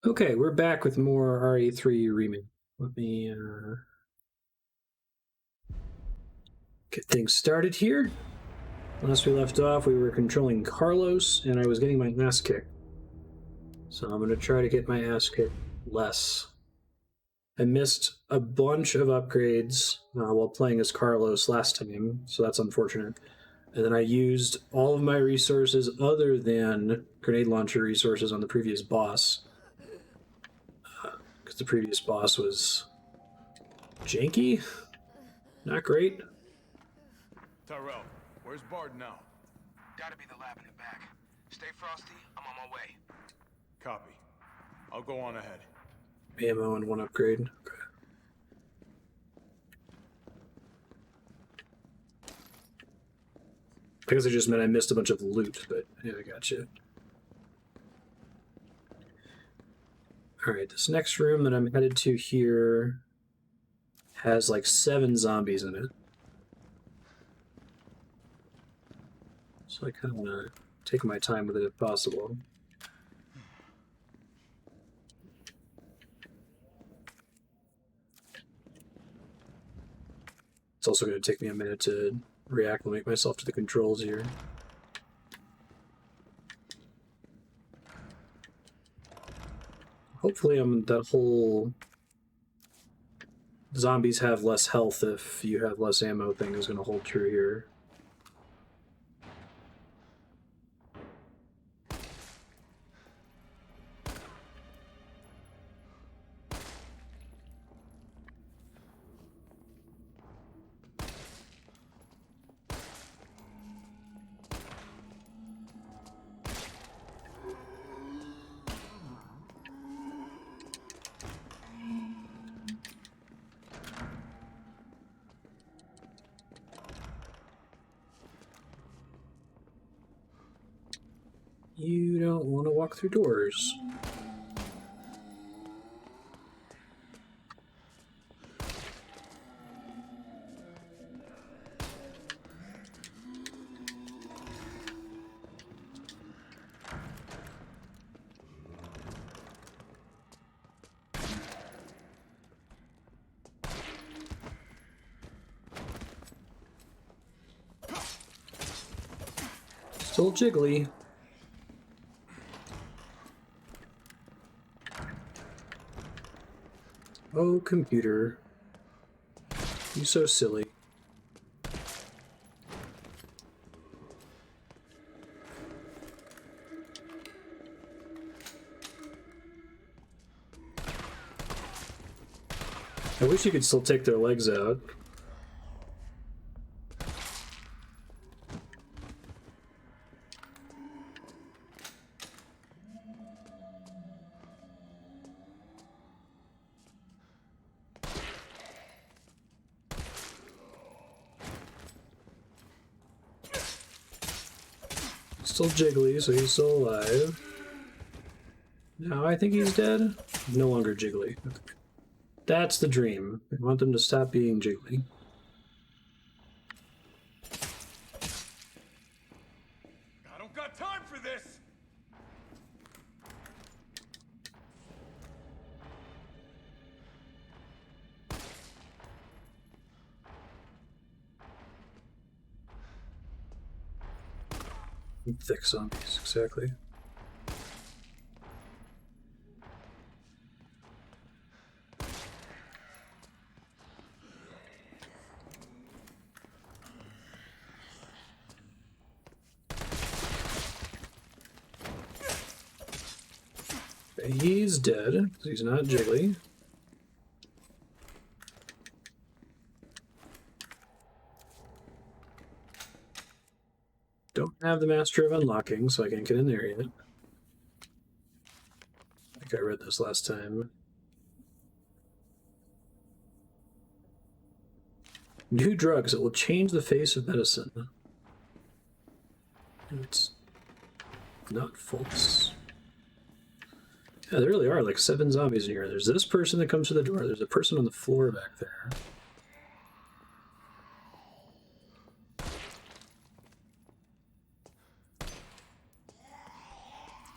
Okay, we're back with more RE3 Remake. Let me get things started here. Last we left off, we were controlling Carlos, and I was getting my ass kicked. So I'm going to try to get my ass kicked less. I missed a bunch of upgrades while playing as Carlos last time, so that's unfortunate. And then I used all of my resources other than grenade launcher resources on the previous boss. Because the previous boss was janky. Not great. Tyrell, where's Bard now? Gotta be the lab in the back. Stay frosty, I'm on my way. Copy. I'll go on ahead. Ammo and one upgrade. Okay. I guess it just meant I missed a bunch of loot, but yeah, I got you. Alright, this next room that I'm headed to here has like 7 zombies in it. So I kind of want to take my time with it if possible. It's also going to take me a minute to reacclimate myself to the controls here. Hopefully that whole zombies have less health if you have less ammo thing is going to hold true here. You don't want to walk through doors. Still jiggly. Oh, computer. You so silly. I wish you could still take their legs out. Still jiggly, so he's still alive. Now I think he's dead. No longer jiggly. That's the dream. I want them to stop being jiggly. I don't got time for this! Thick zombies, exactly. He's dead, because he's not jiggly. Don't have the Master of Unlocking, so I can't get in there yet. I think I read this last time. New drugs that will change the face of medicine. It's not false. Yeah, there really are like 7 zombies in here. There's this person that comes to the door. There's a person on the floor back there.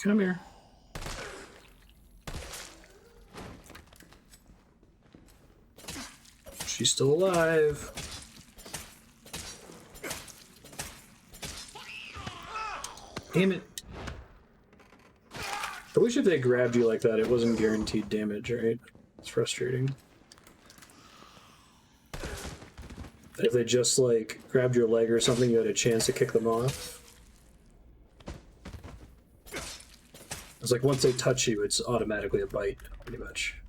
Come here. She's still alive. Damn it. I wish if they grabbed you like that, it wasn't guaranteed damage, right? It's frustrating. If they just, like, grabbed your leg or something, you had a chance to kick them off. It's like, once they touch you, it's automatically a bite, pretty much.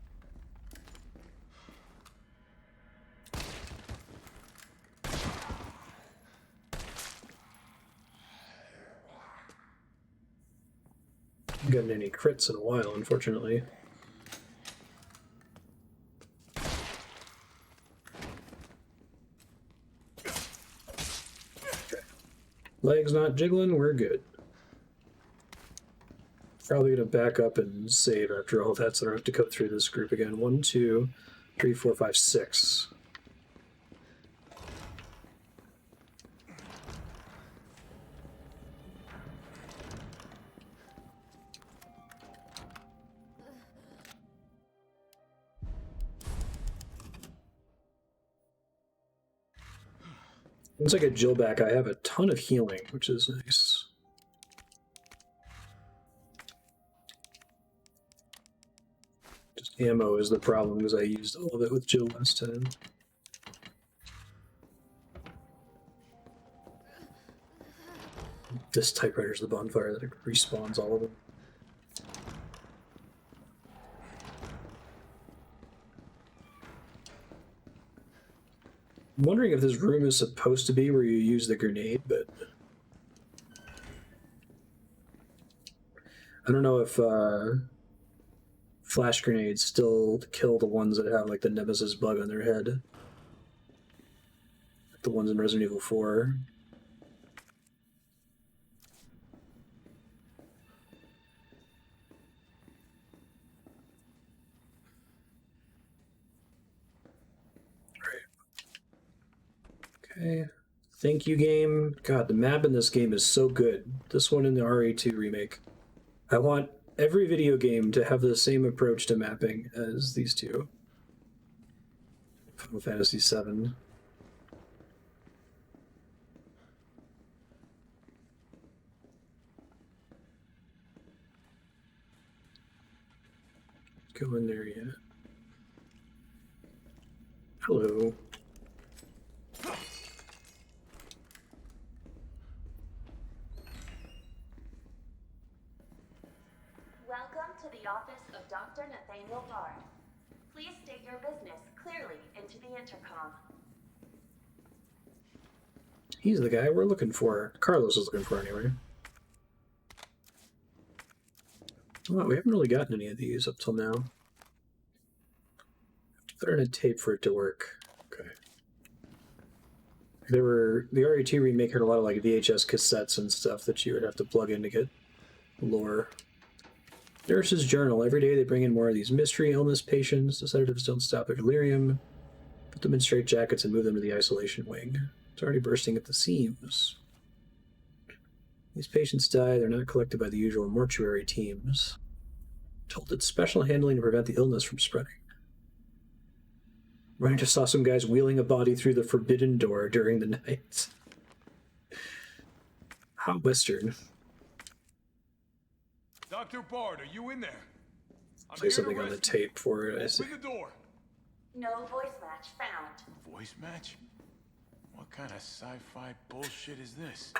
Haven't gotten any crits in a while, unfortunately. Okay. Legs not jiggling, we're good. Probably gonna back up and save after all that, so I don't have to go through this group again. 1, 2, 3, 4, 5, 6. Once I get Jill back, I have a ton of healing, which is nice. Just ammo is the problem, because I used all of it with Jill last time. This typewriter's the bonfire that respawns all of them. I'm wondering if this room is supposed to be where you use the grenade, but I don't know if flash grenades still kill the ones that have like the Nemesis bug on their head. Like the ones in Resident Evil 4. Okay. Thank you, game. God, the map in this game is so good. This one in the RE2 remake. I want every video game to have the same approach to mapping as these two. Final Fantasy VII. Go in there yet. Hello. Welcome to the office of Dr. Nathaniel Bard. Please state your business clearly into the intercom. He's the guy we're looking for. Carlos is looking for anyway. Well, we haven't really gotten any of these up till now. Put in a tape for it to work. Okay. The RE2 remake had a lot of like VHS cassettes and stuff that you would have to plug in to get lore. Nurse's journal. Every day they bring in more of these mystery illness patients. The sedatives don't stop their delirium. Put them in straitjackets and move them to the isolation wing. It's already bursting at the seams. These patients die. They're not collected by the usual mortuary teams. Told it's special handling to prevent the illness from spreading. I just saw some guys wheeling a body through the forbidden door during the night. How Western. Dr. Bard, are you in there? I'm Say something on the tape for it. I see. Open the door. No voice match found. Voice match? What kind of sci-fi bullshit is this?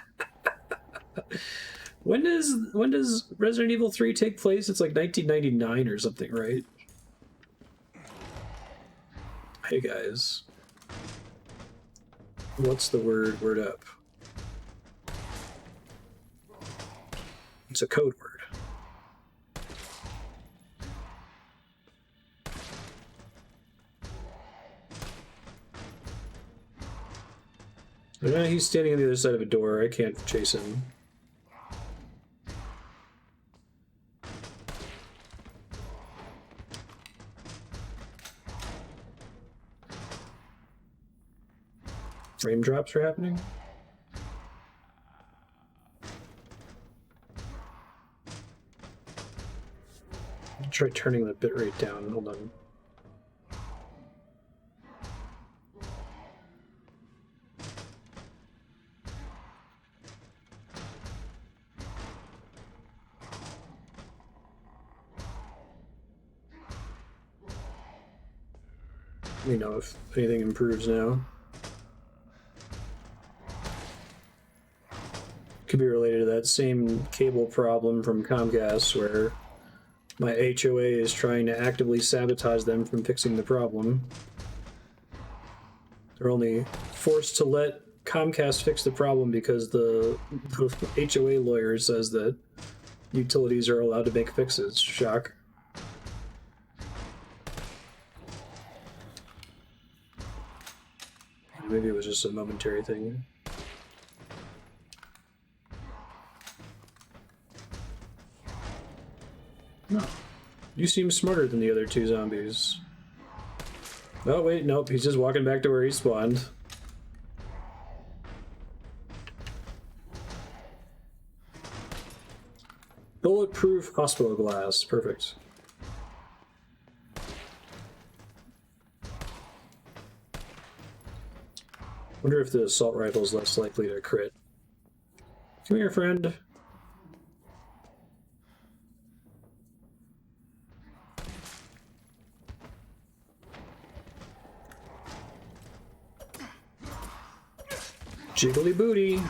When does Resident Evil 3 take place? It's like 1999 or something, right? Hey guys. What's the word? Word up. It's a code word. He's standing on the other side of a door. I can't chase him. Frame drops are happening. I'll try turning the bitrate down. Hold on. me know if anything improves now. Could be related to that same cable problem from Comcast where my HOA is trying to actively sabotage them from fixing the problem. They're only forced to let Comcast fix the problem because the HOA lawyer says that utilities are allowed to make fixes. Shock. Maybe it was just a momentary thing. No. You seem smarter than the other two zombies. Oh, wait, nope. He's just walking back to where he spawned. Bulletproof hospital glass. Perfect. Wonder if the assault rifle is less likely to crit. Come here, friend. Jiggly booty.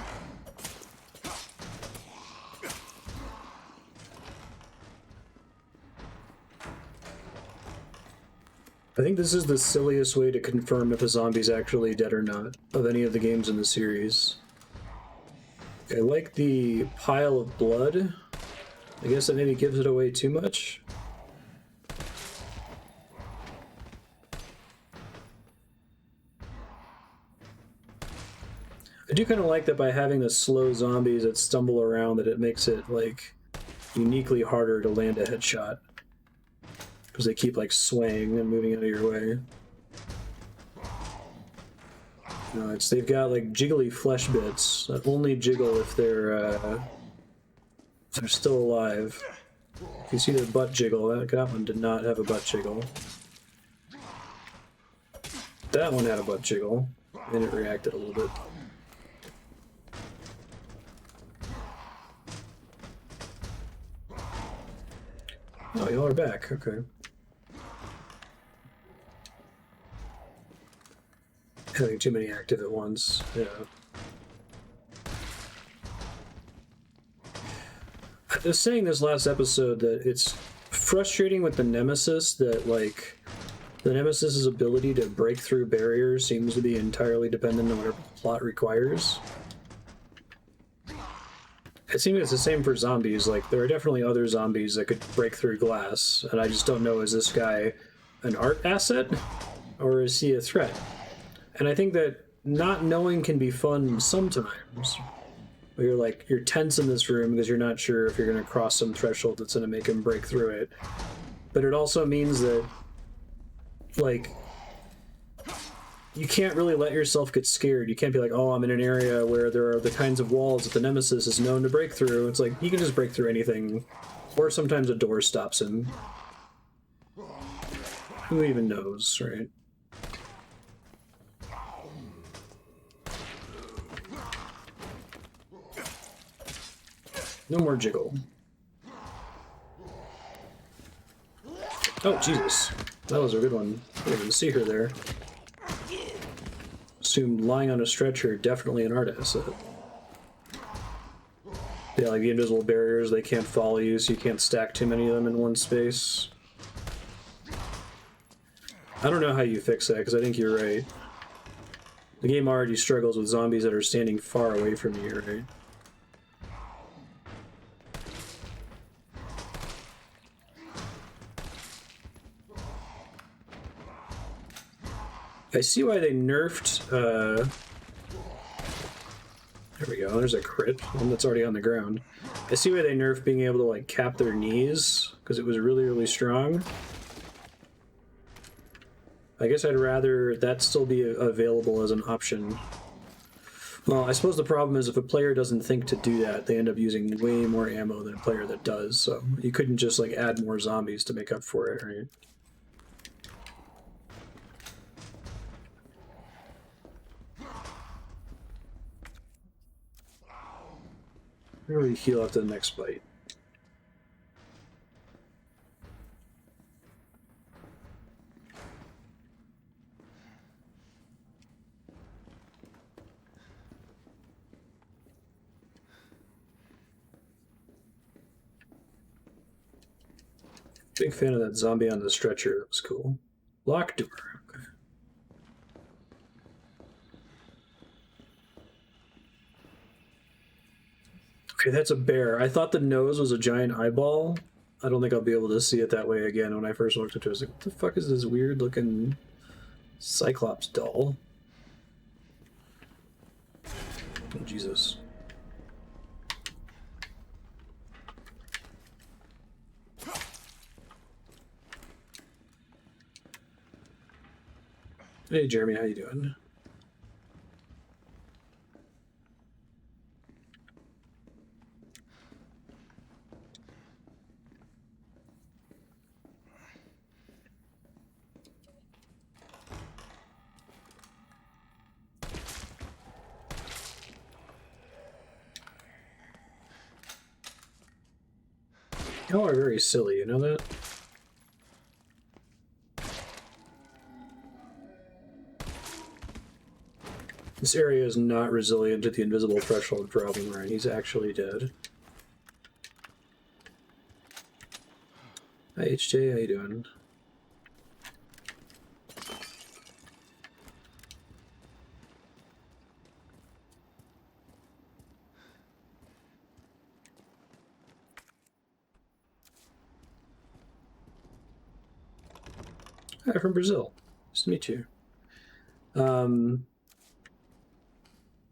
I think this is the silliest way to confirm if a zombie's actually dead or not of any of the games in the series. I like the pile of blood. I guess that maybe gives it away too much. I do kind of like that by having the slow zombies that stumble around that it makes it like uniquely harder to land a headshot. Because they keep like swaying and moving out of your way. No, they've got like jiggly flesh bits that only jiggle if they're still alive. If you see their butt jiggle, that one did not have a butt jiggle. That one had a butt jiggle, and it reacted a little bit. Oh, y'all are back. Okay. Having too many active at once. Yeah. I was saying this last episode that it's frustrating with the Nemesis that, like, the Nemesis's ability to break through barriers seems to be entirely dependent on whatever the plot requires. It seems it's the same for zombies. Like, there are definitely other zombies that could break through glass, and I just don't know, is this guy an art asset, or is he a threat? And I think that not knowing can be fun sometimes. Where you're like, you're tense in this room because you're not sure if you're going to cross some threshold that's going to make him break through it. But it also means that, like, you can't really let yourself get scared. You can't be like, oh, I'm in an area where there are the kinds of walls that the Nemesis is known to break through. It's like, he can just break through anything. Or sometimes a door stops him. Who even knows, right? No more jiggle. Oh, Jesus. That was a good one. I didn't even see her there. Assumed lying on a stretcher, definitely an art asset. Yeah, like the invisible barriers, they can't follow you, so you can't stack too many of them in one space. I don't know how you fix that, because I think you're right. The game already struggles with zombies that are standing far away from you, right? I see why they nerfed, there we go, there's a crit, one that's already on the ground. I see why they nerfed being able to, like, cap their knees, because it was really, really strong. I guess I'd rather that still be available as an option. Well, I suppose the problem is if a player doesn't think to do that, they end up using way more ammo than a player that does, so you couldn't just, like, add more zombies to make up for it, right? Really heal after the next bite. Big fan of that zombie on the stretcher. That was cool. Locked door. Okay. Okay, that's a bear. I thought the nose was a giant eyeball. I don't think I'll be able to see it that way again. When I first looked at it, I was like, what the fuck is this weird looking Cyclops doll? Oh, Jesus. Hey, Jeremy, how you doing? Y'all are very silly, you know that? This area is not resilient to the invisible threshold problem, right? He's actually dead. Hi, HJ, how you doing? Hi, from Brazil. Nice to meet you.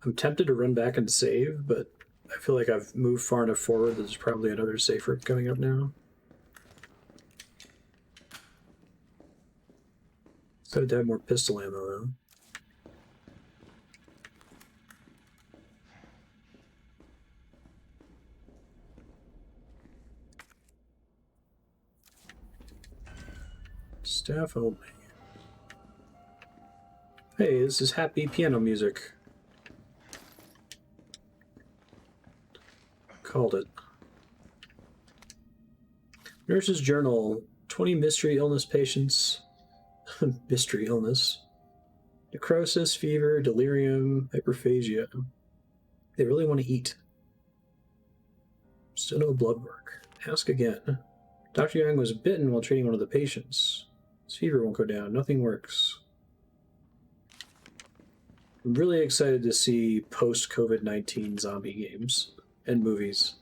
I'm tempted to run back and save, but I feel like I've moved far enough forward that there's probably another safe room coming up now. Excited to have more pistol ammo, though. Staff only. Hey, this is happy piano music. Called it. Nurse's Journal. 20 mystery illness patients. Mystery illness. Necrosis, fever, delirium, hyperphagia. They really want to eat. Still no blood work. Ask again. Dr. Young was bitten while treating one of the patients. His fever won't go down. Nothing works. I'm really excited to see post-COVID-19 zombie games and movies.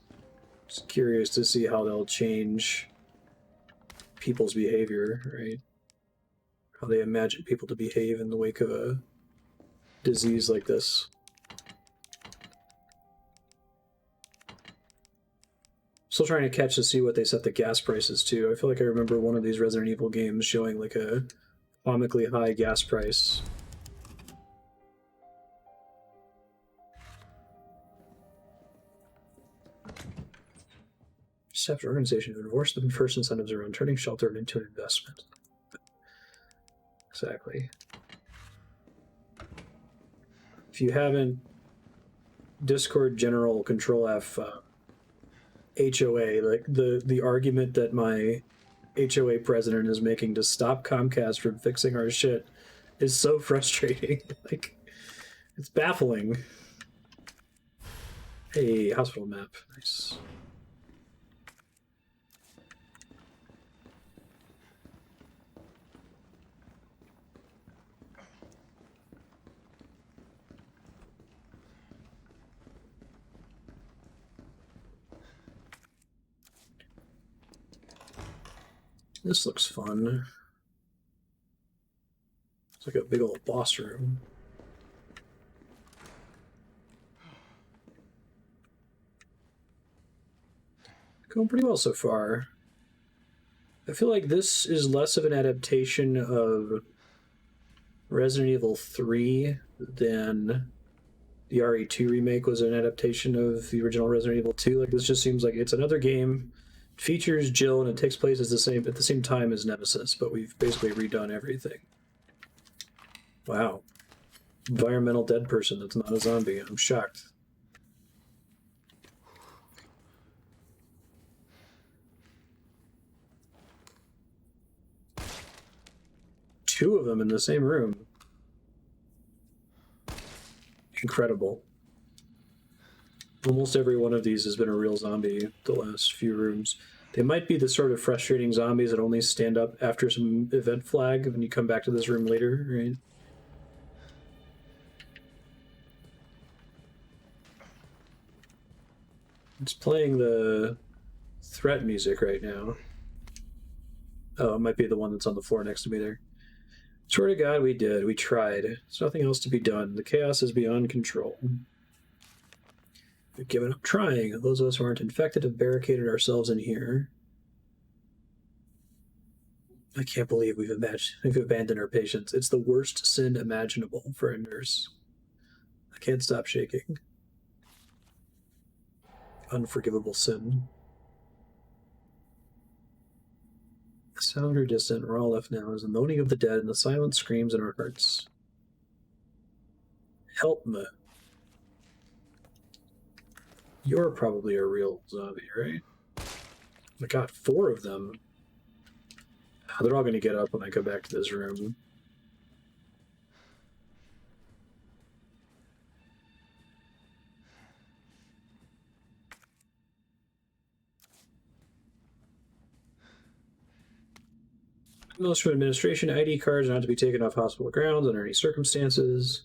Just curious to see how they'll change people's behavior, right? How they imagine people to behave in the wake of a disease like this. Still trying to catch to see what they set the gas prices to. I feel like I remember one of these Resident Evil games showing like a comically high gas price. Staff organization to enforce the first incentives around turning shelter into an investment. Exactly. If you haven't, Discord General Control F HOA, like the argument that my HOA president is making to stop Comcast from fixing our shit is so frustrating. Like, it's baffling. Hey, hospital map. Nice. This looks fun. It's like a big old boss room. Going pretty well so far. I feel like this is less of an adaptation of Resident Evil 3 than the RE2 remake was an adaptation of the original Resident Evil 2. Like, this just seems like it's another game, features Jill, and it takes place at the same time as Nemesis, but we've basically redone everything. Wow. Environmental dead person that's not a zombie. I'm shocked. Two of them in the same room. Incredible. Almost every one of these has been a real zombie the last few rooms. They might be the sort of frustrating zombies that only stand up after some event flag when you come back to this room later, right? It's playing the threat music right now. Oh, it might be the one that's on the floor next to me there. Swear to God, we did. We tried. There's nothing else to be done. The chaos is beyond control. We've given up trying. Those of us who aren't infected have barricaded ourselves in here. I can't believe we've abandoned our patients. It's the worst sin imaginable for a nurse. I can't stop shaking. Unforgivable sin. The sound are distant. We're all left now is the moaning of the dead and the silent screams in our hearts. Help me. You're probably a real zombie, right? I got 4 of them. They're all going to get up when I go back to this room. Most from administration, ID cards are not to be taken off hospital grounds under any circumstances.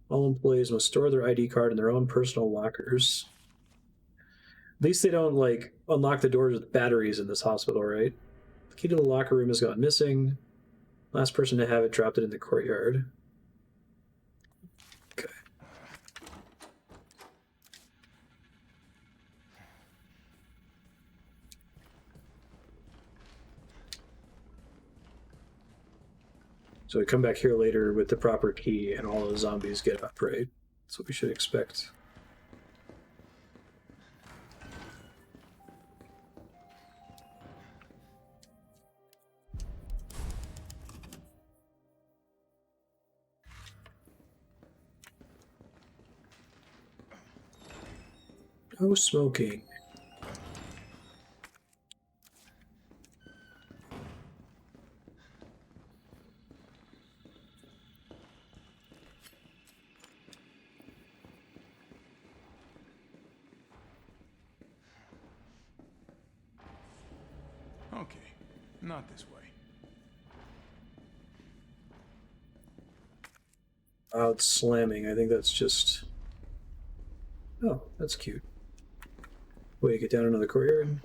All employees must store their ID card in their own personal lockers. At least they don't, like, unlock the doors with batteries in this hospital, right? The key to the locker room has gone missing. Last person to have it dropped it in the courtyard. Okay. So we come back here later with the proper key and all the zombies get up, right? That's what we should expect. No smoking. Okay, not this way. Loud slamming. I think that's just... Oh, that's cute. Wait, get down another courtyard?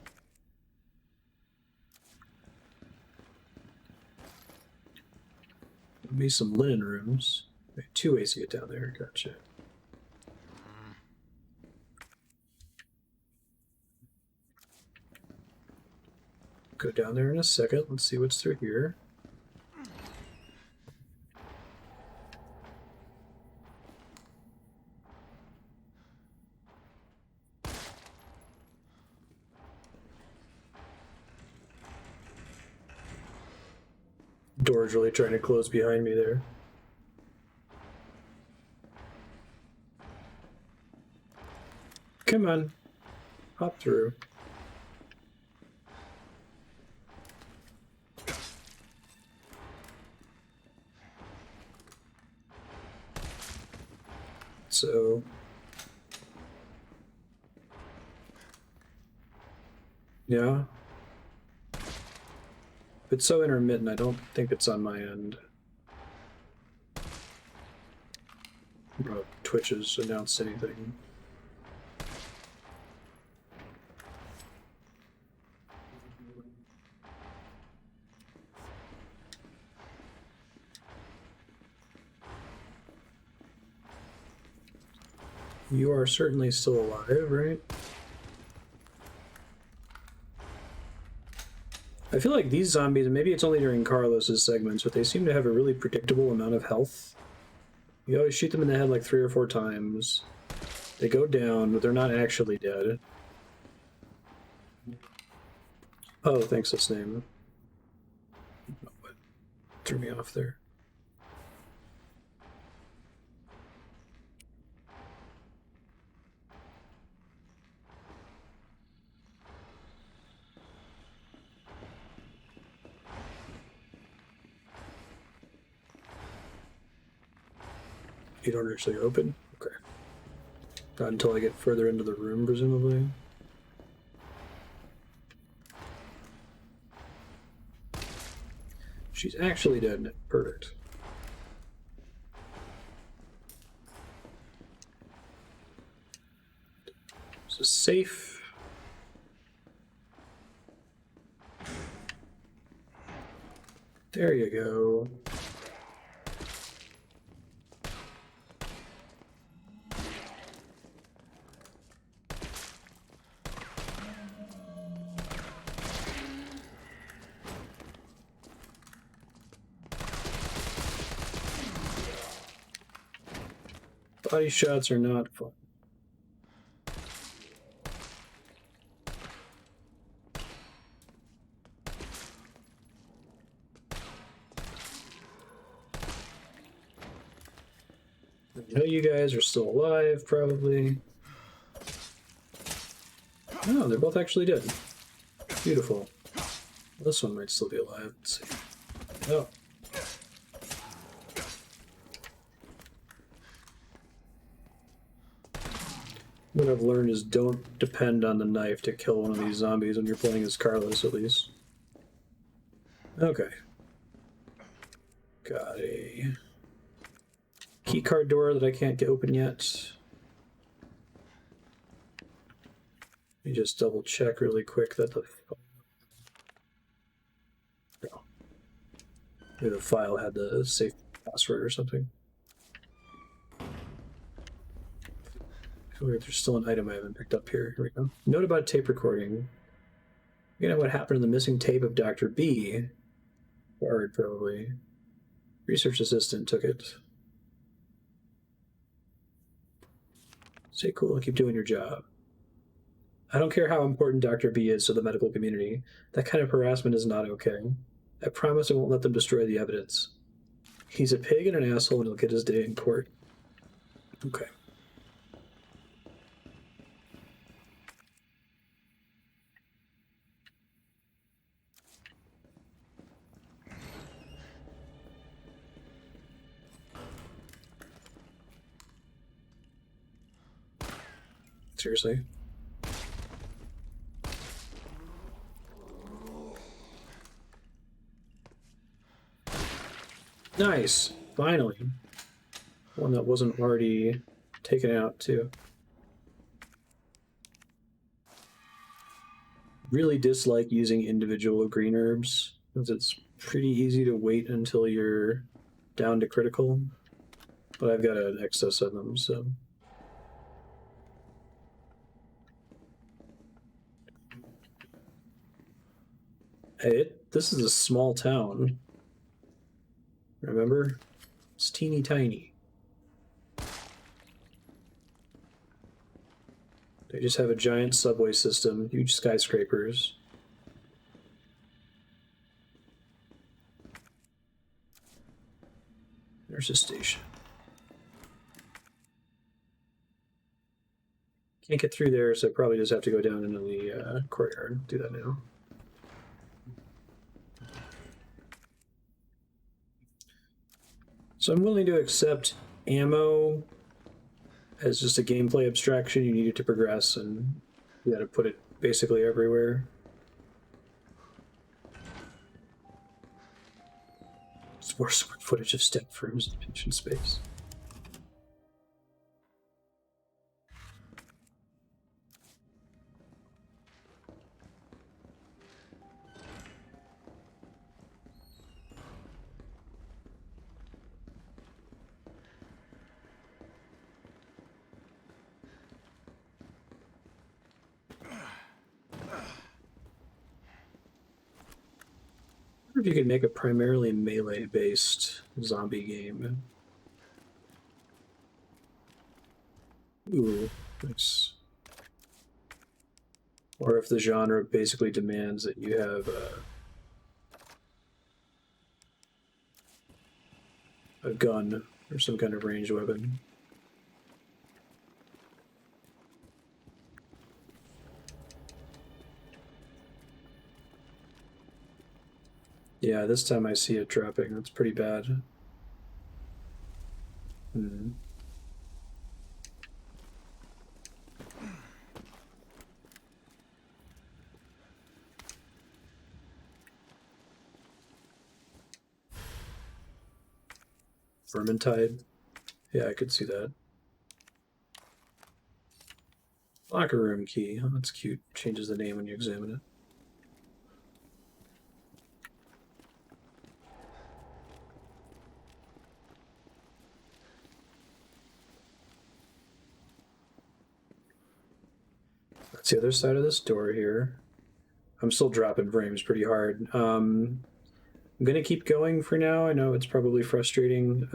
Maybe some linen rooms. Wait, 2 ways to get down there. Gotcha. Go down there in a second. Let's see what's through here. Door's really trying to close behind me there. Come on. Hop through. So... yeah. It's so intermittent, I don't think it's on my end. Twitch has announced anything. You are certainly still alive, right? I feel like these zombies, maybe it's only during Carlos's segments, but they seem to have a really predictable amount of health. You always shoot them in the head like 3 or 4 times. They go down, but they're not actually dead. Oh, thanks, that's name. What threw me off there? You don't actually open? Okay. Not until I get further into the room, presumably. She's actually dead. Perfect. So safe. There you go. Body shots are not fun. I know you guys are still alive, probably. Oh, they're both actually dead. Beautiful. This one might still be alive. Let's see. Oh. What I've learned is don't depend on the knife to kill one of these zombies when you're playing as Carlos, at least. Okay. Got a keycard door that I can't get open yet. Let me just double check really quick that the maybe the file had the safe password or something. I feel like there's still an item I haven't picked up here. Here we go. Note about tape recording. You know what happened to the missing tape of Dr. B? Bard, probably. Research assistant took it. Say cool and keep doing your job. I don't care how important Dr. B is to the medical community. That kind of harassment is not okay. I promise I won't let them destroy the evidence. He's a pig and an asshole and he'll get his day in court. Okay. Seriously? Nice! Finally. One that wasn't already taken out, too. Really dislike using individual green herbs, because it's pretty easy to wait until you're down to critical. But I've got an excess of them, so... Hey, this is a small town. Remember? It's teeny tiny. They just have a giant subway system, huge skyscrapers. There's a station. Can't get through there, so I probably just have to go down into the courtyard. Do that now. So I'm willing to accept ammo as just a gameplay abstraction. You need it to progress, and you gotta put it basically everywhere. It's more sword footage of step firms and pension space. If you could make a primarily melee-based zombie game. Ooh, nice. Or if the genre basically demands that you have a gun or some kind of ranged weapon. Yeah, this time I see it dropping. That's pretty bad. Hmm. Vermintide. Yeah, I could see that. Locker room key. Oh, that's cute. Changes the name when you examine it. That's the other side of this door here. I'm still dropping frames pretty hard. I'm gonna keep going for now. I know it's probably frustrating.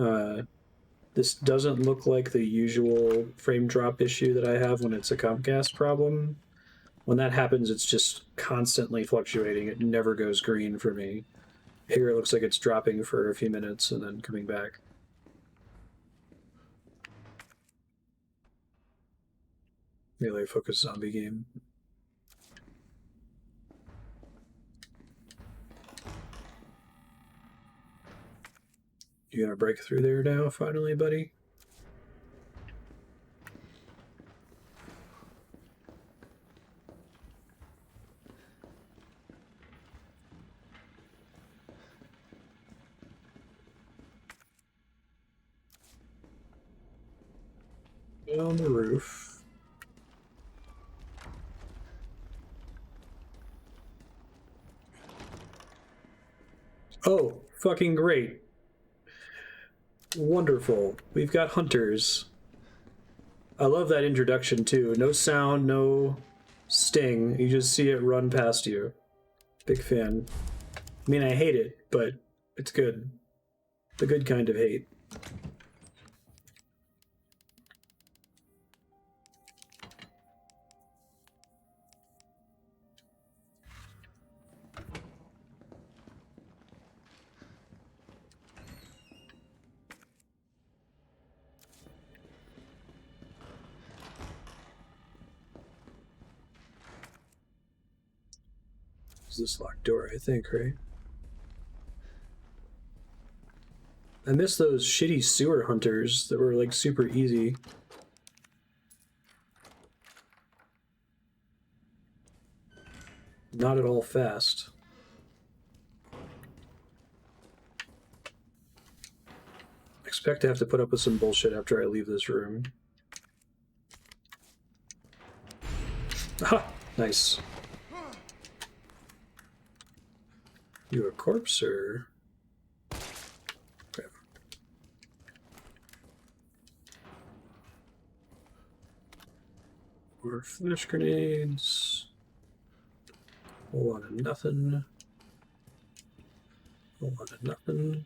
This doesn't look like the usual frame drop issue that I have when it's a Comcast problem. When that happens, it's just constantly fluctuating. It never goes green for me. Here it looks like it's dropping for a few minutes and then coming back. Melee focus zombie game. You gonna break through there now, finally, buddy? On the roof. Oh, fucking great. Wonderful. We've got hunters. I love that introduction too. No sound, no sting. You just see it run past you. Big fan. I mean, I hate it, but it's good. The good kind of hate. Is this locked door, I think, right? I miss those shitty sewer hunters that were like super easy. Not at all fast. Expect to have to put up with some bullshit after I leave this room. Aha! Nice. You a corpse or? Okay. More flash grenades. Whole lot of nothing. Whole lot of nothing.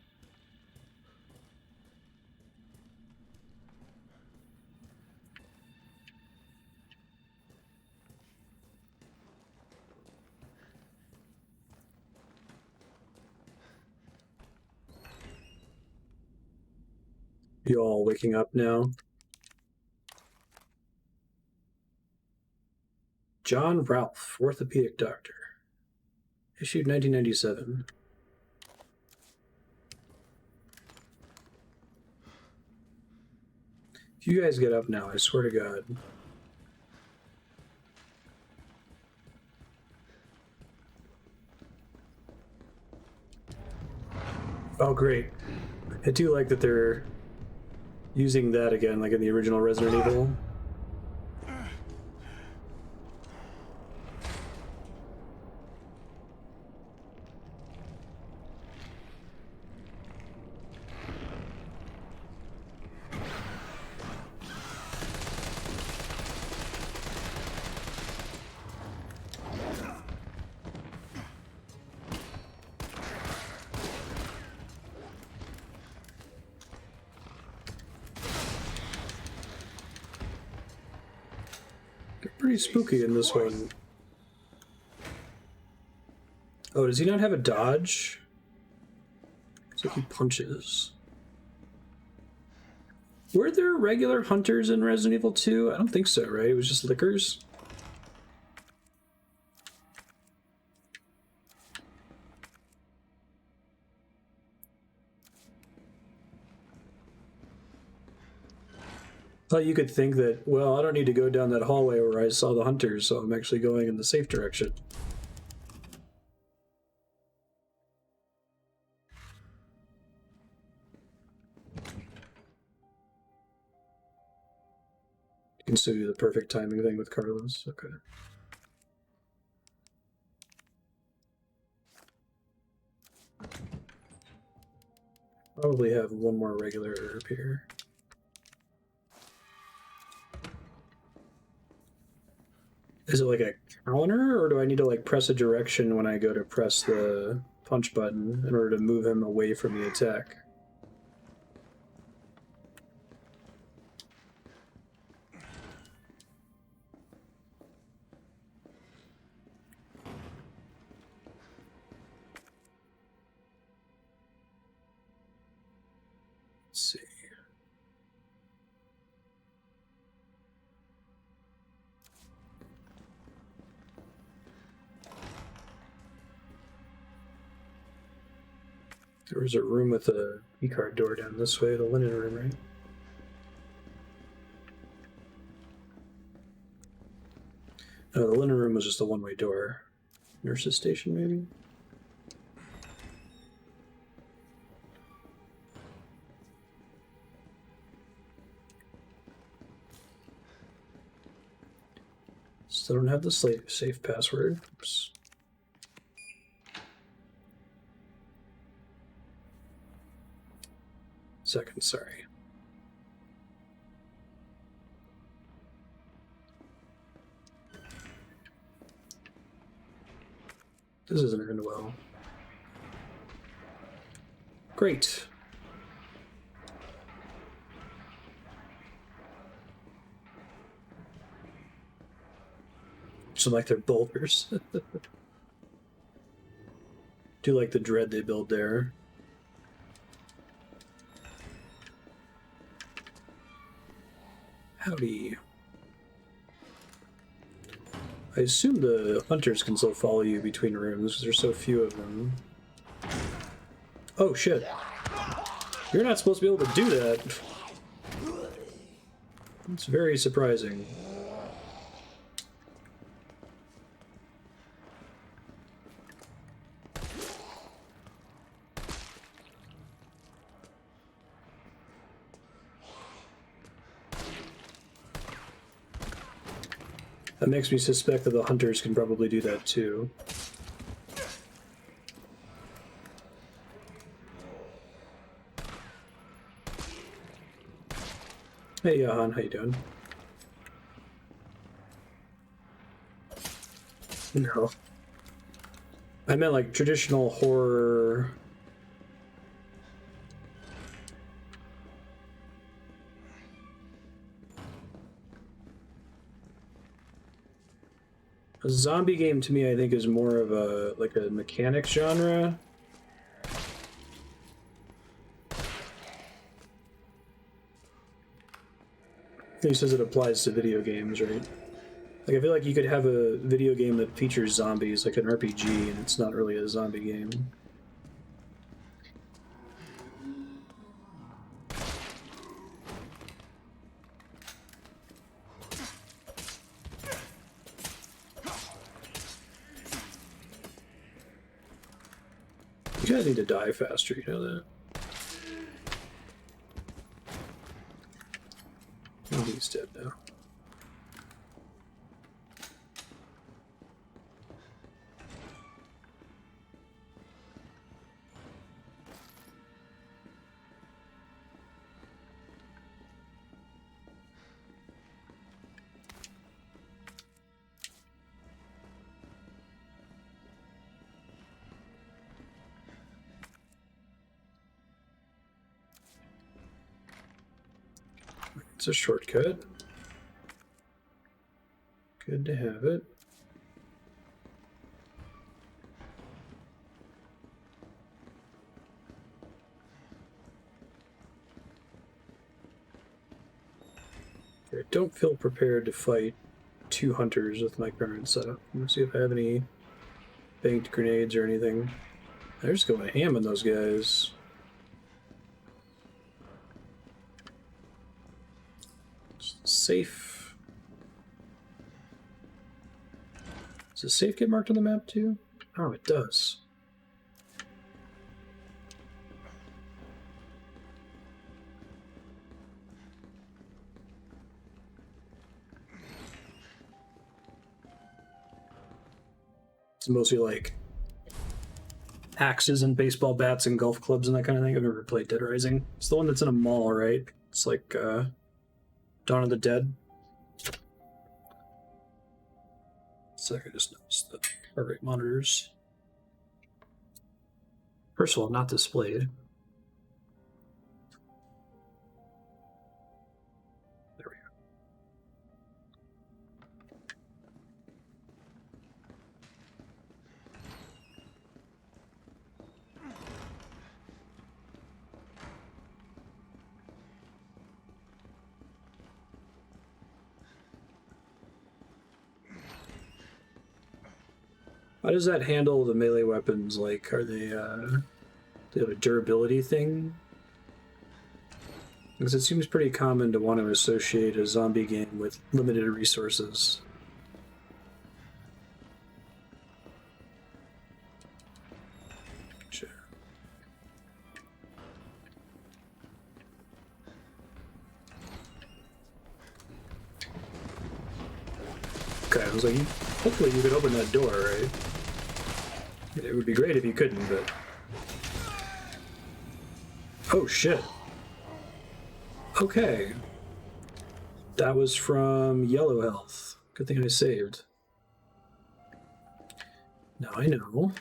You all waking up now? John Ralph, orthopedic doctor. Issued 1997. If you guys get up now, I swear to God. Oh, great. I do like that they're using that again, like in the original Resident Evil. Pretty spooky in this one. Oh, does he not have a dodge? Looks like he punches. Were there regular hunters in Resident Evil 2? I don't think so, right? It was just lickers? Thought you could think that, well, I don't need to go down that hallway where I saw the hunters, so I'm actually going in the safe direction. can still do the perfect timing thing with Carlos. Okay. Probably have one more regular herb here. Is it like a counter, or do I need to like press a direction when I go to press the punch button in order to move him away from the attack? Let's see. There was a room with a keycard door down this way, the linen room, right? No, the linen room was just a one-way door. Nurse's station, maybe? Still don't have the safe password. Oops. Second, sorry. This isn't going well. Great. Some like their boulders. Do like the dread they build there. Howdy. I assume the hunters can still follow you between rooms because there's so few of them. Oh shit. You're not supposed to be able to do that. It's very surprising. That makes me suspect that the hunters can probably do that too. Hey, Johan, how you doing? No. I meant like traditional horror. A zombie game to me, I think, is more of a like a mechanics genre. He says it applies to video games, right? Like, I feel like you could have a video game that features zombies, like an RPG, and it's not really a zombie game. You guys need to die faster, you know that? Oh, he's dead now. It's a shortcut. Good to have it. I don't feel prepared to fight two hunters with my current setup. Let me see if I have any banked grenades or anything. They're just going ham on those guys. Safe. Does the safe get marked on the map too? Oh, it does. It's mostly like axes and baseball bats and golf clubs and that kind of thing. I've never played Dead Rising. It's the one that's in a mall, right? It's like Dawn of the Dead. So I just noticed the heart rate monitors. First of all, not displayed. There we go. How does that handle the melee weapons? Like, are they, they have a durability thing? Because it seems pretty common to want to associate a zombie game with limited resources. Sure. Okay, I was like, hopefully you could open that door, right? It would be great if you couldn't, but... Oh, shit. Okay. That was from Yellow Health. Good thing I saved. Now I know.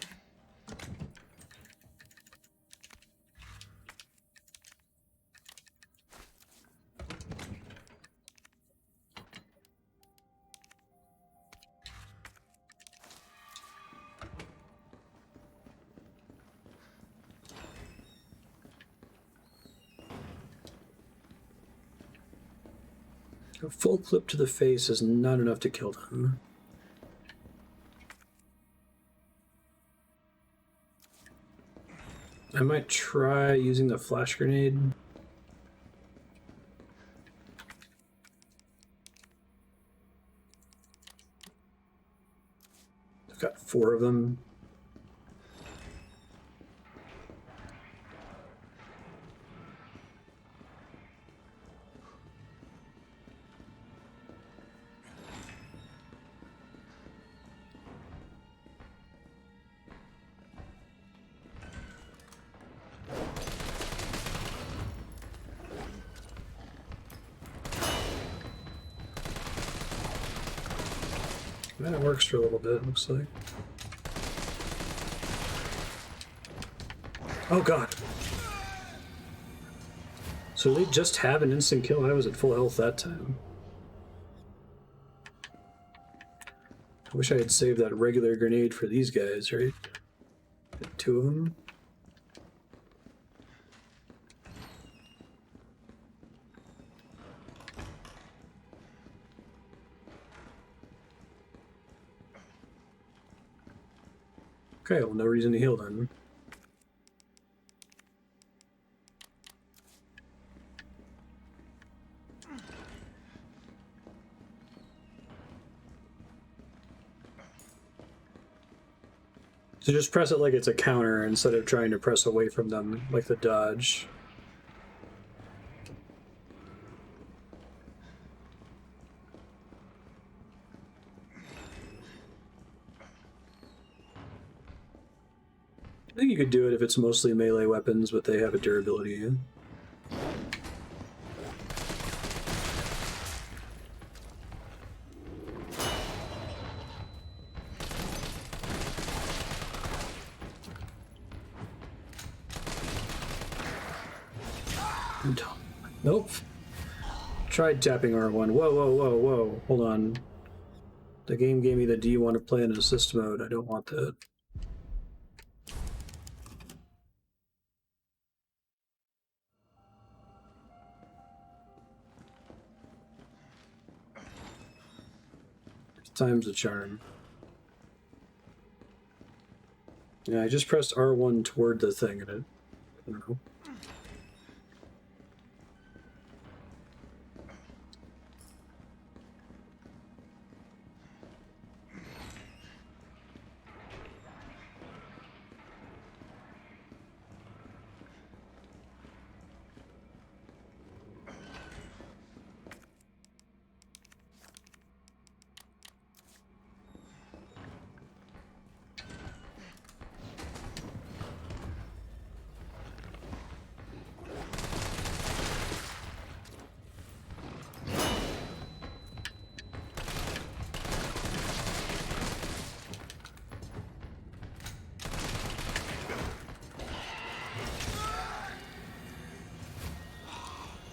A full clip to the face is not enough to kill them. I might try using the flash grenade. I've got 4 of them. That works for a little bit, looks like. Oh god. So they just have an instant kill? I was at full health that time. I wish I had saved that regular grenade for these guys, right? Got 2 of them. Okay, well, no reason to heal then. So just press it like it's a counter instead of trying to press away from them like the dodge. I think you could do it if it's mostly melee weapons, but they have a durability. Nope. Tried tapping R1. Whoa, whoa, whoa, whoa. Hold on. The game gave me the do you want to play in assist mode. I don't want that. Time's the charm. Yeah, I just pressed R1 toward the thing and it, I don't know.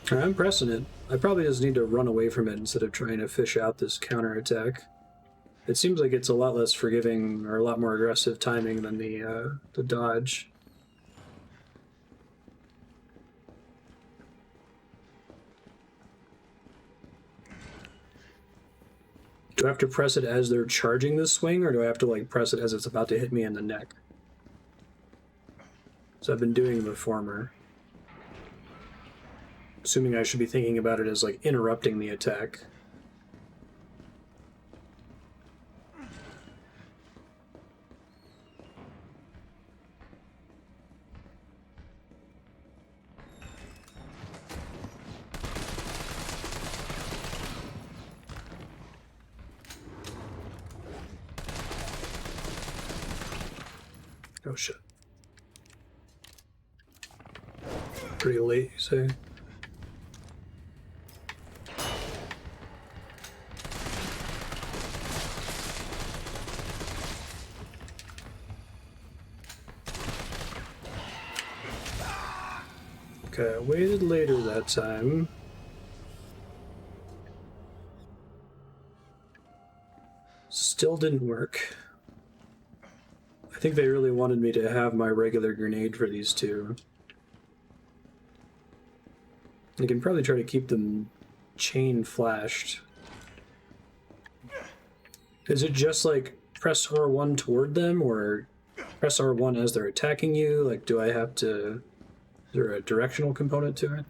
I'm pressing it. I probably just need to run away from it instead of trying to fish out this counterattack. It seems like it's a lot less forgiving or a lot more aggressive timing than the dodge. Do I have to press it as they're charging this swing, or do I have to like press it as it's about to hit me in the neck? So I've been doing the former. Assuming I should be thinking about it as like interrupting the attack. Oh shit. Pretty late, you say? Okay, I waited later that time. Still didn't work. I think they really wanted me to have my regular grenade for these two. I can probably try to keep them chain flashed. Is it just like press R1 toward them, or press R1 as they're attacking you? Like, do I have to... Is there a directional component to it?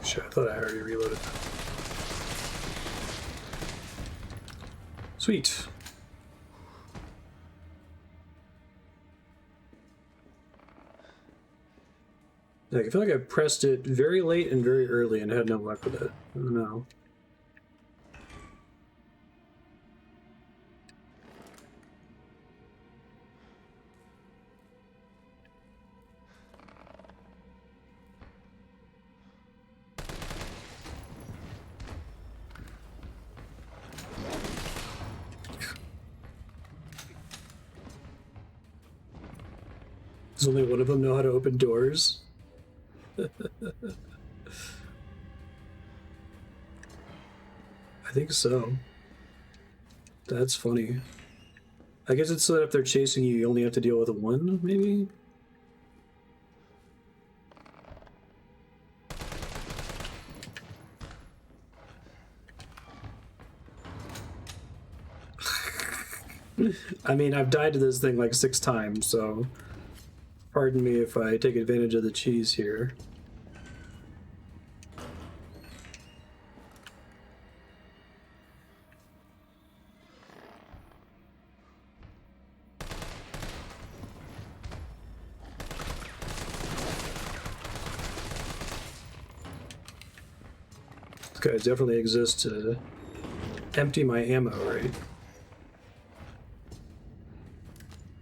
Shit, I thought I already reloaded. Sweet. Like, I feel like I pressed it very late and very early and had no luck with it. I don't know. Does only one of them know how to open doors? I think so. That's funny. I guess it's so that if they're chasing you, you only have to deal with one, maybe? I mean, I've died to this thing like 6 times, so pardon me if I take advantage of the cheese here. These guys definitely exist to empty my ammo, right?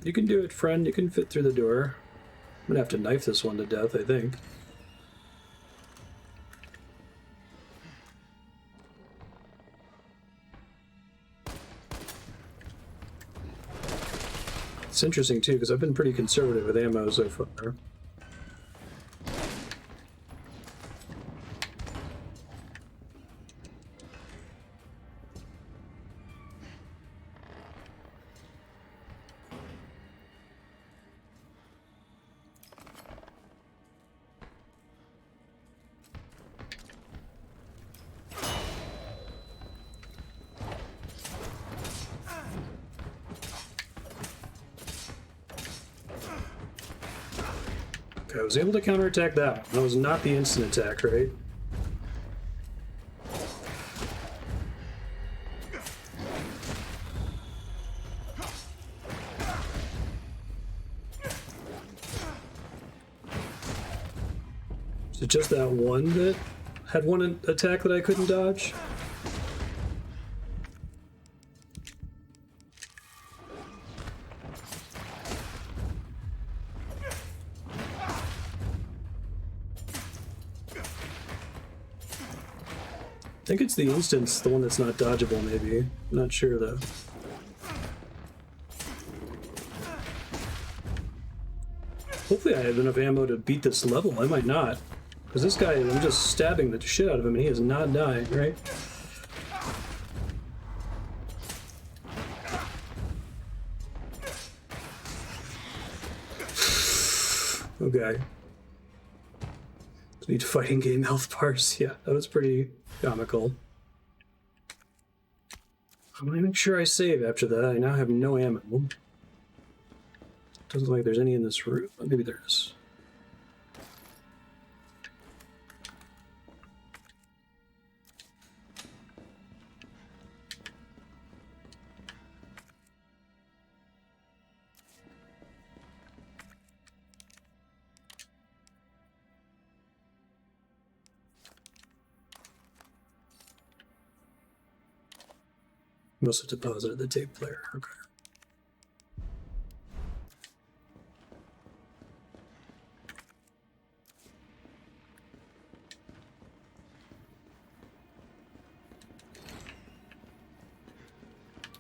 You can do it, friend. You can fit through the door. I'm gonna have to knife this one to death, I think. It's interesting, too, because I've been pretty conservative with ammo so far. Okay, I was able to counterattack that one. That was not the instant attack, right? Is it just that one that had one attack that I couldn't dodge? I think it's the instance, the one that's not dodgeable, maybe. I'm not sure, though. Hopefully I have enough ammo to beat this level. I might not. Because this guy, I'm just stabbing the shit out of him and he is not dying, right? Okay. Need fighting game health bars. Yeah, that was pretty comical. I'm gonna make sure I save after that. I now have no ammo. Doesn't look like there's any in this room. Maybe there is. Must have deposited the tape player. Okay.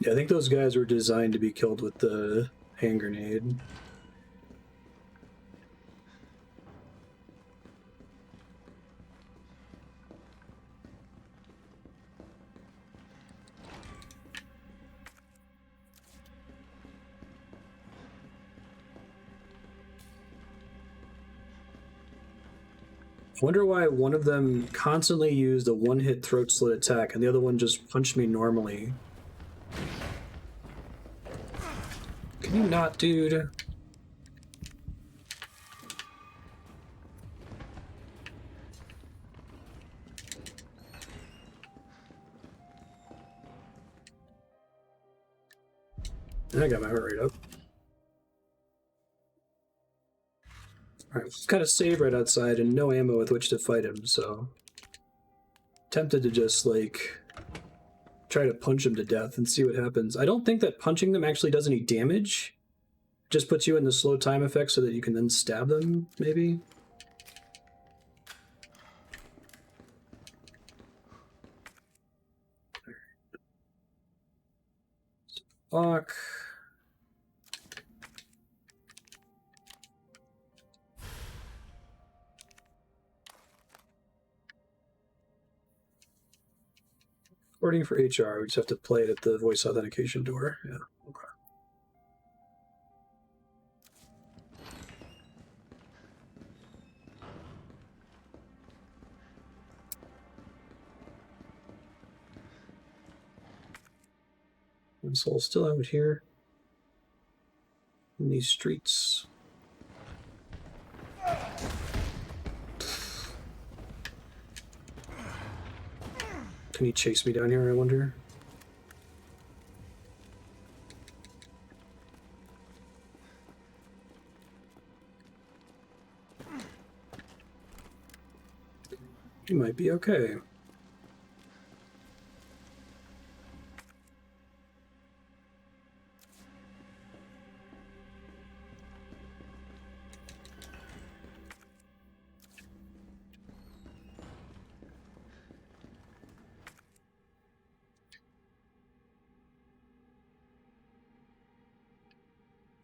Yeah, I think those guys were designed to be killed with the hand grenade. I wonder why one of them constantly used a one-hit throat slit attack and the other one just punched me normally. Can you not, dude? I got my heart rate up. Alright, got a save right outside and no ammo with which to fight him, so... Tempted to just, like, try to punch him to death and see what happens. I don't think that punching them actually does any damage. It just puts you in the slow time effect so that you can then stab them, maybe? Fuck. Recording for HR, we just have to play it at the voice authentication door. Yeah, okay. And Soul's still out here in these streets. Can he chase me down here, I wonder? He might be okay.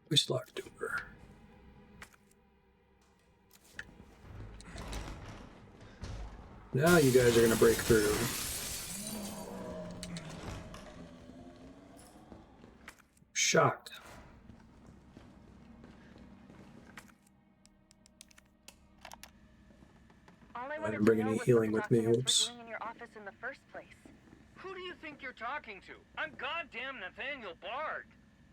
Voice locked door. Now you guys are gonna break through. Shocked. I didn't bring any healing with me. Whoops. In your office in the first place. Who do you think you're talking to? I'm goddamn Nathaniel Bard.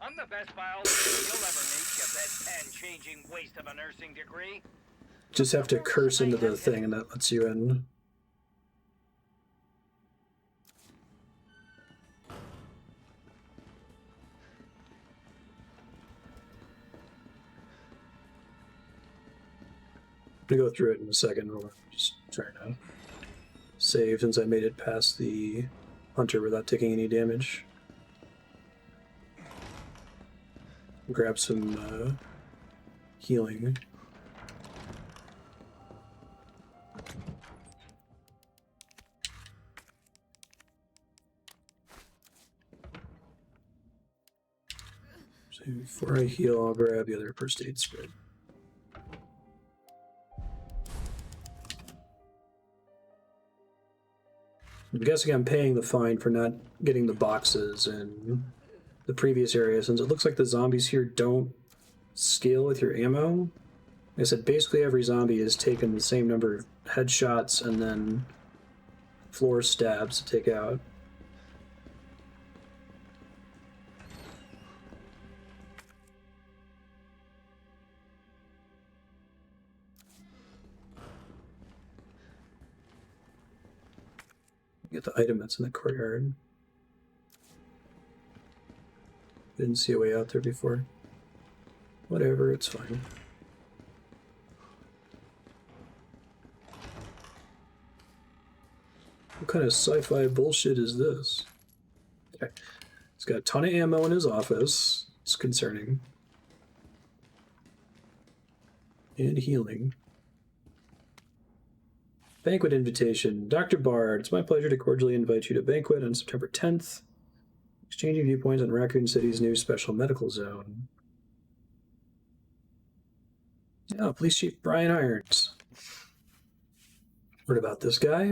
I'm the best biologist you'll ever meet, you bedpan-changing waste of a nursing degree. just have to curse into the thing and that lets you in. I'm gonna go through it in a second. We'll just try to save since I made it past the hunter without taking any damage. Grab some healing. So before I heal, I'll grab the other first aid spread. I'm guessing I'm paying the fine for not getting the boxes in the previous area, since it looks like the zombies here don't scale with your ammo. Like I said, basically every zombie has taken the same number of headshots and then floor stabs to take out. Get the item that's in the courtyard. Didn't see a way out there before. Whatever, it's fine. What kind of sci-fi bullshit is this? Okay. He's got a ton of ammo in his office. It's concerning. And healing. Banquet invitation. Dr. Bard, it's my pleasure to cordially invite you to banquet on September 10th. Exchanging viewpoints on Raccoon City's new special medical zone. Oh, Police Chief Brian Irons. Heard about this guy?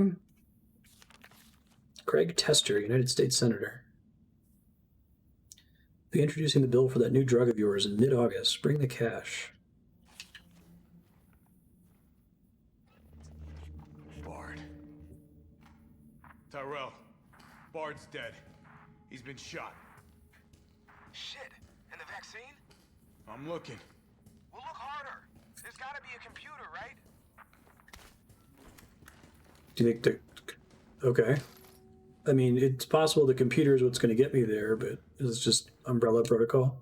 Craig Tester, United States Senator. Be introducing the bill for that new drug of yours in mid-August. Bring the cash. Bard. Tyrell. Bard's dead. He's been shot. Shit. And the vaccine? I'm looking. Well, look harder. There's gotta be a computer, right? Do you think the... Okay. I mean, it's possible the computer is what's going to get me there, but it's just Umbrella Protocol.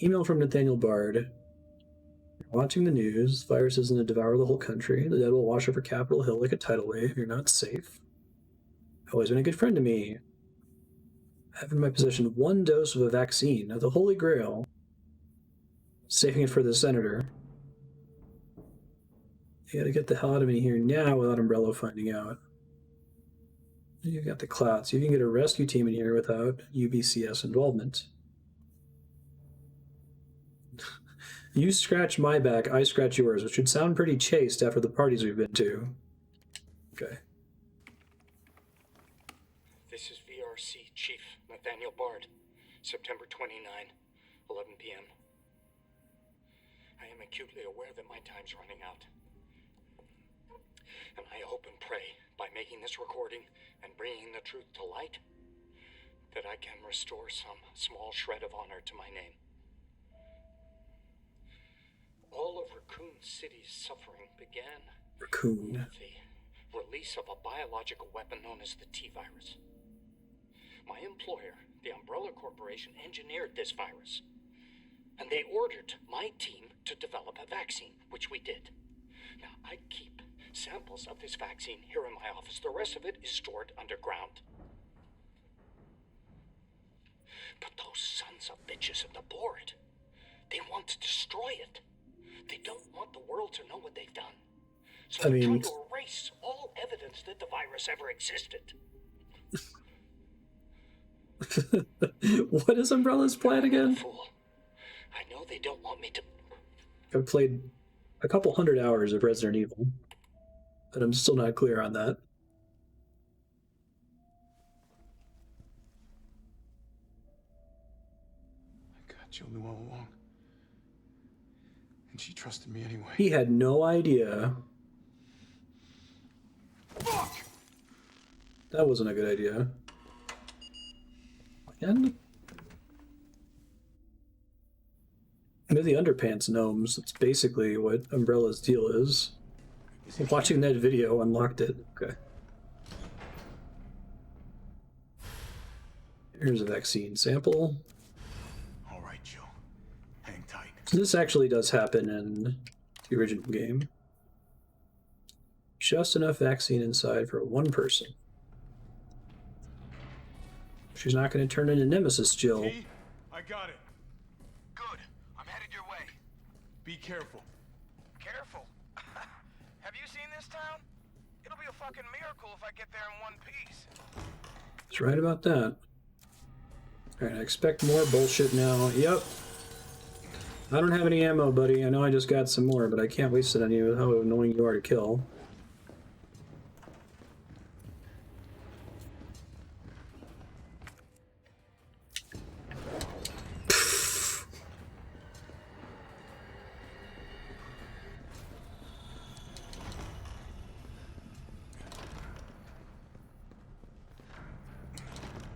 Email from Nathaniel Bard. Watching the news. Virus is going to devour the whole country. The dead will wash over Capitol Hill like a tidal wave. You're not safe. Always been a good friend to me. I have in my possession 1 dose of a vaccine of the Holy Grail. Saving it for the senator. You gotta get the hell out of me here now without Umbrella finding out. You got the clout, so you can get a rescue team in here without UBCS involvement. You scratch my back, I scratch yours, which should sound pretty chaste after the parties we've been to. Okay. This is VRC Chief Nathaniel Bard, September 29, 11 p.m. I am acutely aware that my time's running out. And I hope and pray, by making this recording and bringing the truth to light, that I can restore some small shred of honor to my name. All of Raccoon City's suffering began with the release of a biological weapon known as the T-virus. My employer, the Umbrella Corporation, engineered this virus, and they ordered my team to develop a vaccine, which we did. Now, I keep samples of this vaccine here in my office. The rest of it is stored underground. But those sons of bitches at the board, they want to destroy it. They don't want the world to know what they've done. So they're trying to erase all evidence that the virus ever existed. What is Umbrella's plan again? Fool. I know they don't want me to... I've played a couple 100 hours of Resident Evil, but I'm still not clear on that. I got Julie all along. And she trusted me anyway. He had no idea. Fuck! That wasn't a good idea. And They're the underpants gnomes. That's basically what Umbrella's deal is. Watching that video unlocked it. Okay. Here's a vaccine sample. All right, Joe. Hang tight. So this actually does happen in the original game. Just enough vaccine inside for one person. She's not going to turn into Nemesis, Jill. T, I got it. Good. I'm headed your way. Be careful. Careful. Have you seen this town? It'll be a fucking miracle if I get there in one piece. It's right about that. Alright, I expect more bullshit now. Yep. I don't have any ammo, buddy. I know I just got some more, but I can't waste it on you. How annoying you are to kill.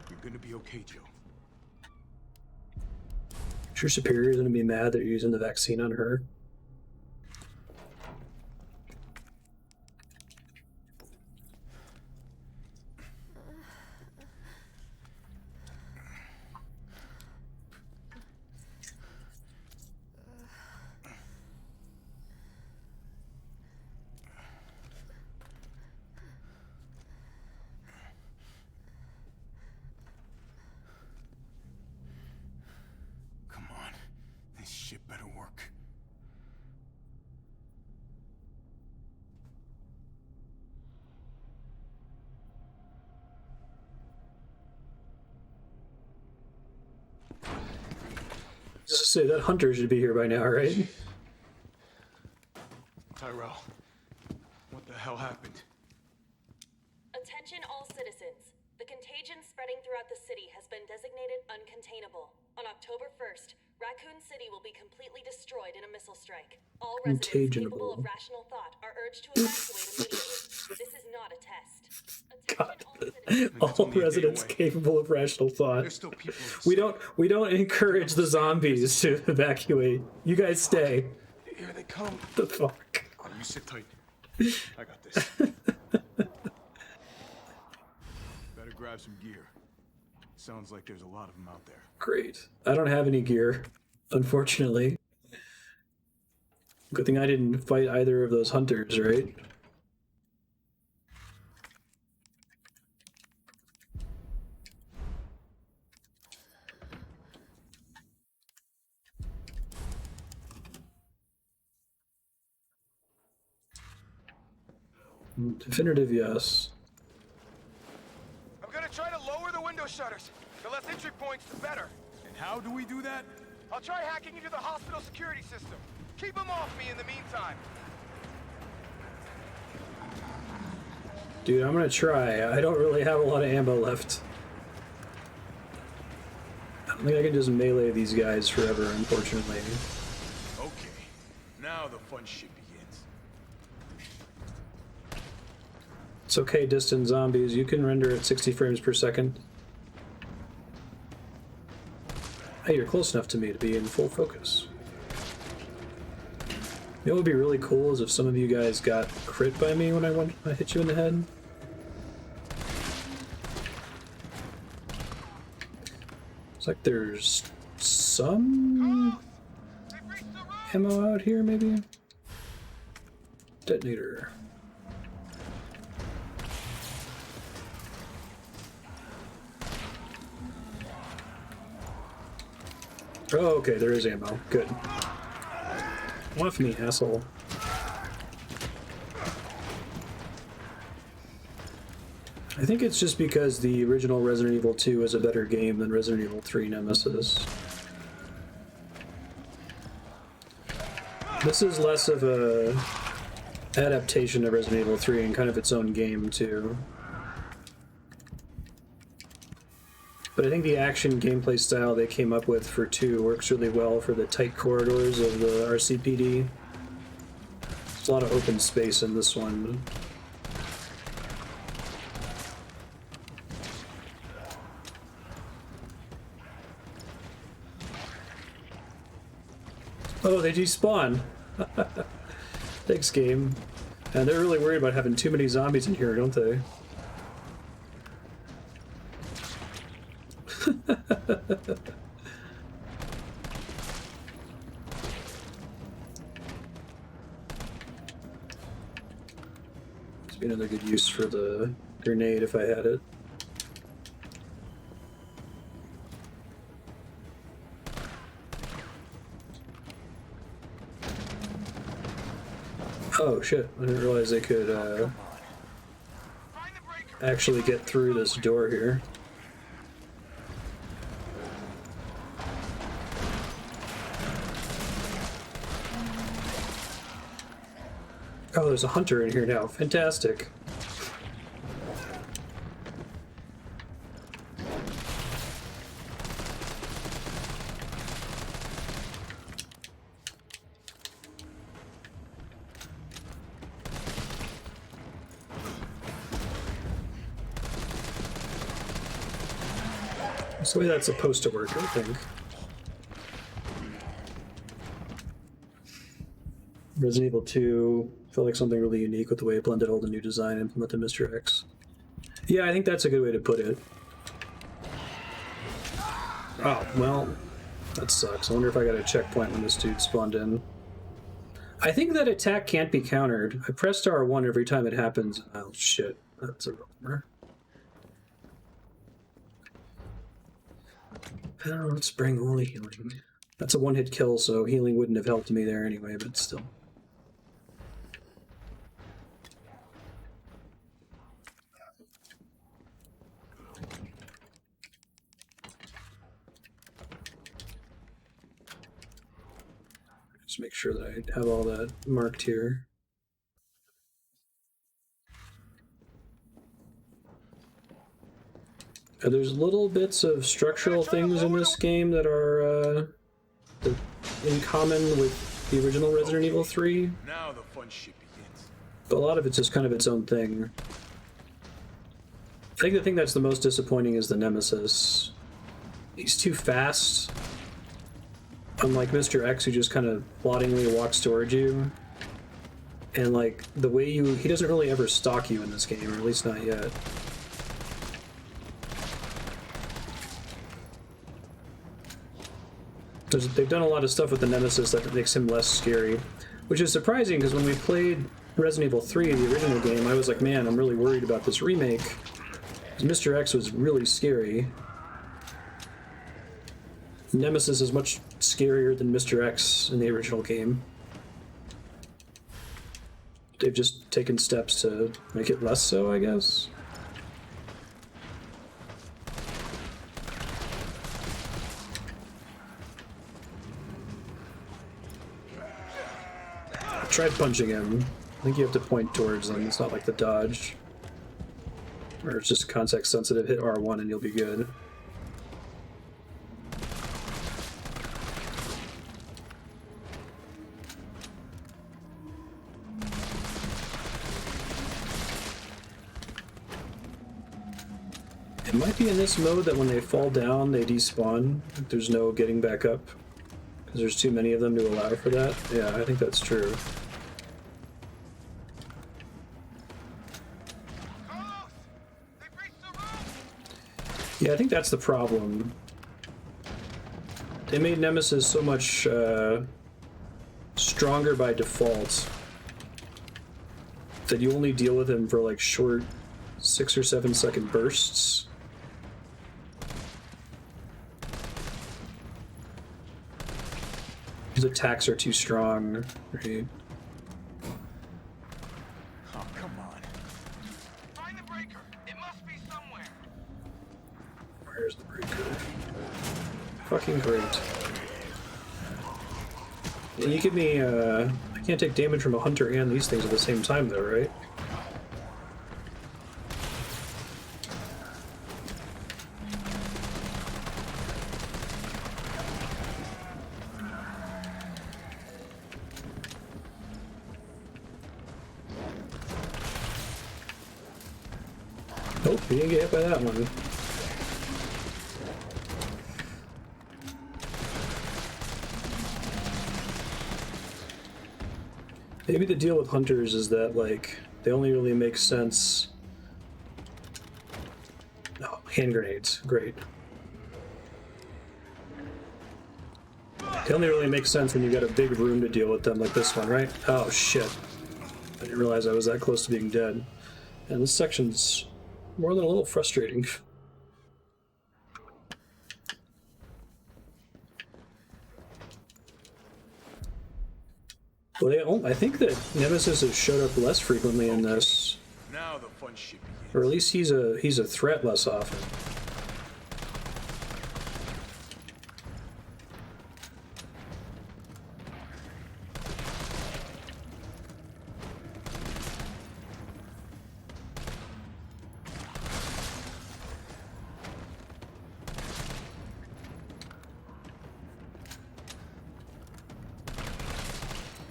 You're gonna be okay, Joe. Your superior's gonna be mad that you're using the vaccine on her. Come on. This shit better work. Just to say, that hunter should be here by now, right? Tyrell, what the hell happened? Attention all citizens. The contagion spreading throughout the city has been designated uncontainable. On October 1st, Raccoon City will be completely destroyed in a missile strike. All residents capable of rational thought are urged to evacuate immediately. This is not a test. All residents capable of rational thought. There's still people. We don't encourage the zombies to evacuate. You guys stay. Here they come. The fuck? You sit tight. I got this. Better grab some gear. Sounds like there's a lot of them out there. Great. I don't have any gear, unfortunately. Good thing I didn't fight either of those hunters, right? Definitive yes. I'm gonna try to lower the window shutters. The less entry points, the better. And how do we do that? I'll try hacking into the hospital security system. Keep them off me in the meantime. Dude, I'm gonna try. I don't really have a lot of ammo left. I don't think I can just melee these guys forever, unfortunately. Okay. Now the fun shit begins. It's okay, distant zombies. You can render at 60 frames per second. Hey, you're close enough to me to be in full focus. You know what would be really cool is if some of you guys got crit by me when I hit you in the head. It's like there's some ammo out here, maybe? Detonator. Oh, okay, there is ammo. Good. Off me, asshole. I think it's just because the original Resident Evil 2 is a better game than Resident Evil 3 Nemesis. This is less of a adaptation of Resident Evil 3 and kind of its own game, too. But I think the action gameplay style they came up with for 2 works really well for the tight corridors of the R.C.P.D. There's a lot of open space in this one. Oh, they despawn. Thanks, game. And they're really worried about having too many zombies in here, don't they? Must be another good use for the grenade if I had it. Oh shit, I didn't realize they could actually get through this door here. Oh, there's a hunter in here now. Fantastic. That's the way that's supposed to work, I think. Resident Evil 2 felt like something really unique with the way it blended all the new design and implemented Mr. X. Yeah, I think that's a good way to put it. Oh, well, that sucks. I wonder if I got a checkpoint when this dude spawned in. I think that attack can't be countered. I pressed R1 every time it happens. Oh, shit. That's a rumor. Oh, let's bring all the healing. That's a one-hit kill, so healing wouldn't have helped me there anyway, but still. Just make sure that I have all that marked here. There's little bits of structural things in this game that are in common with the original Resident Evil 3. Now the fun shit begins. But a lot of it's just kind of its own thing. I think the thing that's the most disappointing is the Nemesis. He's too fast. Unlike Mr. X, who just kind of ploddingly walks towards you. And like, the way he doesn't really ever stalk you in this game, or at least not yet. They've done a lot of stuff with the Nemesis that makes him less scary, which is surprising because when we played Resident Evil 3, the original game, I was like, man, I'm really worried about this remake. Mr. X was really scary. Nemesis is much scarier than Mr. X in the original game. They've just taken steps to make it less so, I guess. I tried punching him. I think you have to point towards them. It's not like the dodge. Or it's just context sensitive. Hit R1 and you'll be good. It might be in this mode that when they fall down, they despawn. There's no getting back up. Because there's too many of them to allow for that. Yeah, I think that's true. Yeah, I think that's the problem. They made Nemesis so much stronger by default that you only deal with him for like short 6 or 7 second bursts. His attacks are too strong, right? Oh, come on. Find the breaker. It must be somewhere. Where's the breaker? Fucking great. And you give me, I can't take damage from a hunter and these things at the same time though, right? Nope, you didn't get hit by that one. Maybe the deal with hunters is that, like, they only really make sense... Oh, hand grenades. Great. They only really make sense when you got a big room to deal with them, like this one, right? Oh, shit. I didn't realize I was that close to being dead. And this section's more than a little frustrating. Well, I think that Nemesis has showed up less frequently in this. Now the fun shit begins. Or at least he's a threat less often.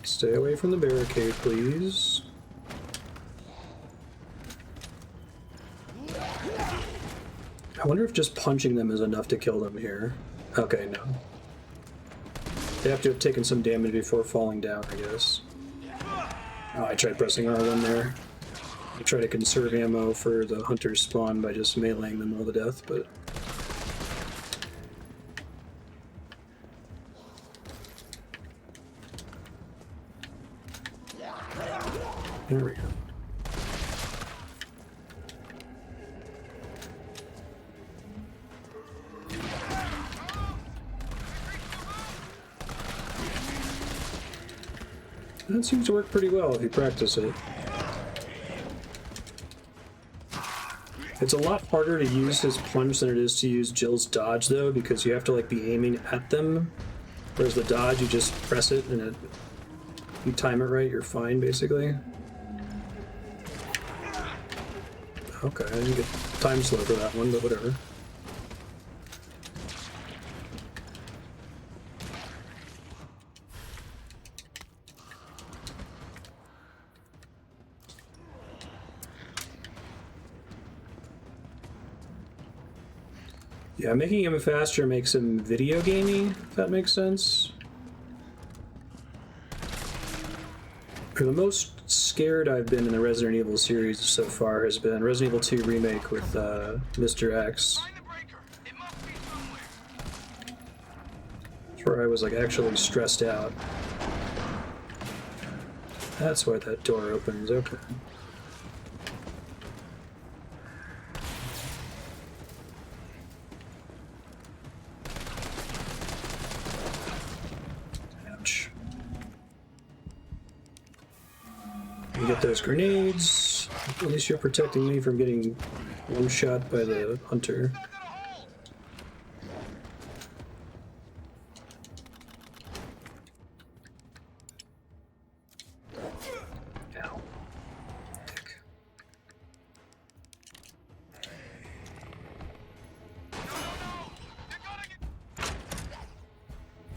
Stay away from the barricade, please. I wonder if just punching them is enough to kill them here. Okay, no. They have to have taken some damage before falling down, I guess. Oh, I tried pressing R1 there. I try to conserve ammo for the hunter's spawn by just meleeing them all to death, but... There we go. That seems to work pretty well if you practice it. It's a lot harder to use his plunge than it is to use Jill's dodge, though, because you have to like be aiming at them, whereas the dodge, you just press it and you time it right, you're fine, basically. Okay, I didn't get time slow for that one, but whatever. Yeah, making him faster makes him video gamey, if that makes sense. For the most scared I've been in the Resident Evil series so far has been Resident Evil 2 Remake with Mr. X. That's where I was like actually stressed out. That's why that door opens, okay. You get those grenades. At least you're protecting me from getting one shot by the hunter. Ow. Dick.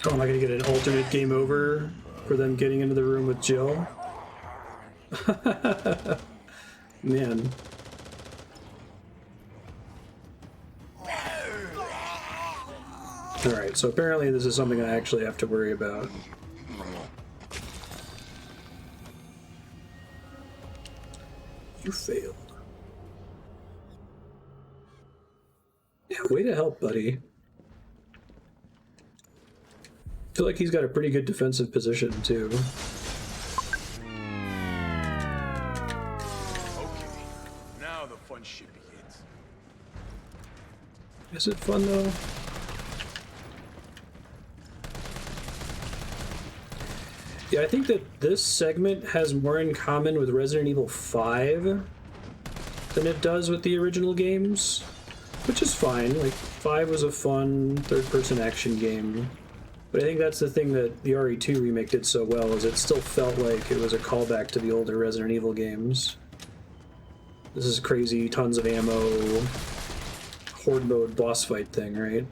Oh, am I gonna get an alternate game over for them getting into the room with Jill? Man. Alright, so apparently this is something I actually have to worry about. You failed. Yeah, way to help, buddy. I feel like he's got a pretty good defensive position, too. Shit begins. Is it fun though? Yeah, I think that this segment has more in common with Resident Evil 5 than it does with the original games, which is fine. Like, 5 was a fun third-person action game, but I think that's the thing that the RE2 remake did so well, is it still felt like it was a callback to the older Resident Evil games. This is crazy, tons of ammo, horde mode boss fight thing, right?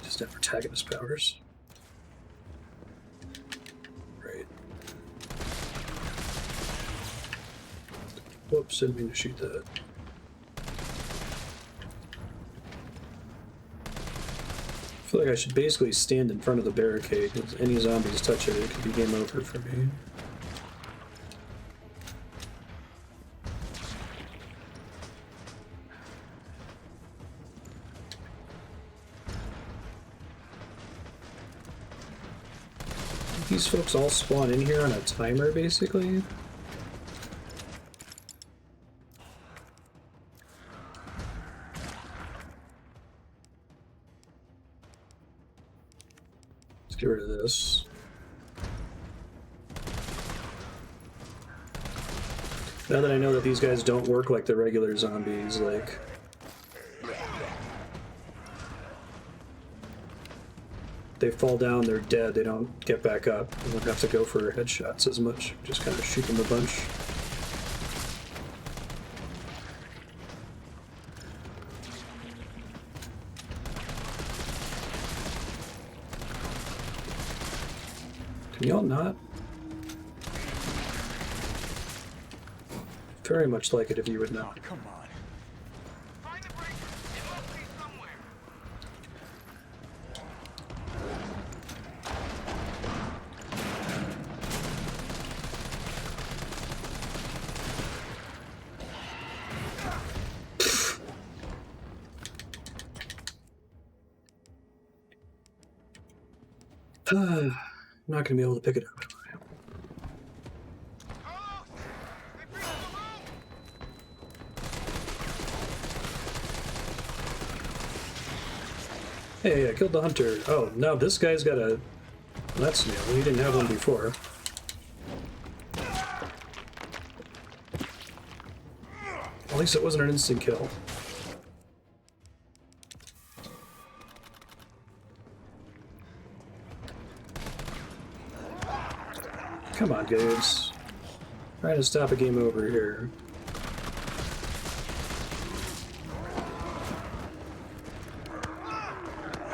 Just have protagonist powers. Right. Whoops, didn't mean to shoot that. feel like I should basically stand in front of the barricade. If any zombies touch it, it could be game over for me. These folks all spawn in here on a timer, basically. Let's get rid of this. Now that I know that these guys don't work like the regular zombies, like... they fall down, they're dead, they don't get back up. You don't have to go for headshots as much, just kind of shoot them a bunch. Can y'all not? Very much like it if you would know. Oh, come on. Find the breaker. It must be somewhere. I'm not gonna be able to pick it up. Carlos! They breached the room! Hey, I killed the hunter. Oh, now this guy's got a... That's new. We didn't have one before. At least it wasn't an instant kill. Come on, dudes. Trying to stop a game over here.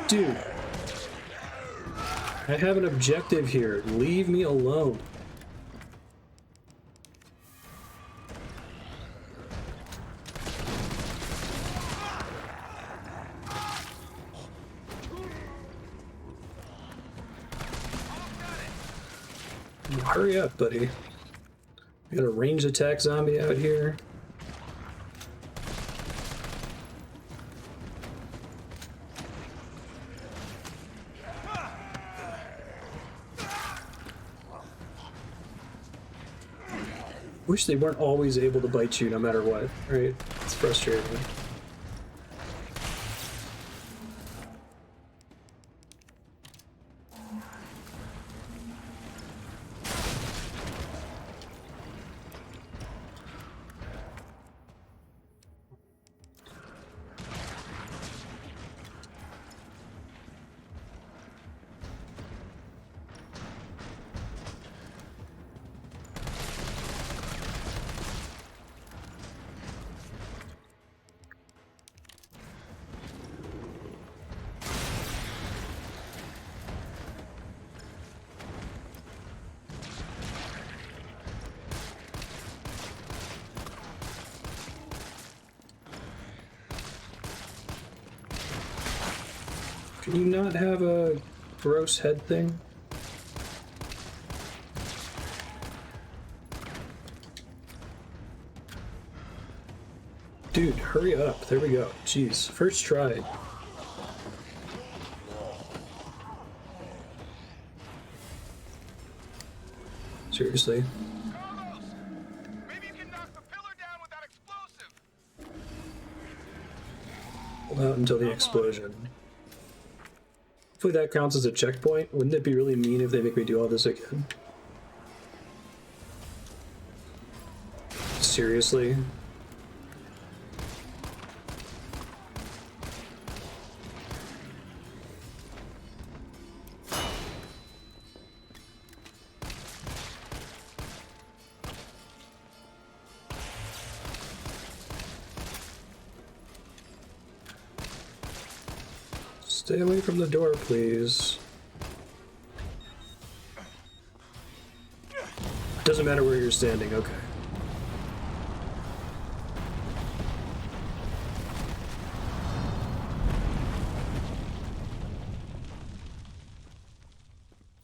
Dude. I have an objective here. Leave me alone. Hurry up, buddy. We got a ranged attack zombie out here. Wish they weren't always able to bite you no matter what, right? It's frustrating. Can you not have a gross head thing? Dude, hurry up. There we go. Jeez, first try. Seriously. Carlos! Maybe you can knock the pillar down with that explosive! Hold out until the explosion. Hopefully that counts as a checkpoint. Wouldn't it be really mean if they make me do all this again? Seriously? Stay away from the door, please. Doesn't matter where you're standing, okay.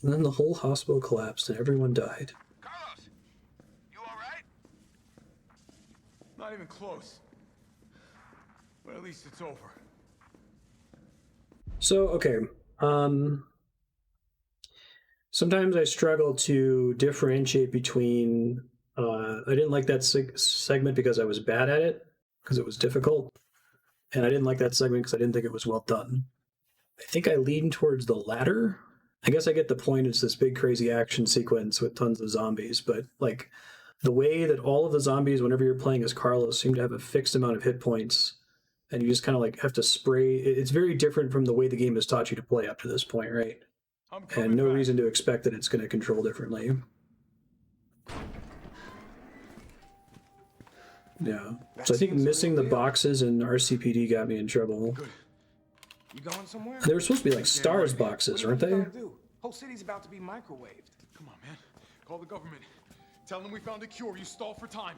And then the whole hospital collapsed and everyone died. Carlos, you all right? Not even close. But at least it's over. So, okay. Sometimes I struggle to differentiate between. I didn't like that segment because I was bad at it, because it was difficult. And I didn't like that segment because I didn't think it was well done. I think I lean towards the latter. I guess I get the point. It's this big crazy action sequence with tons of zombies, but like the way that all of the zombies, whenever you're playing as Carlos, seem to have a fixed amount of hit points, and you just kind of like have to spray. It's very different from the way the game has taught you to play up to this point, right? And no reason to expect that it's going to control differently. Yeah. So I think missing the boxes in R.C.P.D. got me in trouble. Good. You going somewhere? They were supposed to be like S.T.A.R.S boxes, weren't they? Whole city's about to be microwaved. Come on, man. Call the government. Tell them we found a cure. You stalled for time.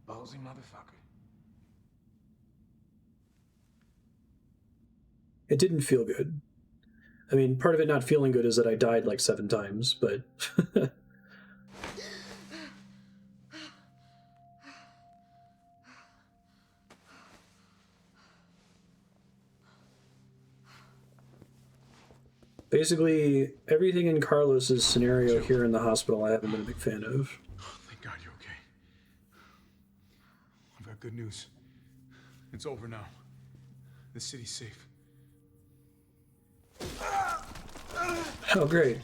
Ballsy motherfucker. It didn't feel good. I mean, part of it not feeling good is that I died like 7 times, but... Basically, everything in Carlos's scenario here in the hospital I haven't been a big fan of. Thank God you're okay. I've got good news. It's over now. The city's safe. Oh, great.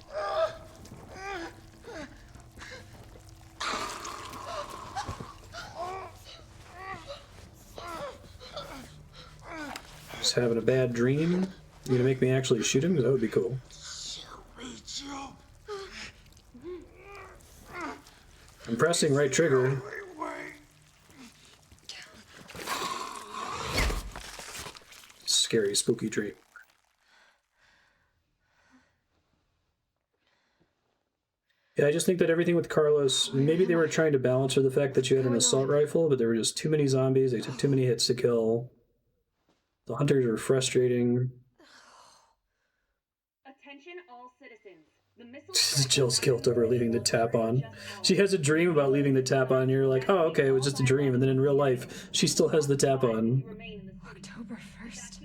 Just having a bad dream? You gonna make me actually shoot him? Because that would be cool. I'm pressing right trigger. Scary, spooky dream. Yeah, I just think that everything with Carlos, maybe they were trying to balance for the fact that you had an assault rifle, but there were just too many zombies. They took too many hits to kill. The hunters were frustrating. Attention all citizens. The missile Jill's guilt over leaving the tap on. She has a dream about leaving the tap on. You're like, oh, okay, it was just a dream. And then in real life, she still has the tap on. October 1st.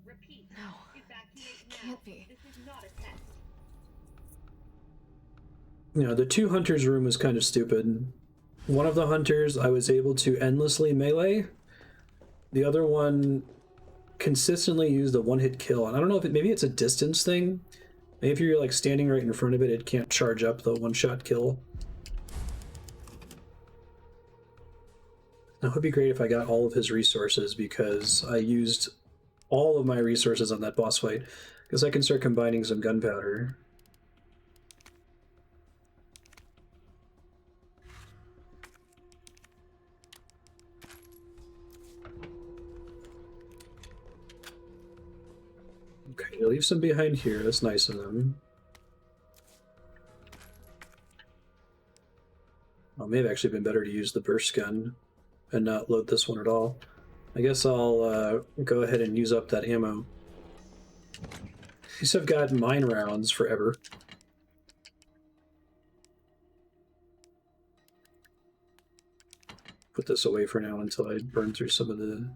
Repeat. No, Evacuate it can't be. This is not a test. You know, the 2 hunters room was kind of stupid. One of the hunters I was able to endlessly melee. The other one consistently used a one-hit kill. And I don't know if maybe it's a distance thing. Maybe if you're like standing right in front of it, it can't charge up the one-shot kill. Now, it would be great if I got all of his resources, because I used all of my resources on that boss fight, because I can start combining some gunpowder. Okay, you leave some behind here. That's nice of them. Well, it may have actually been better to use the burst gun and not load this one at all. I guess I'll go ahead and use up that ammo. These have got mine rounds forever. Put this away for now until I burn through some of the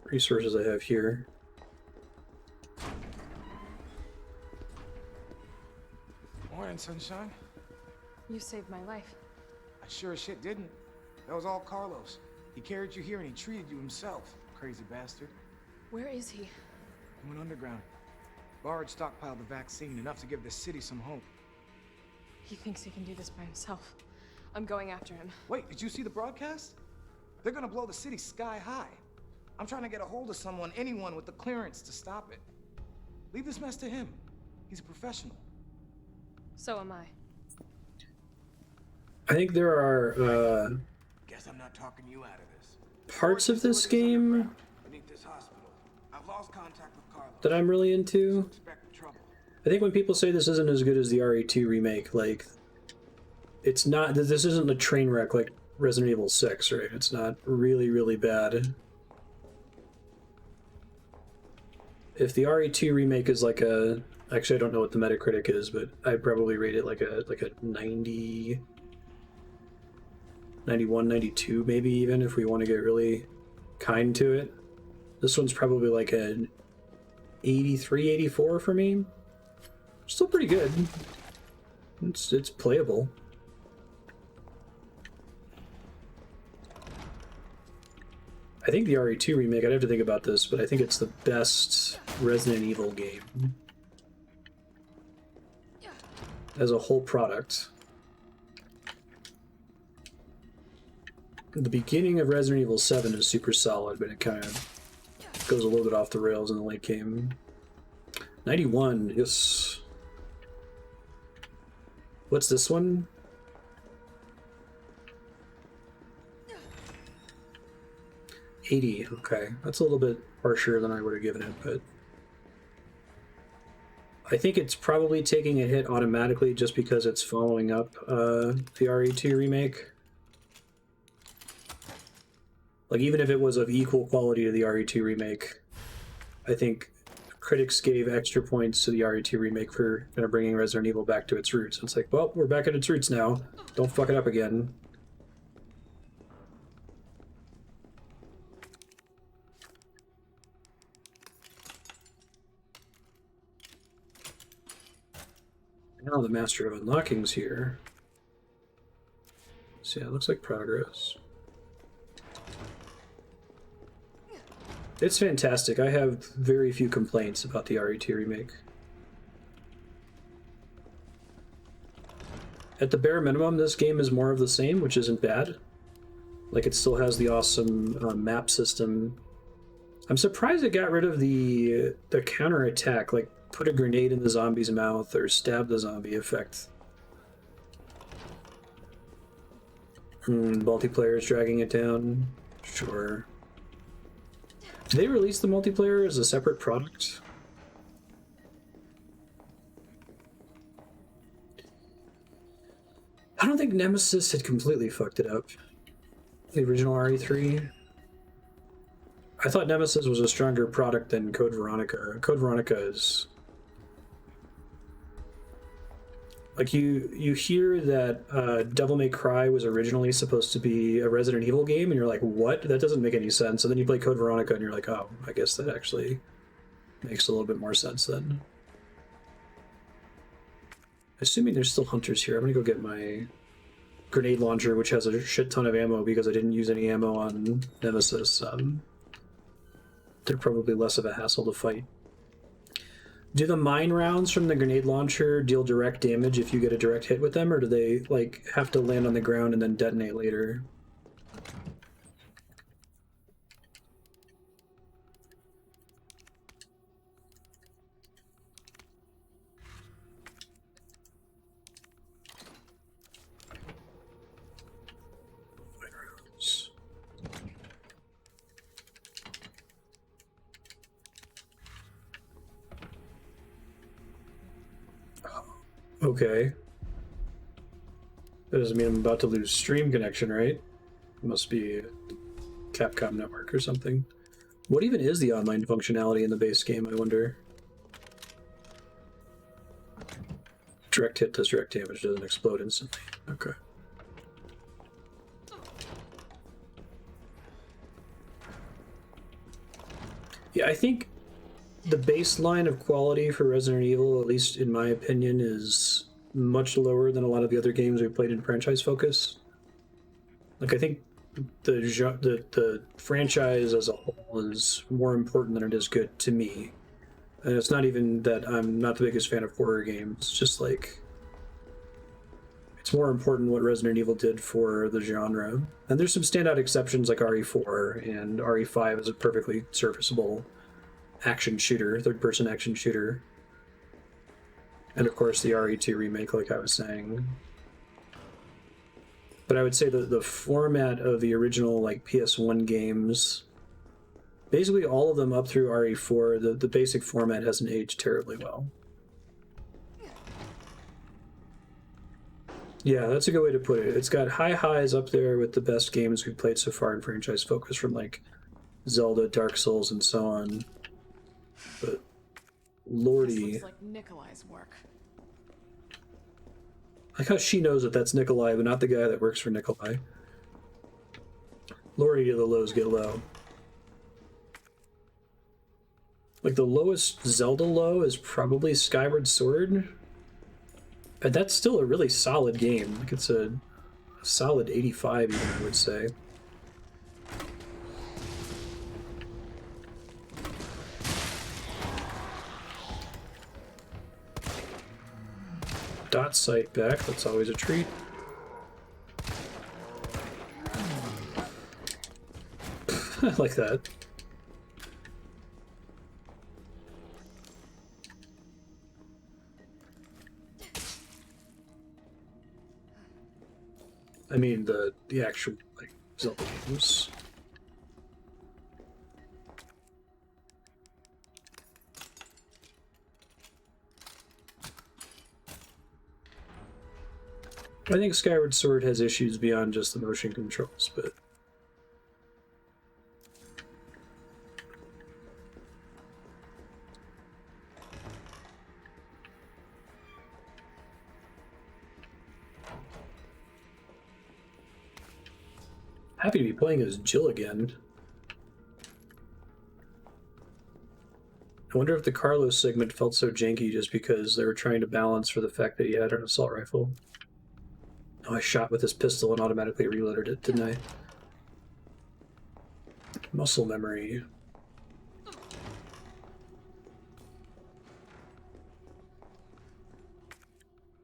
resources I have here. Morning, sunshine. You saved my life. I sure as shit didn't. That was all Carlos. He carried you here and he treated you himself. Crazy bastard. Where is he? He went underground. Bard stockpiled the vaccine, enough to give the city some hope. He thinks he can do this by himself. I'm going after him. Wait, did you see the broadcast? They're gonna blow the city sky high. I'm trying to get a hold of someone, anyone with the clearance to stop it. Leave this mess to him. He's a professional. So am I. I think there are Guess I'm not talking you out of this. parts of this game Beneath this hospital. I've lost contact with Carlos. that I'm really into. Expect trouble. I think when people say this isn't as good as the RE2 remake, like, it's not, this isn't a train wreck like Resident Evil 6, right? It's not really, really bad. if the RE2 remake is like a, actually I don't know what the Metacritic is, but I'd probably rate it like a 90, 91, 92 maybe, even if we want to get really kind to it. This one's probably like an 83, 84 for me. Still pretty good. It's playable. I think the RE2 remake, I'd have to think about this, but I think it's the best Resident Evil game as a whole product. The beginning of Resident Evil 7 is super solid, but it kind of goes a little bit off the rails in the late game. 91, yes. What's this one? $80, okay. That's a little bit harsher than I would have given it, but I think it's probably taking a hit automatically just because it's following up the RE2 remake. Like, even if it was of equal quality to the RE2 remake, I think critics gave extra points to the RE2 remake for kind of bringing Resident Evil back to its roots. It's like, well, we're back at its roots now. Don't fuck it up again. Now the Master of Unlocking's here. So yeah, it looks like progress. It's fantastic. I have very few complaints about the RE2 remake. At the bare minimum, this game is more of the same, which isn't bad. Like, it still has the awesome map system. I'm surprised it got rid of the counterattack, like put a grenade in the zombie's mouth or stab the zombie effect. Multiplayer is dragging it down. Sure. Did they release the multiplayer as a separate product? I don't think Nemesis had completely fucked it up. The original RE3. I thought Nemesis was a stronger product than Code Veronica. Code Veronica is... Like, you hear that Devil May Cry was originally supposed to be a Resident Evil game, and you're like, what? That doesn't make any sense. And then you play Code Veronica, and you're like, oh, I guess that actually makes a little bit more sense then. Assuming there's still hunters here, I'm gonna go get my grenade launcher, which has a shit ton of ammo because I didn't use any ammo on Nemesis. They're probably less of a hassle to fight. Do the mine rounds from the grenade launcher deal direct damage if you get a direct hit with them, or do they, like, have to land on the ground and then detonate later? Mine rounds. Okay. That doesn't mean I'm about to lose stream connection, right? It must be Capcom Network or something. What even is the online functionality in the base game, I wonder? Direct hit does direct damage, doesn't explode instantly. Okay. Yeah, I think the baseline of quality for Resident Evil, at least in my opinion, is much lower than a lot of the other games we've played in franchise focus. Like, I think the franchise as a whole is more important than it is good to me. And it's not even that I'm not the biggest fan of horror games, it's just like, it's more important what Resident Evil did for the genre. And there's some standout exceptions like RE4, and RE5 is a perfectly serviceable action shooter, third-person action shooter. And of course the RE2 remake, like I was saying. But I would say the format of the original, like, PS1 games, basically all of them up through RE4, the basic format hasn't aged terribly well. Yeah, that's a good way to put it. It's got high highs up there with the best games we've played so far in franchise focus, from like Zelda, Dark Souls, and so on. But This Lordy, looks like Nikolai's work. I like how she knows that that's Nikolai, but not the guy that works for Nikolai. Lordy, the lows get low. Like the lowest Zelda low is probably Skyward Sword. And that's still a really solid game. Like it's a solid 85 even, I would say. Dot sight back, that's always a treat. I like that. I mean the actual like Zelda games. I think Skyward Sword has issues beyond just the motion controls, but happy to be playing as Jill again. I wonder if the Carlos segment felt so janky just because they were trying to balance for the fact that he had an assault rifle. Oh, I shot with this pistol and automatically reloaded it, didn't I? Muscle memory.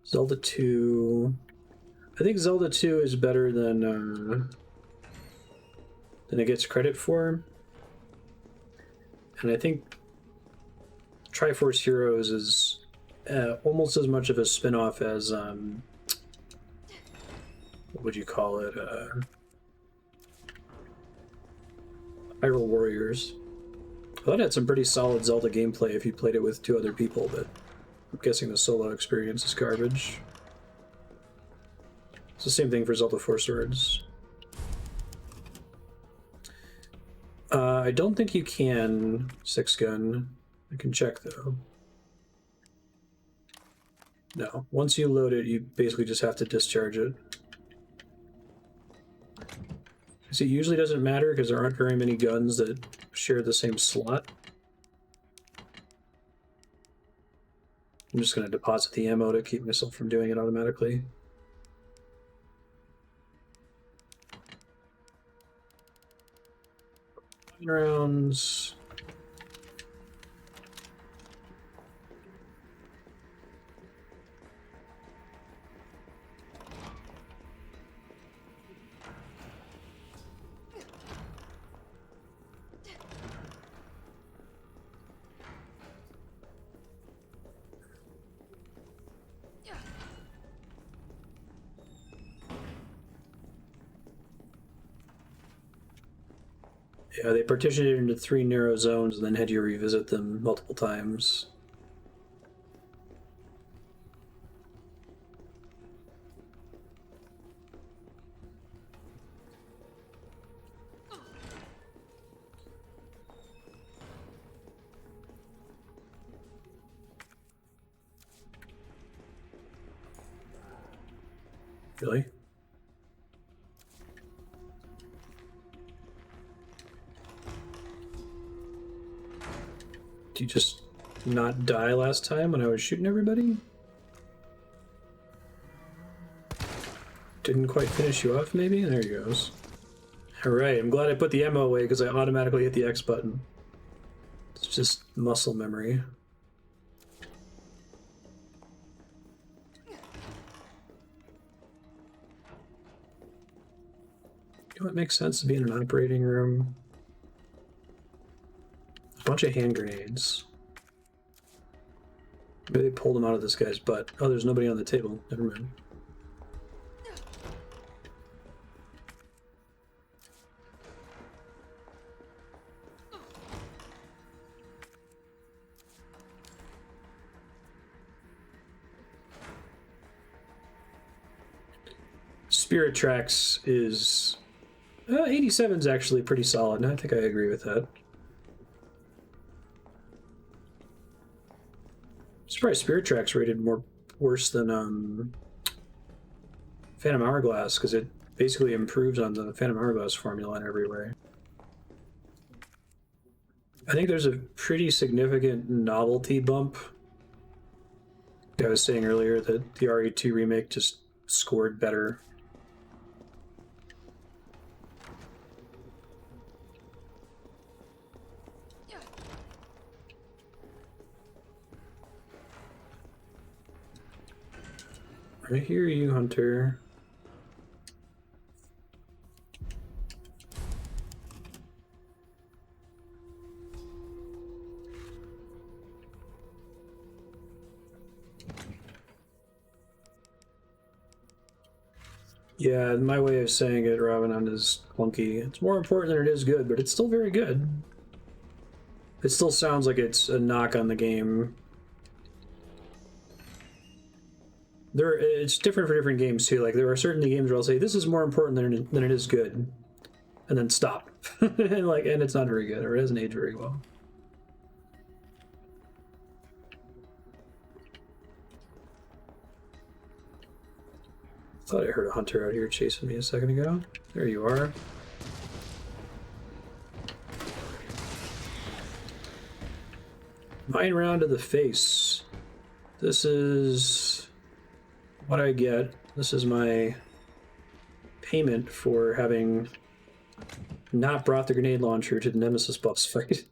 Zelda 2. I think Zelda 2 is better than it gets credit for. And I think Triforce Heroes is almost as much of a spin-off as what would you call it? Hyrule Warriors. I thought it had some pretty solid Zelda gameplay if you played it with 2 other people, but I'm guessing the solo experience is garbage. It's the same thing for Zelda 4 Swords. I don't think you can 6-gun. I can check though. No, once you load it, you basically just have to discharge it. So it usually doesn't matter because there aren't very many guns that share the same slot. I'm just going to deposit the ammo to keep myself from doing it automatically. Rounds. Yeah, they partitioned it into 3 narrow zones and then had you revisit them multiple times. Really? Did you just not die last time when I was shooting everybody? Didn't quite finish you off, maybe? There he goes. Alright, I'm glad I put the ammo away because I automatically hit the X button. It's just muscle memory. You know what makes sense to be in an operating room? A bunch of hand grenades. Maybe they pulled them out of this guy's butt. Oh, there's nobody on the table. Never mind. Spirit Tracks is 87 is actually pretty solid, and I think I agree with that. surprised Spirit Track's rated worse than Phantom Hourglass, because it basically improves on the Phantom Hourglass formula in every way. I think there's a pretty significant novelty bump. I was saying earlier that the RE2 remake just scored better. I hear you, Hunter. Yeah, my way of saying it, Ravenant, is clunky. It's more important than it is good, but it's still very good. It still sounds like it's a knock on the game. It's different for different games too. Like there are certain games where I'll say this is more important than it is good, and then stop, and it's not very good or it doesn't age very well. Thought I heard a hunter out here chasing me a second ago. There you are. Mine round to the face. This is what I get. This is my payment for having not brought the grenade launcher to the Nemesis boss fight.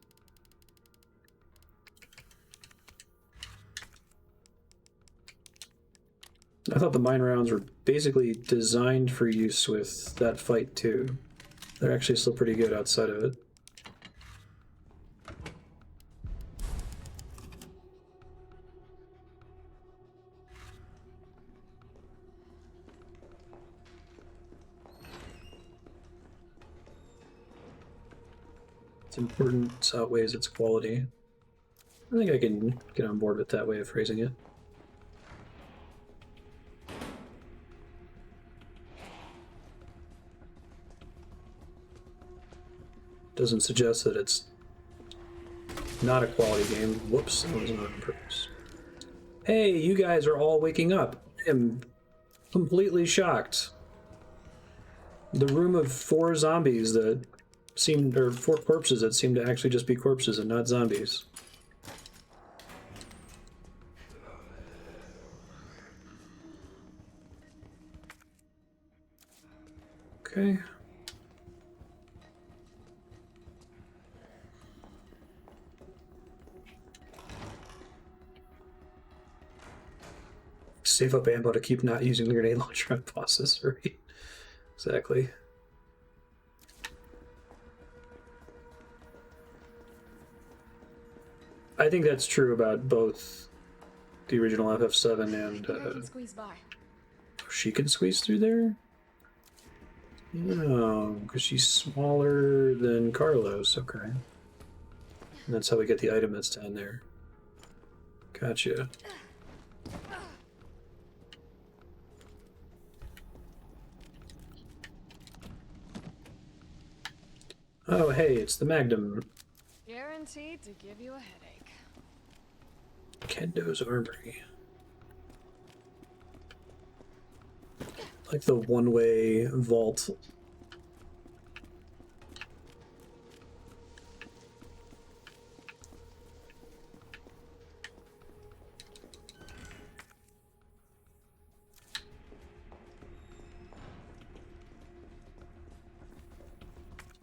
I thought the mine rounds were basically designed for use with that fight too. They're actually still pretty good outside of it. Its importance outweighs its quality. I think I can get on board with that way of phrasing it. Doesn't suggest that it's not a quality game. Whoops, that was not on purpose. Hey, you guys are all waking up. I am completely shocked. The room of 4 zombies that seemed, or 4 corpses that seemed to actually just be corpses and not zombies. Okay. Save up ammo to keep not using the grenade launcher on bosses, right? Exactly. I think that's true about both the original FF7 and... I can squeeze by. She can squeeze through there? No, because she's smaller than Carlos. Okay. And that's how we get the item that's down there. Gotcha. Oh, hey, it's the Magnum. Guaranteed to give you a headache. Kendo's Armory. Like the one-way vault.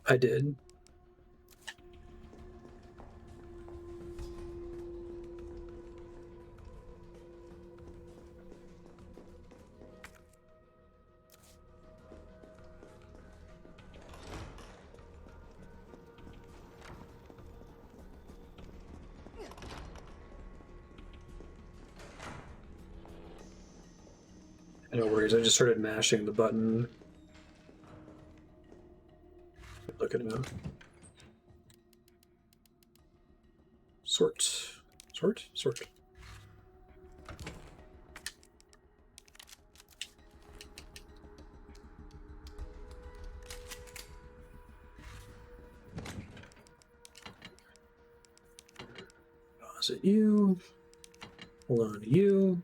I did. No worries, I just started mashing the button. Look at it now. Sort. Sort? Sort. Is it you? Hold on to you.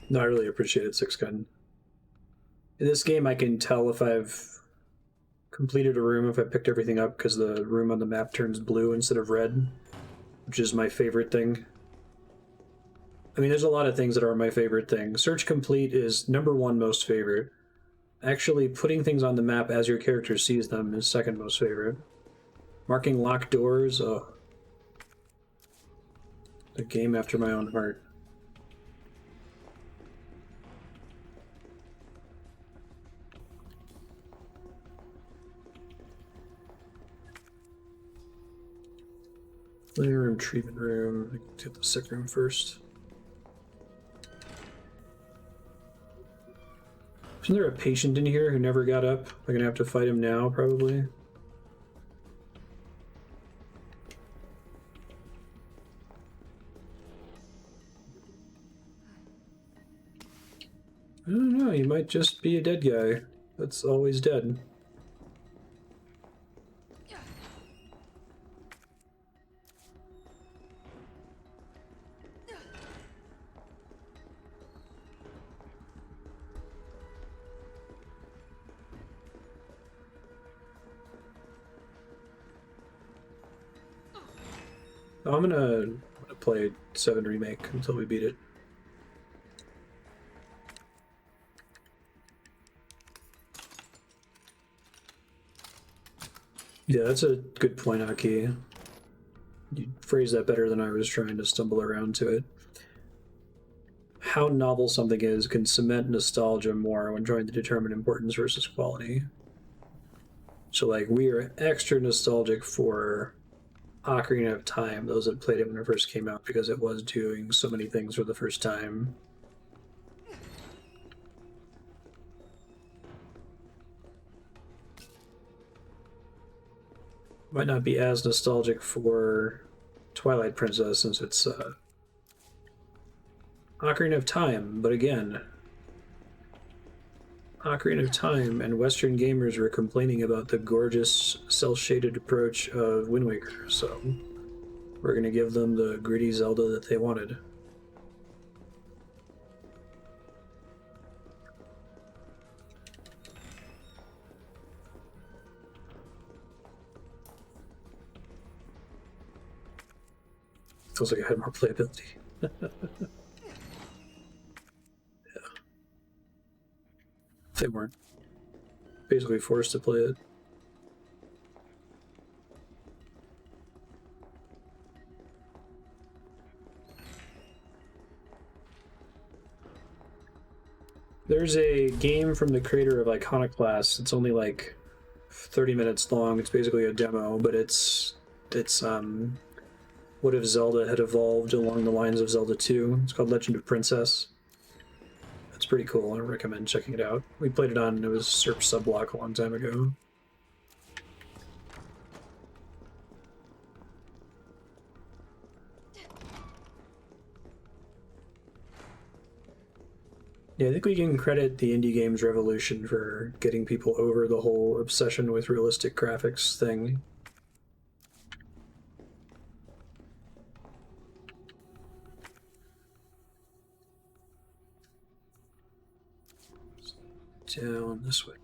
No, I really appreciated Six Gun. In this game, I can tell if I've completed a room if I picked everything up because the room on the map turns blue instead of red, which is my favorite thing. I mean, there's a lot of things that are my favorite thing. Search complete is #1 most favorite. Actually, putting things on the map as your character sees them is second most favorite. Marking locked doors, a game after my own heart. Living room, treatment room. I can do the sick room first. Isn't there a patient in here who never got up? I'm gonna have to fight him now, probably. I don't know, he might just be a dead guy that's always dead. I'm gonna play 7 Remake until we beat it. Yeah, that's a good point, Aki. You phrased that better than I was trying to stumble around to it. How novel something is can cement nostalgia more when trying to determine importance versus quality. So, like, we are extra nostalgic for Ocarina of Time, those that played it when it first came out, because it was doing so many things for the first time. Might not be as nostalgic for Twilight Princess since it's Ocarina of Time, but again, Ocarina of Time and Western gamers were complaining about the gorgeous, cel-shaded approach of Wind Waker, so we're going to give them the gritty Zelda that they wanted. Feels like I had more playability. Yeah. They weren't basically forced to play it. There's a game from the creator of Iconoclast. It's only like 30 minutes long. It's basically a demo, but it's what if Zelda had evolved along the lines of Zelda 2? It's called Legend of Princess. It's pretty cool. I recommend checking it out. We played it on, it was SERP Subblock a long time ago. Yeah, I think we can credit the indie games revolution for getting people over the whole obsession with realistic graphics thing. Down this way.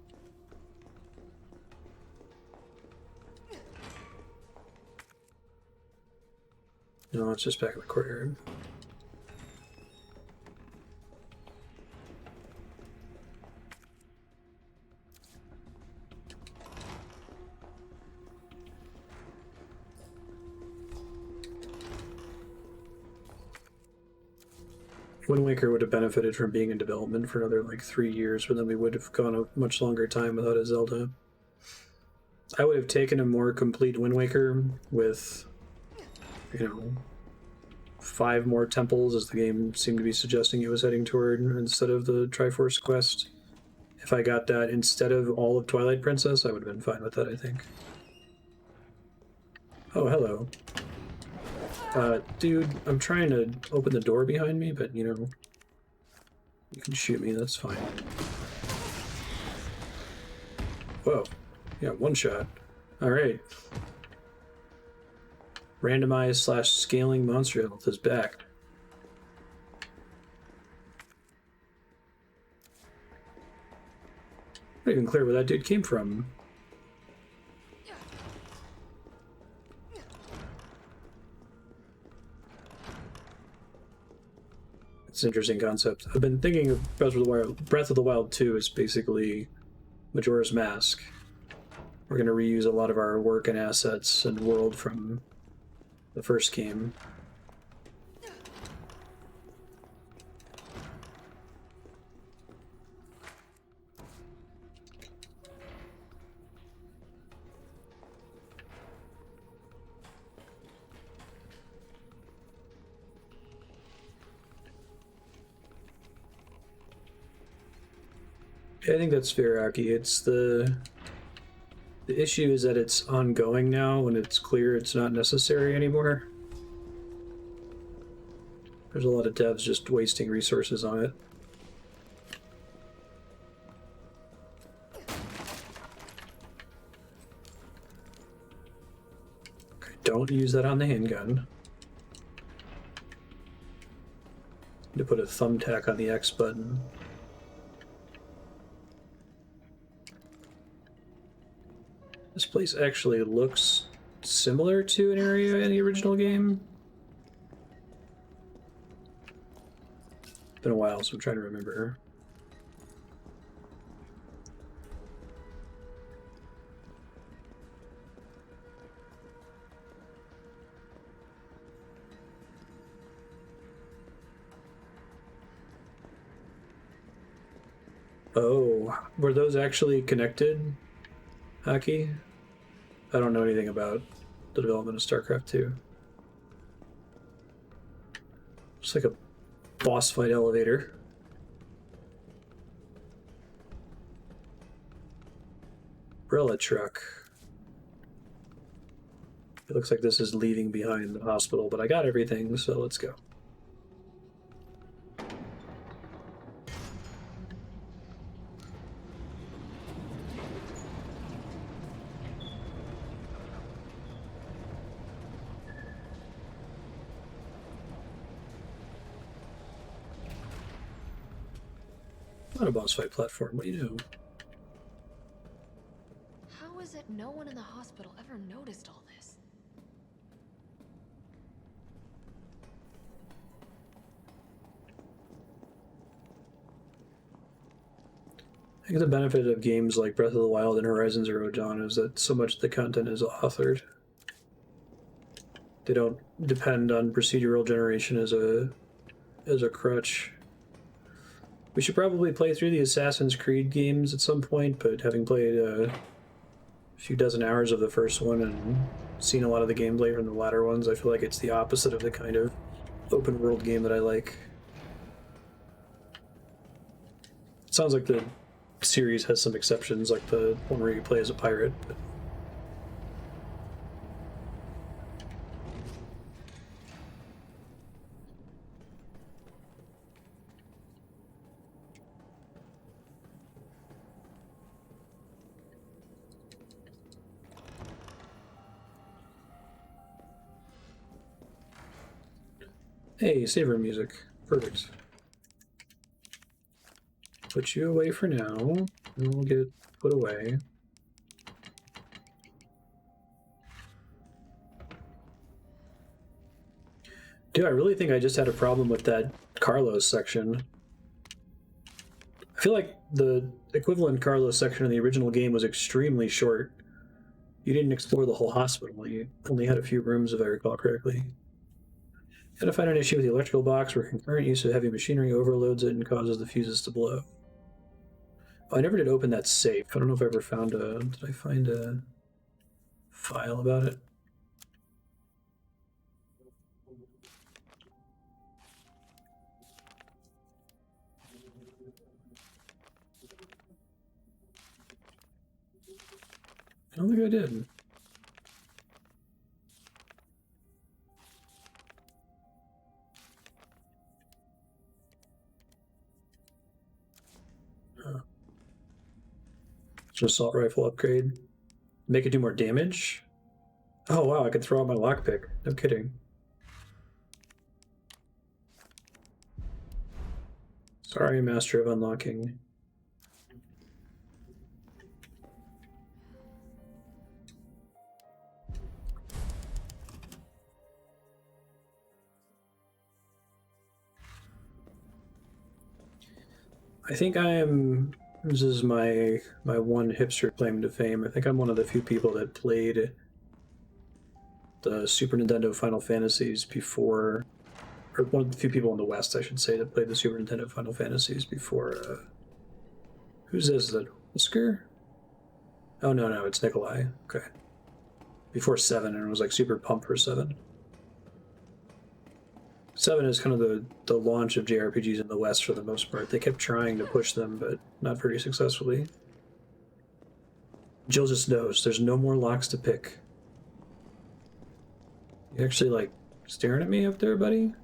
No, it's just back in the courtyard. Wind Waker would have benefited from being in development for another like 3 years, but then we would have gone a much longer time without a Zelda. I would have taken a more complete Wind Waker with, 5 more temples, as the game seemed to be suggesting it was heading toward, instead of the Triforce quest. If I got that instead of all of Twilight Princess, I would have been fine with that, I think. Oh, hello. Dude, I'm trying to open the door behind me, but, you know, you can shoot me, that's fine. Whoa. Yeah, one shot. Alright. Randomized / scaling monster health is back. Not even clear where that dude came from. It's an interesting concept. I've been thinking of Breath of the Wild 2 is basically Majora's Mask. We're going to reuse a lot of our work and assets and world from the first game. Yeah, I think that's fair, Aki. It's the issue is that it's ongoing now when it's clear it's not necessary anymore. There's a lot of devs just wasting resources on it. Okay, don't use that on the handgun. Need to put a thumbtack on the X button. This place actually looks similar to an area in the original game. Been a while, so I'm trying to remember. Oh, were those actually connected, Aki? I don't know anything about the development of StarCraft 2. It's like a boss fight elevator. Umbrella truck. It looks like this is leaving behind the hospital, but I got everything, so let's go. Not a boss fight platform, what do you know? How is it no one in the hospital ever noticed all this? I think the benefit of games like Breath of the Wild and Horizon Zero Dawn is that so much of the content is authored. They don't depend on procedural generation as a crutch. We should probably play through the Assassin's Creed games at some point, but having played a few dozen hours of the first one and seen a lot of the gameplay from the latter ones, I feel like it's the opposite of the kind of open world game that I like. It sounds like the series has some exceptions, like the one where you play as a pirate, but hey, saver music. Perfect. Put you away for now, and we'll get put away. Dude, I really think I just had a problem with that Carlos section. I feel like the equivalent Carlos section in the original game was extremely short. You didn't explore the whole hospital. You only had a few rooms, if I recall correctly. You had to find an issue with the electrical box where concurrent use of heavy machinery overloads it and causes the fuses to blow. Oh, I never did open that safe. I don't know if I ever found a... Did I find a file about it? I don't think I did. Assault rifle upgrade. Make it do more damage? Oh wow, I could throw out my lockpick. No kidding. Sorry, Master of Unlocking. I think I am. This is my one hipster claim to fame. I think I'm one of the few people that played the Super Nintendo Final Fantasies before, or one of the few people in the West, I should say, that played the Super Nintendo Final Fantasies before. Who's this? Is that Whisker? Oh no, it's Nikolai. Okay. Before 7, and it was like super pumped for 7. 7 is kind of the launch of JRPGs in the West for the most part. They kept trying to push them, but not very successfully. Jill just knows there's no more locks to pick. You actually, like, staring at me up there, buddy?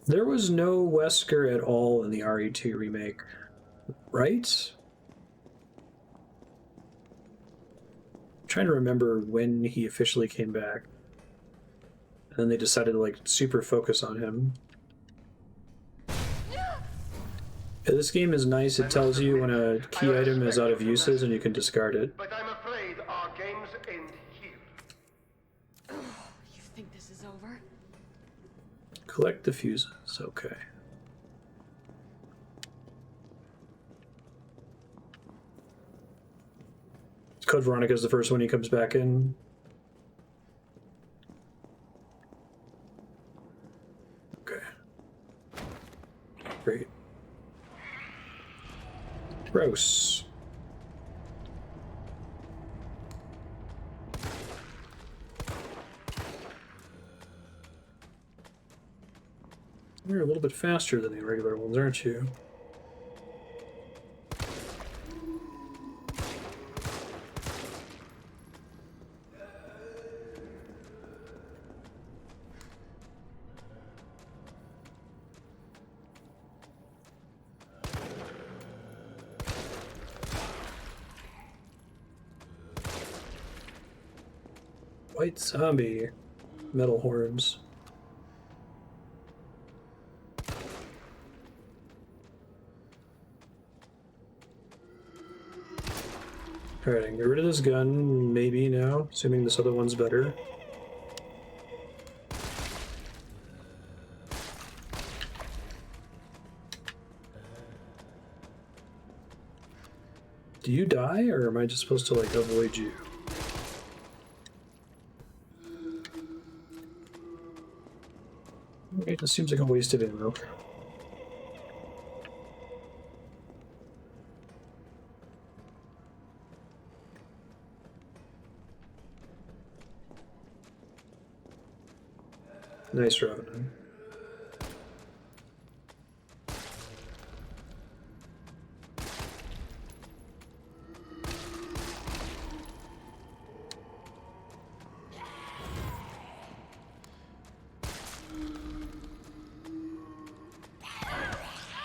There was no Wesker at all in the RE2 remake, right? I'm trying to remember when he officially came back. And then they decided to, like, super focus on him. Yeah, this game is nice. It tells you when a key item is out of uses and you can discard it. But I'm afraid our games end here. You think this is over? Collect the fuses. Okay. Code Veronica's the first one he comes back in. Okay. Great. Gross. You're a little bit faster than the regular ones, aren't you? White zombie. Metal horns. Alright, I can get rid of this gun, maybe now, assuming this other one's better. Do you die, or am I just supposed to, like, avoid you? Okay, this seems like a wasted ammo. Nice, Revenant.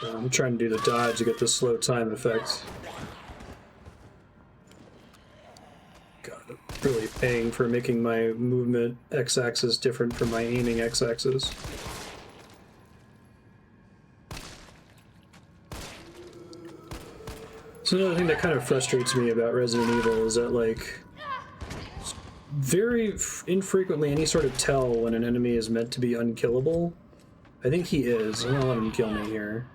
I'm trying to do the dodge to get the slow time effect. God, I'm really paying for making my movement x-axis different from my aiming x-axis. So another thing that kind of frustrates me about Resident Evil is that, like, very infrequently any sort of tell when an enemy is meant to be unkillable. I think he is. I'm gonna let him kill me here.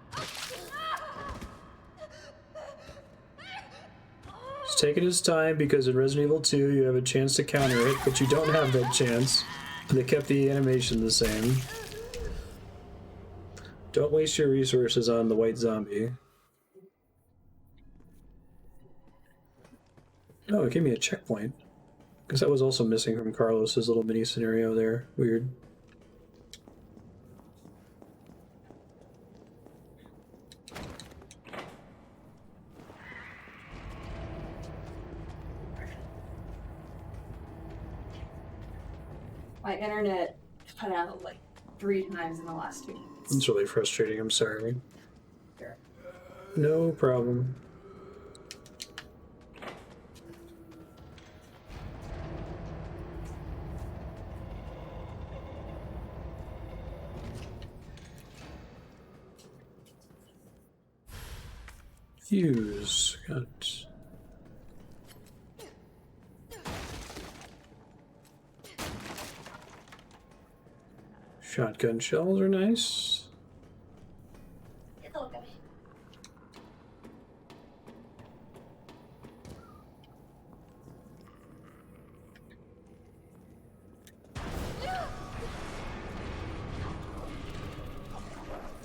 He's taking his time because in Resident Evil 2 you have a chance to counter it, but you don't have that chance. They kept the animation the same. Don't waste your resources on the white zombie. Oh, it gave me a checkpoint. Because that was also missing from Carlos's little mini scenario there. Weird. My internet cut out like 3 times in the last 2 minutes. It's really frustrating, I'm sorry. Sure. No problem. Fuse. Got... Shotgun shells are nice.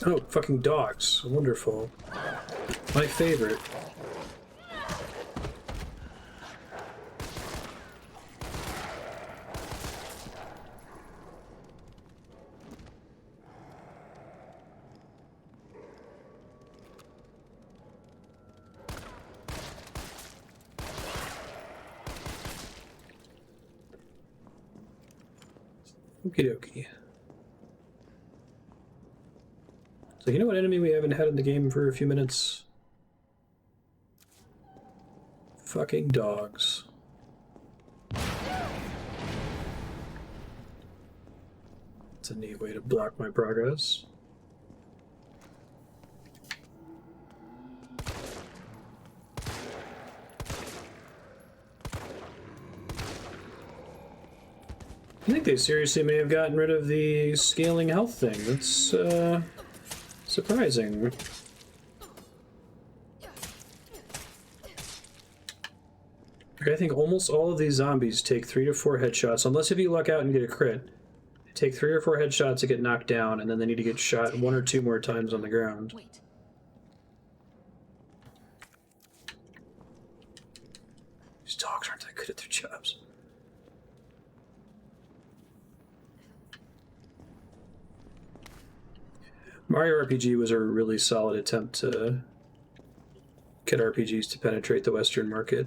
Oh, fucking dogs. Wonderful. My favorite. Okie dokie. So you know what enemy we haven't had in the game for a few minutes? Fucking dogs. It's a neat way to block my progress. I think they seriously may have gotten rid of the scaling health thing. That's surprising. I think almost all of these zombies take 3 to 4 headshots, unless if you luck out and get a crit. They take 3 or 4 headshots to get knocked down, and then they need to get shot 1 or 2 more times on the ground. Wait. These dogs aren't that good at their jobs. Mario RPG was a really solid attempt to get RPGs to penetrate the Western market.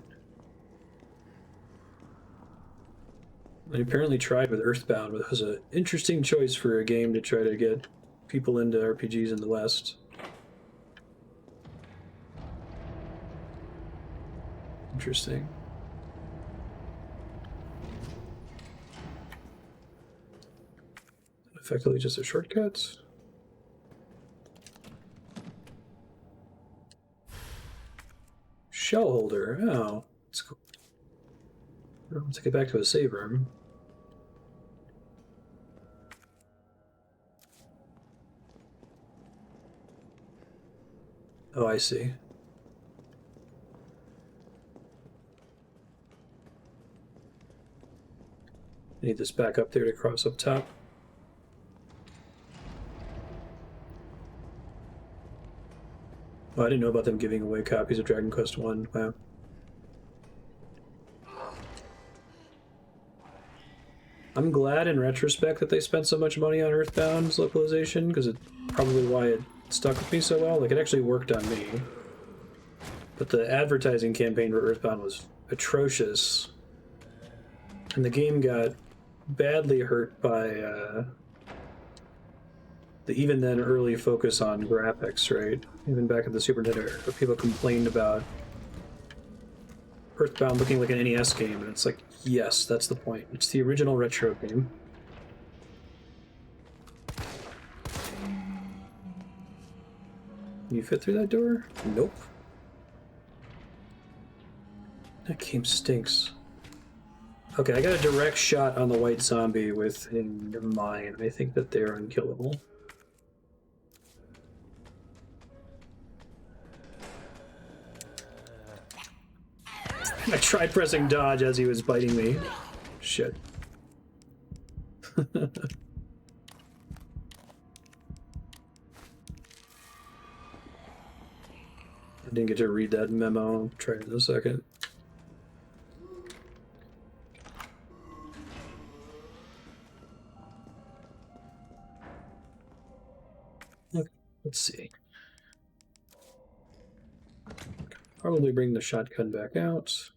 They apparently tried with Earthbound, which was an interesting choice for a game to try to get people into RPGs in the West. Interesting. Effectively just a shortcut. Shell holder. Oh, that's cool. Let's get back to a save room. Oh, I see. I need this back up there to cross up top. Oh, I didn't know about them giving away copies of Dragon Quest 1. Wow. I'm glad in retrospect that they spent so much money on Earthbound's localization, because it's probably why it stuck with me so well. Like, it actually worked on me. But the advertising campaign for Earthbound was atrocious. And the game got badly hurt by the even then early focus on graphics, right? Even back at the Super Nintendo era, where people complained about Earthbound looking like an NES game, and it's like, yes, that's the point. It's the original retro game. Can you fit through that door? Nope. That game stinks. Okay, I got a direct shot on the white zombie with in mind. I think that they're unkillable. I tried pressing dodge as he was biting me. Shit. I didn't get to read that memo. I'll try it in a second. Let's see. Probably bring the shotgun back out.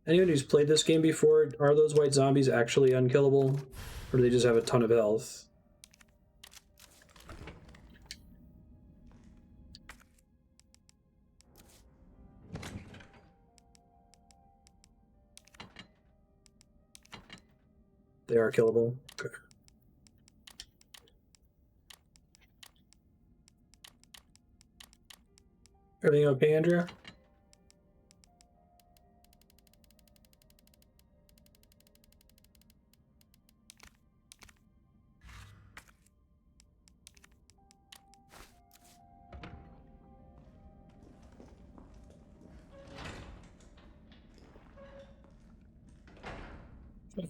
Anyone who's played this game before, are those white zombies actually unkillable? Or do they just have a ton of health? They are killable. Okay. Everything okay, Andrea?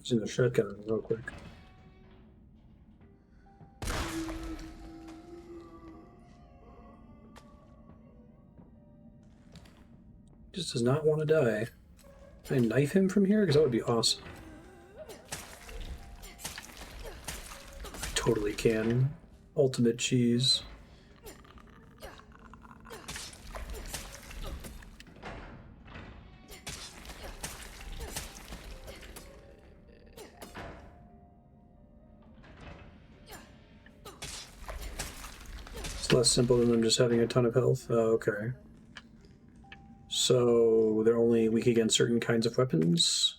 Using the shotgun real quick. Just does not want to die. Can I knife him from here? Because that would be awesome. I totally can. Ultimate cheese. It's less simple than them just having a ton of health. Oh, okay. So they're only weak against certain kinds of weapons.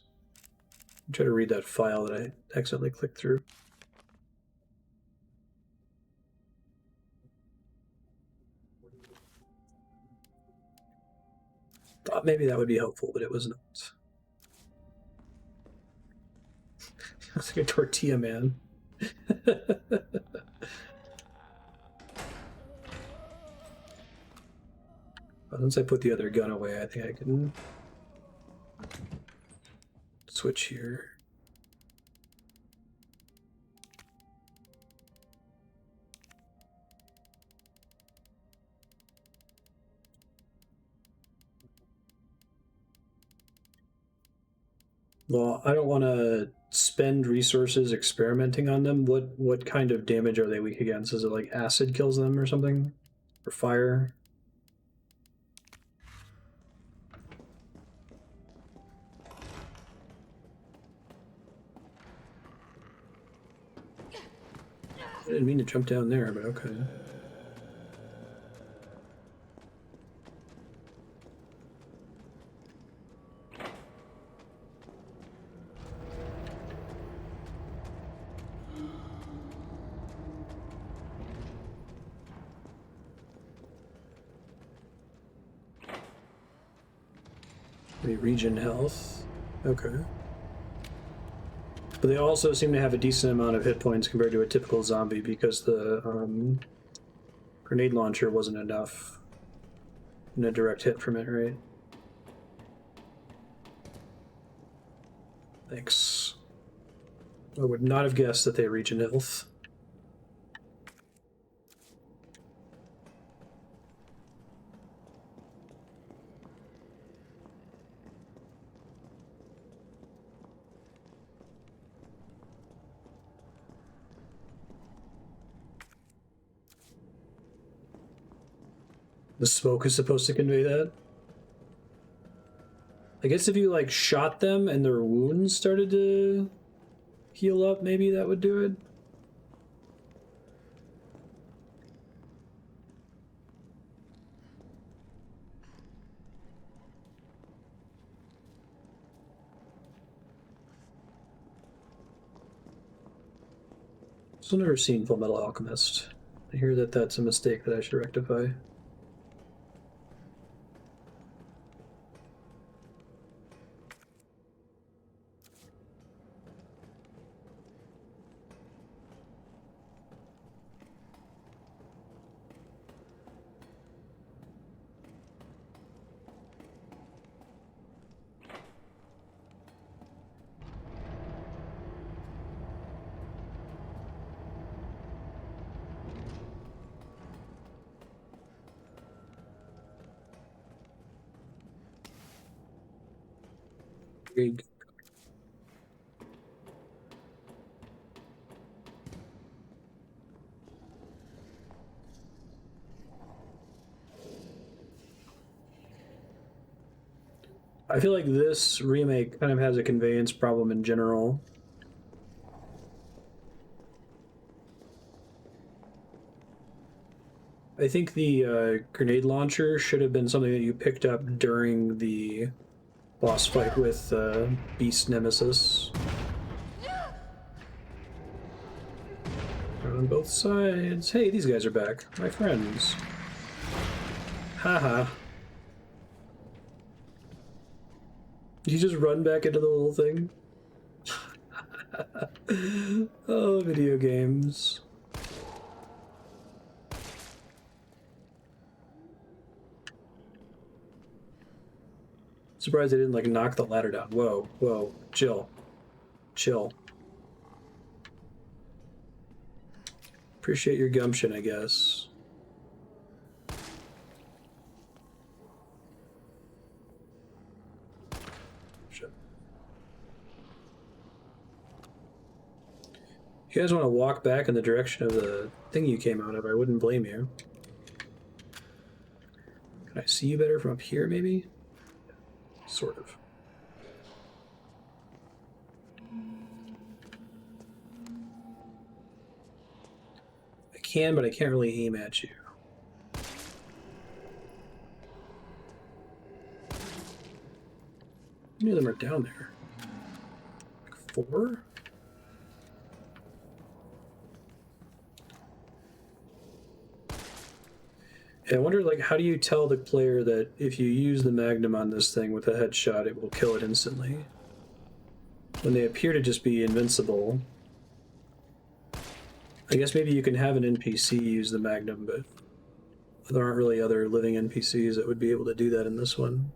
I'll try to read that file that I accidentally clicked through. Thought maybe that would be helpful, but it was not. It's like a tortilla man. Once I put the other gun away, I think I can switch here. Well, I don't want to spend resources experimenting on them. What kind of damage are they weak against? Is it like acid kills them or something? Or fire? I didn't mean to jump down there, but okay. Regen health. Okay. But they also seem to have a decent amount of hit points compared to a typical zombie because the grenade launcher wasn't enough in a direct hit from it, right? Thanks. I would not have guessed that they regen health. The smoke is supposed to convey that? I guess if you, like, shot them and their wounds started to heal up, maybe that would do it. I've never seen Full Metal Alchemist. I hear that that's a mistake that I should rectify. Big. I feel like this remake kind of has a conveyance problem in general. I think the grenade launcher should have been something that you picked up during the boss fight with Beast Nemesis. on both sides. Hey, these guys are back. My friends. Haha. You just run back into the little thing? Oh, video games. Surprised they didn't, like, knock the ladder down. Whoa, whoa, chill. Chill. Appreciate your gumption, I guess. Shit. If you guys want to walk back in the direction of the thing you came out of, I wouldn't blame you. Can I see you better from up here, maybe? Sort of. I can, but I can't really aim at you. How many of them are down there? Like 4? Yeah, I wonder, like, how do you tell the player that if you use the Magnum on this thing with a headshot, it will kill it instantly? When they appear to just be invincible. I guess maybe you can have an NPC use the Magnum, but there aren't really other living NPCs that would be able to do that in this one.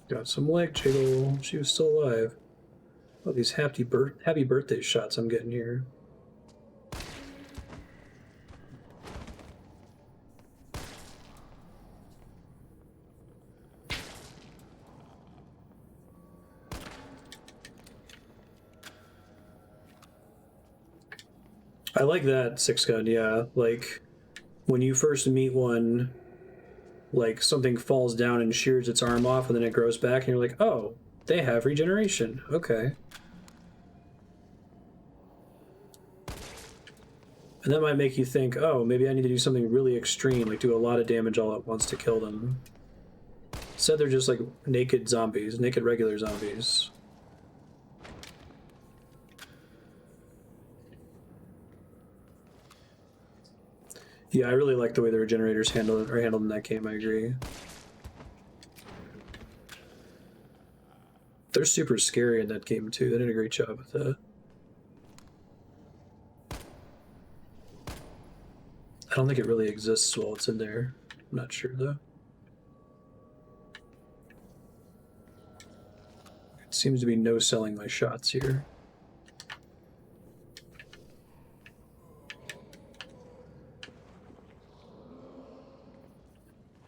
Got some leg jiggle. She was still alive. Oh, these happy birthday shots I'm getting here. I like that 6-gun, yeah. Like, when you first meet one, like, something falls down and shears its arm off, and then it grows back, and you're like, oh, they have regeneration. Okay. And that might make you think, oh, maybe I need to do something really extreme, like do a lot of damage all at once to kill them. Instead, they're just like naked zombies, naked regular zombies. Yeah, I really like the way the regenerators are handled in that game, I agree. They're super scary in that game too. They did a great job with that. I don't think it really exists while it's in there. I'm not sure though. It seems to be no selling my shots here.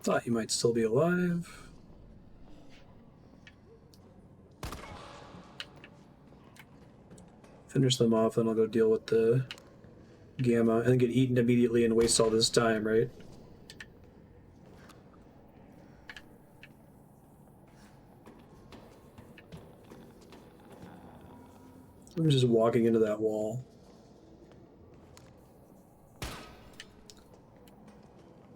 Thought you might still be alive. Finish them off, then I'll go deal with the gamma and then get eaten immediately and waste all this time, right? I'm just walking into that wall.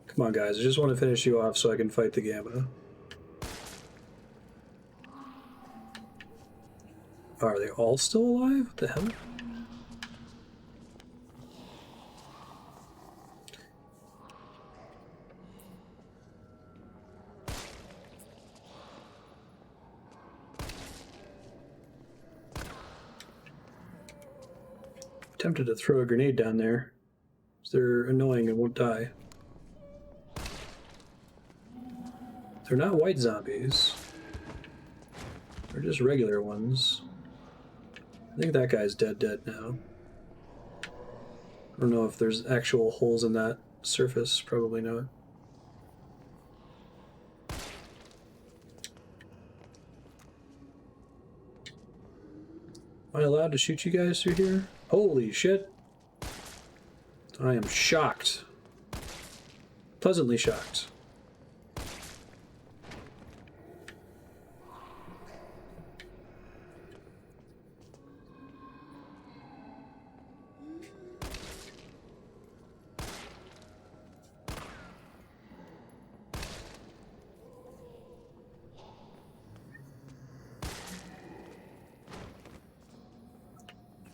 Come on, guys. I just want to finish you off so I can fight the gamma. Are they all still alive? What the hell? Tempted to throw a grenade down there. They're annoying and won't die. They're not white zombies. They're just regular ones. I think that guy's dead now. I don't know if there's actual holes in that surface. Probably not. Am I allowed to shoot you guys through here? Holy shit. I am shocked. Pleasantly shocked.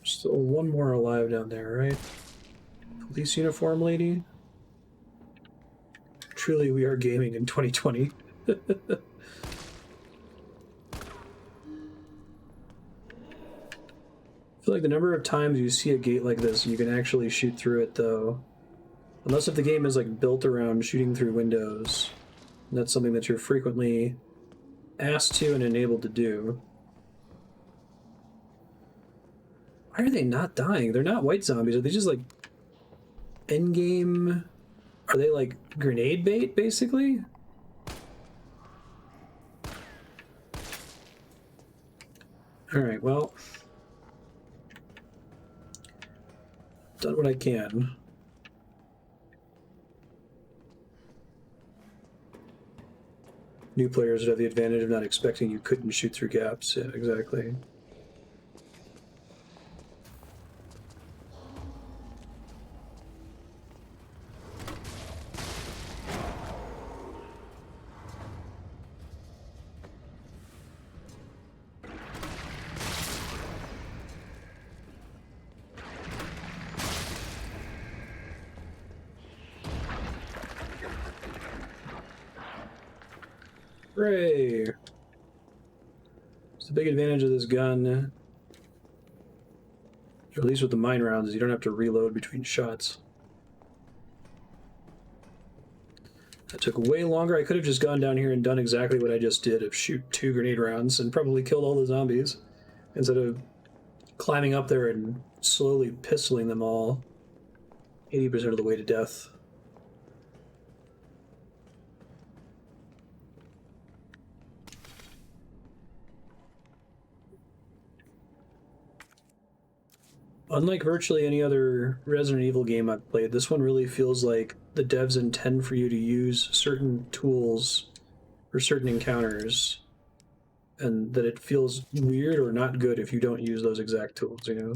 Still one more alive down there, right? Police uniform lady. Truly, we are gaming in 2020. I feel like the number of times you see a gate like this, you can actually shoot through it, though. Unless if the game is like built around shooting through windows. That's something that you're frequently asked to and enabled to do. Why are they not dying? They're not white zombies. Are they just like Endgame? Are they like grenade bait, basically? Alright, well. Done what I can. New players would have the advantage of not expecting you couldn't shoot through gaps. Yeah, exactly. Hooray! It's the big advantage of this gun, at least with the mine rounds, is you don't have to reload between shots. That took way longer. I could have just gone down here and done exactly what I just did of shoot 2 grenade rounds and probably killed all the zombies instead of climbing up there and slowly pistoling them all 80% of the way to death. Unlike virtually any other Resident Evil game I've played, this one really feels like the devs intend for you to use certain tools for certain encounters, and that it feels weird or not good if you don't use those exact tools, you know?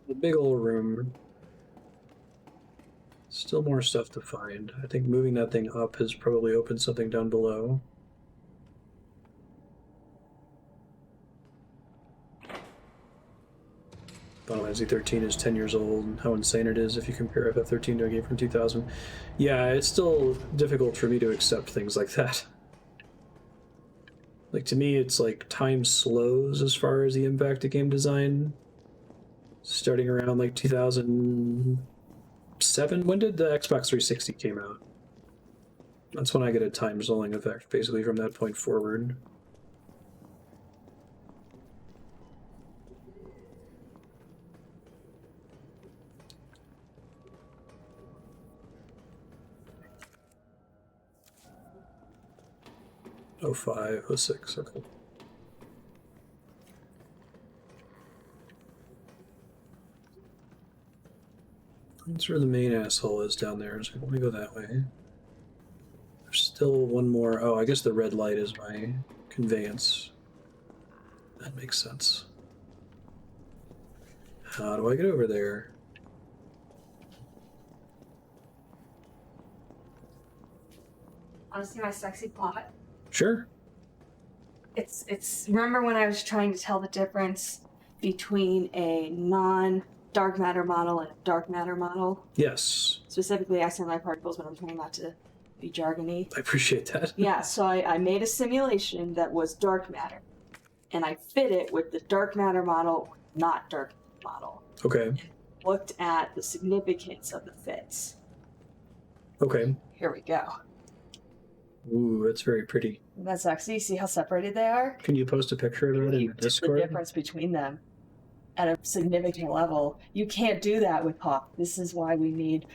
The big old room. Still more stuff to find. I think moving that thing up has probably opened something down below. Final Fantasy 13 is 10 years old, and how insane it is if you compare FF13 to a game from 2000. Yeah, it's still difficult for me to accept things like that. Like, to me, it's like time slows as far as the impact of game design. Starting around like 2007. When did the Xbox 360 came out? That's when I get a time slowing effect, basically from that point forward. Oh, 05, 06, okay. That's where the main asshole is down there, so let me go that way. There's still one more. Oh, I guess the red light is my conveyance. That makes sense. How do I get over there? Want to see my sexy plot? Sure. It's remember when I was trying to tell the difference between a non-dark matter model and a dark matter model? Yes. Specifically accident light particles, but I'm trying not to be jargony. I appreciate that. Yeah, so I made a simulation that was dark matter. And I fit it with the dark matter model, not dark model. Okay. And looked at the significance of the fits. Okay. Here we go. Ooh, that's very pretty. Isn't that sexy? See how separated they are? Can you post a picture of that in Discord? The difference between them at a significant level. You can't do that with Hawk. This is why we need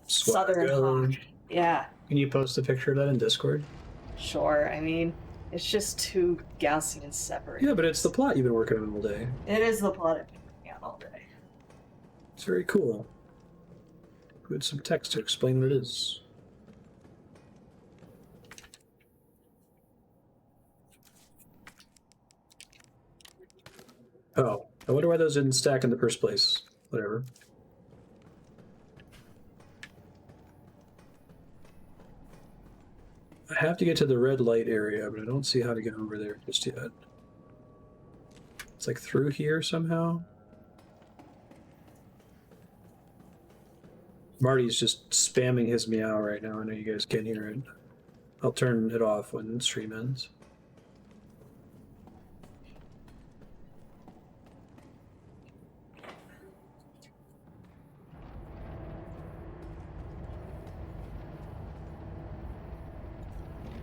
Southern Hawk. Yeah. Can you post a picture of that in Discord? Sure. I mean, it's just too Gaussian separate. Yeah, but it's the plot you've been working on all day. It is the plot I've been working on all day. It's very cool. Put some text to explain what it is. Oh, I wonder why those didn't stack in the first place. Whatever. I have to get to the red light area, but I don't see how to get over there just yet. It's like through here somehow. Marty's just spamming his meow right now. I know you guys can't hear it. I'll turn it off when stream ends.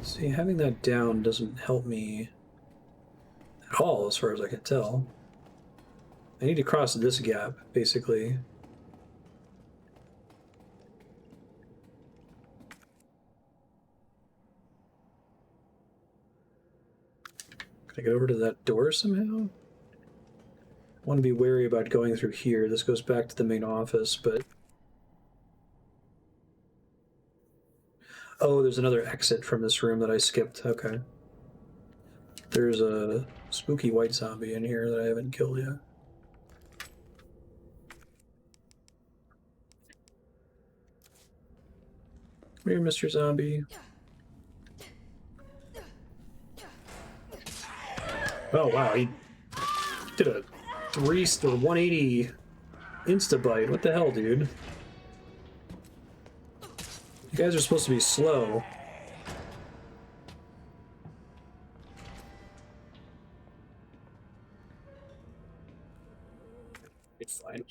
See, having that down doesn't help me at all, as far as I can tell. I need to cross this gap, basically. Can I get over to that door somehow? I want to be wary about going through here. This goes back to the main office, but... Oh, there's another exit from this room that I skipped. Okay. There's a spooky white zombie in here that I haven't killed yet. Come here, Mr. Zombie. Oh, wow, he did a 180 insta-bite. What the hell, dude? You guys are supposed to be slow. It's fine.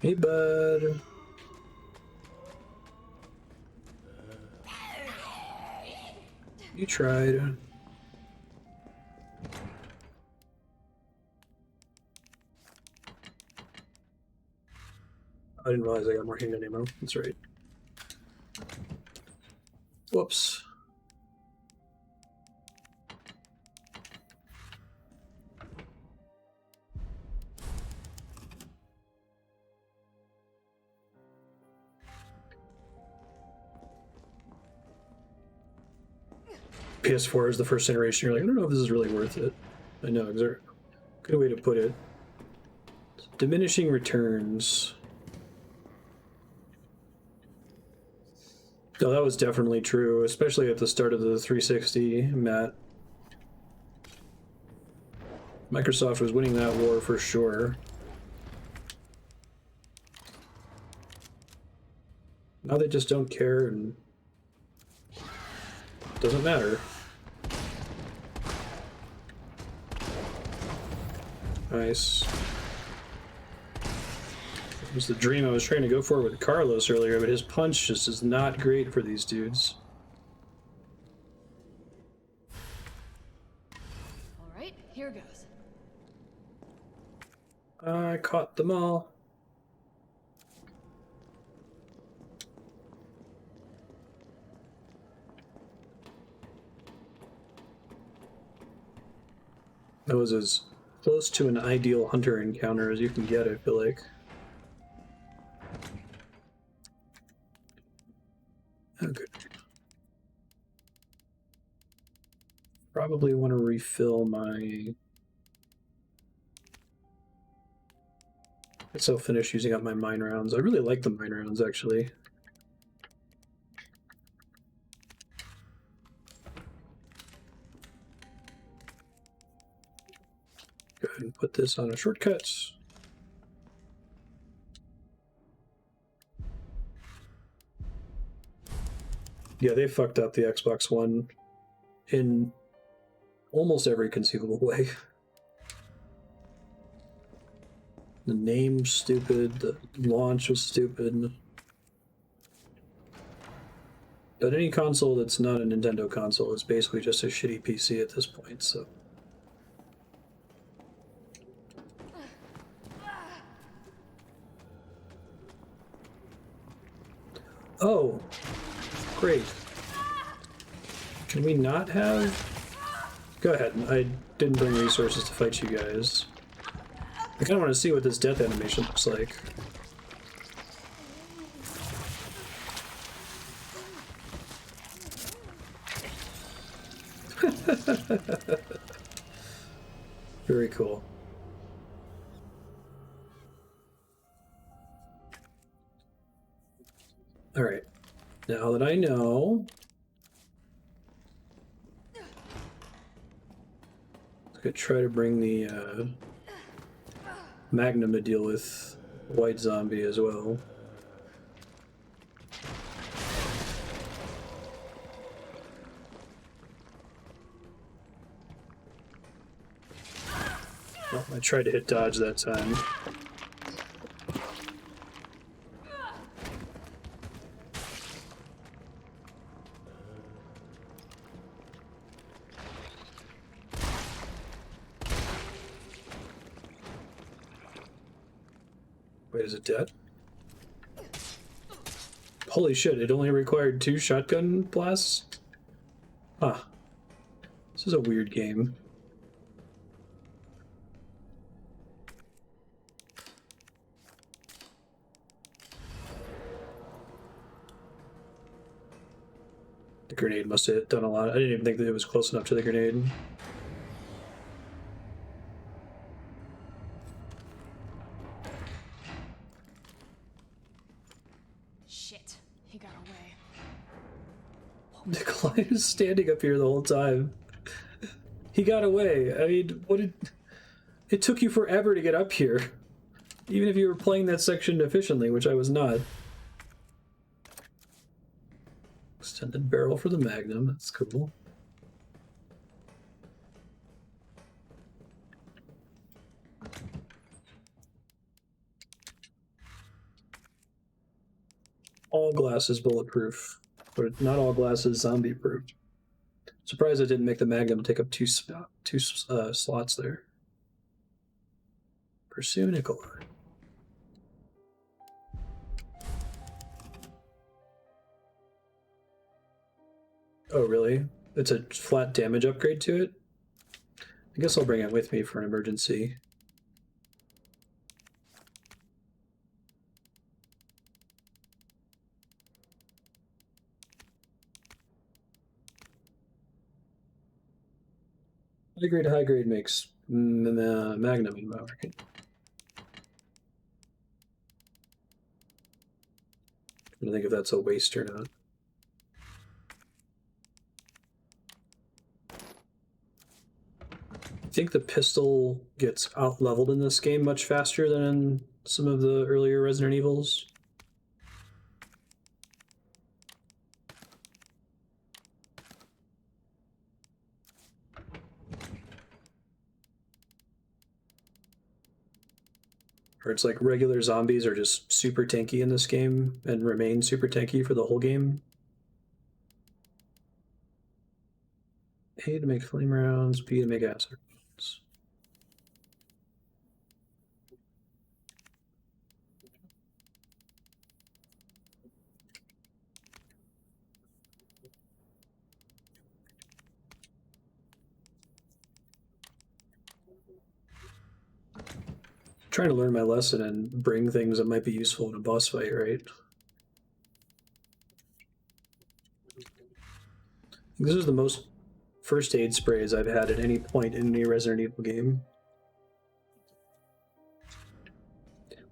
Hey, bud. You tried. I didn't realize I got more handgun ammo. That's right. Whoops. PS4 is the first generation. You're like, I don't know if this is really worth it. I know, is there a good way to put it? Diminishing returns. No, that was definitely true, especially at the start of the 360, Matt. Microsoft was winning that war for sure. Now they just don't care and it doesn't matter. Nice. It was the dream I was trying to go for with Carlos earlier, but his punch just is not great for these dudes. All right, here goes. I caught them all. That was as close to an ideal hunter encounter as you can get, I feel like. Okay. Probably want to refill my... I guess I'll finish using up my mine rounds. I really like the mine rounds, actually. Go ahead and put this on a shortcut. Yeah, they fucked up the Xbox One in almost every conceivable way. The name's stupid, the launch was stupid. But any console that's not a Nintendo console is basically just a shitty PC at this point, so... Oh, great. Can we not have... Go ahead. I didn't bring resources to fight you guys. I kind of want to see what this death animation looks like. Very cool. All right. Now that I know... I could try to bring the Magnum to deal with White Zombie as well. Well, I tried to hit dodge that time. Wait, is it dead? Holy shit, it only required 2 shotgun blasts? Huh. This is a weird game. The grenade must have done a lot. I didn't even think that it was close enough to the grenade. Shit, he got away. Nikolai is standing up here the whole time. He got away. I mean, what did... It took you forever to get up here. Even if you were playing that section efficiently, which I was not. Extended barrel for the Magnum. That's cool. All glass is bulletproof, but not all glass is zombie-proof. Surprised I didn't make the Magnum take up two slots there. Pursue Nikolai. Oh, really? It's a flat damage upgrade to it? I guess I'll bring it with me for an emergency. High grade to high grade makes Magnum ammo, right? I don't think if that's a waste or not. I think the pistol gets out-leveled in this game much faster than in some of the earlier Resident Evils. Or it's like regular zombies are just super tanky in this game and remain super tanky for the whole game. A to make flame rounds, B to make acid rounds. Trying to learn my lesson and bring things that might be useful in a boss fight, right? This is the most first aid sprays I've had at any point in any Resident Evil game.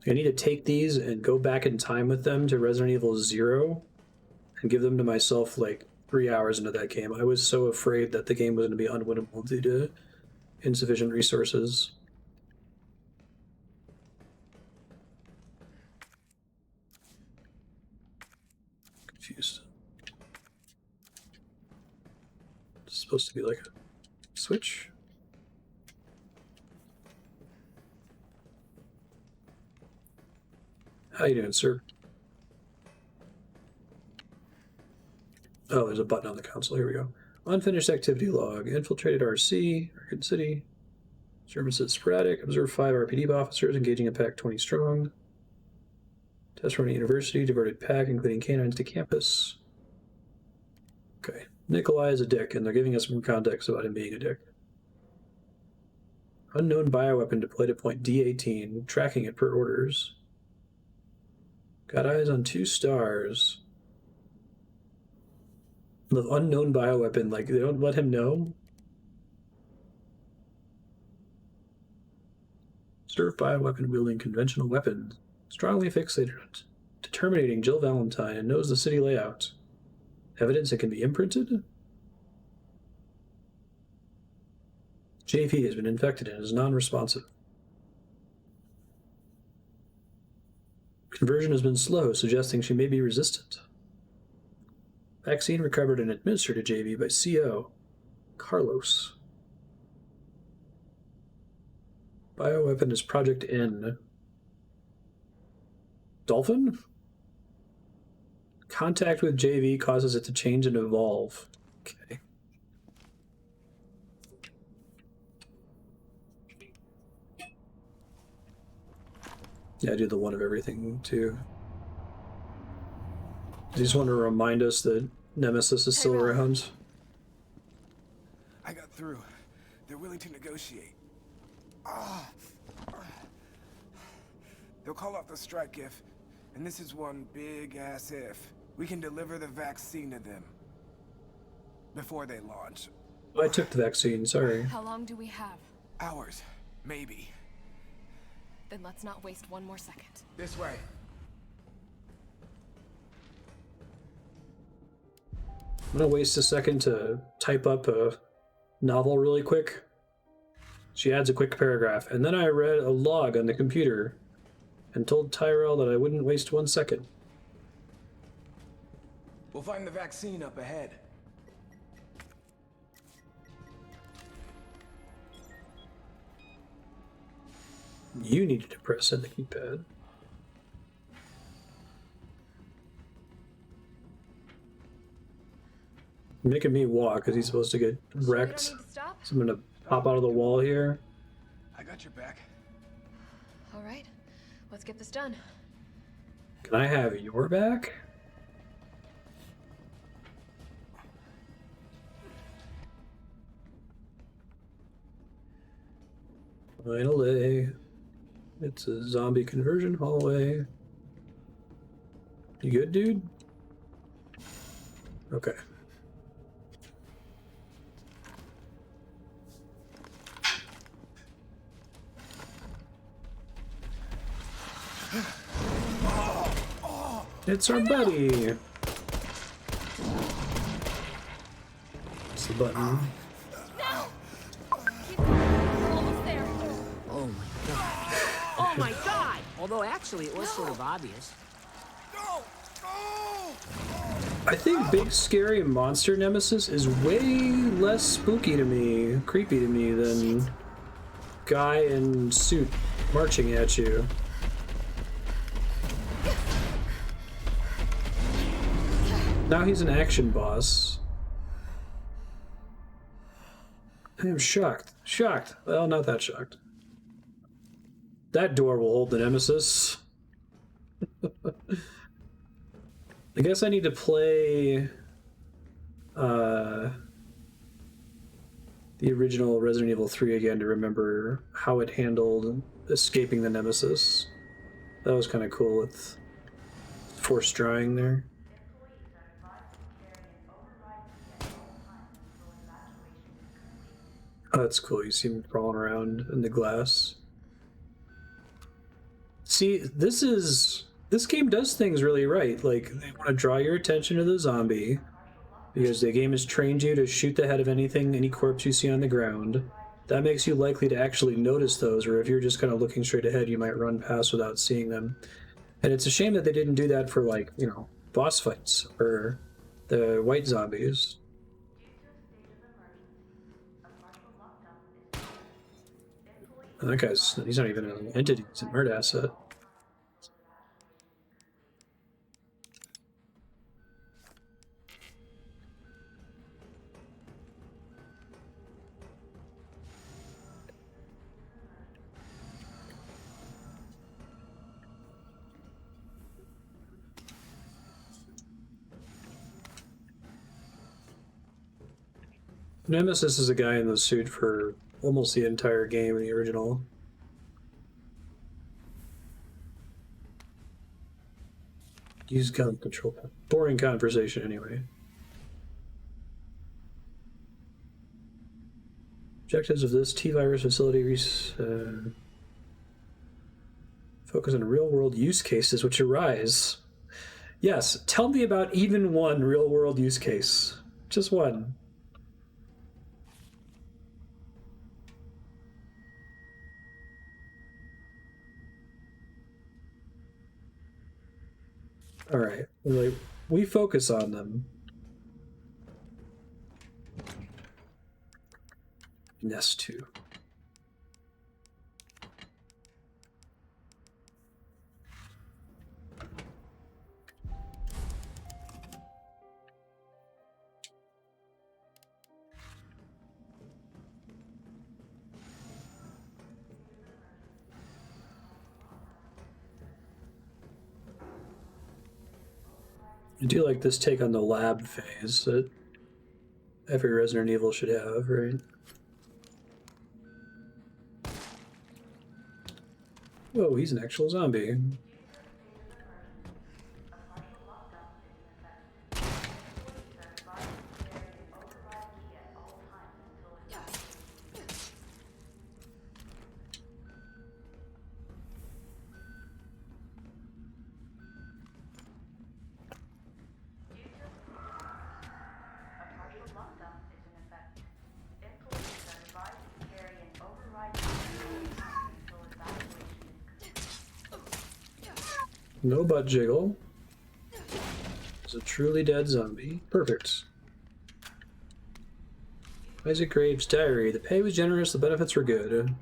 I need to take these and go back in time with them to Resident Evil 0 and give them to myself like 3 hours into that game. I was so afraid that the game was going to be unwinnable due to insufficient resources. Confused. It's supposed to be like a switch. How you doing, sir? Oh, there's a button on the console. Here we go. Unfinished activity log. Infiltrated RC, Raccoon City. Services sporadic. Observe 5 R.P.D. officers engaging in pack 20 strong. Test run at university, diverted pack, including canines to campus. Okay. Nikolai is a dick, and they're giving us more context about him being a dick. Unknown bioweapon deployed at point D18, tracking it per orders. Got eyes on 2 stars. The unknown bioweapon, like, they don't let him know? Serve bioweapon wielding conventional weapons. Strongly fixated to terminating Jill Valentine and knows the city layout. Evidence that can be imprinted? JP has been infected and is non-responsive. Conversion has been slow, suggesting she may be resistant. Vaccine recovered and administered to JV by CO Carlos. Bioweapon is Project N. Dolphin? Contact with JV causes it to change and evolve. Okay. Yeah, I do the one of everything too. I just want to remind us that Nemesis is still around. I got through. They're willing to negotiate. They'll call off the strike if, and this is one big-ass if, we can deliver the vaccine to them before they launch. I took the vaccine, sorry. How long do we have? Hours, maybe. Then let's not waste one more second. This way. I'm gonna waste a second to type up a novel really quick. She adds a quick paragraph, and then I read a log on the computer and told Tyrell that I wouldn't waste 1 second. We'll find the vaccine up ahead. You needed to press in the keypad. Making me walk because he's supposed to get wrecked. So I'm gonna pop out of the wall here. I got your back. All right, let's get this done. Can I have your back? Finally. It's a zombie conversion hallway. You good, dude? Okay. It's our buddy. It's the button. Oh my god! Although actually it was sort of obvious. I think Big Scary Monster Nemesis is way less spooky to me, creepy to me than guy in suit marching at you. Now he's an action boss. I am shocked. Shocked. Well, not that shocked. That door will hold the Nemesis. I guess I need to play the original Resident Evil 3 again to remember how it handled escaping the Nemesis. That was kind of cool with forced drawing there. Oh, that's cool. You see him crawling around in the glass. See, this game does things really right. Like, they want to draw your attention to the zombie because the game has trained you to shoot the head of anything, any corpse you see on the ground. That makes you likely to actually notice those, or if you're just kind of looking straight ahead, you might run past without seeing them. And it's a shame that they didn't do that for, like, you know, boss fights or the white zombies. And that guy's, he's not even an entity, he's an art asset. Nemesis is a guy in the suit for almost the entire game in the original. Use gun control. Boring conversation anyway. Objectives of this T-Virus facility focus on real-world use cases which arise. Yes, tell me about even one real-world use case. Just one. All right, like we focus on them. Nest 2. I do like this take on the lab phase that every Resident Evil should have, right? Whoa, he's an actual zombie. No butt jiggle. It's a truly dead zombie. Perfect. Isaac Graves' diary. The pay was generous, the benefits were good.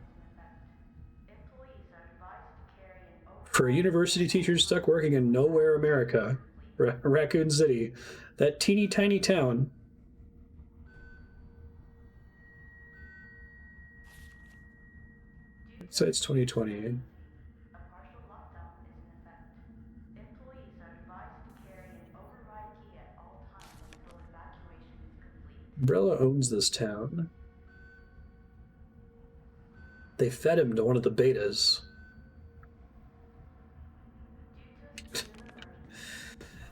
For a university teacher stuck working in nowhere America, Raccoon City, that teeny tiny town. So it's 2020. Umbrella owns this town. They fed him to one of the betas.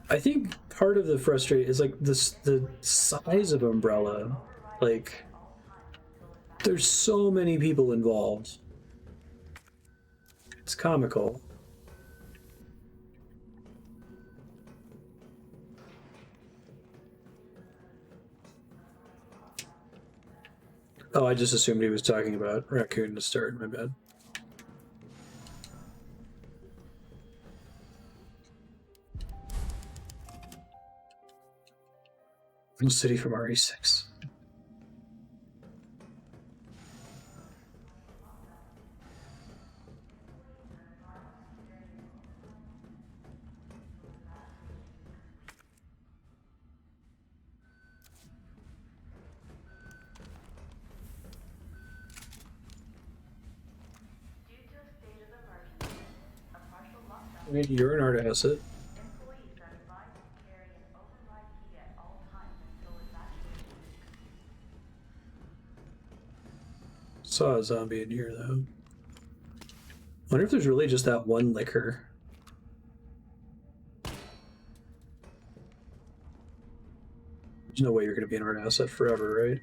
I think part of the frustration is like the size of Umbrella. Like, there's so many people involved. It's comical. Oh, I just assumed he was talking about Raccoon to start. My bad. City from RE6. I mean, you're an art asset. Saw a zombie in here, though. Wonder if there's really just that one liquor. There's no way you're going to be an art asset forever, right?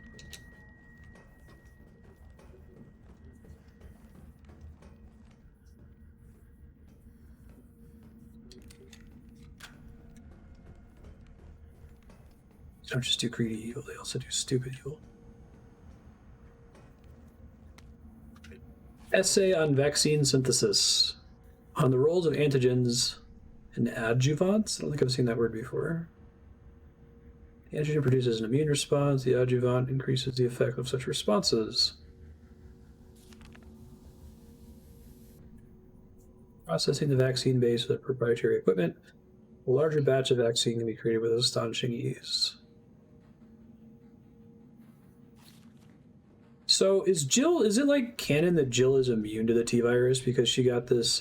They don't just do greedy evil, they also do stupid evil. Essay on vaccine synthesis. On the roles of antigens and adjuvants. I don't think I've seen that word before. The antigen produces an immune response. The adjuvant increases the effect of such responses. Processing the vaccine base with proprietary equipment. A larger batch of vaccine can be created with astonishing ease. So is it like canon that Jill is immune to the T-Virus because she got this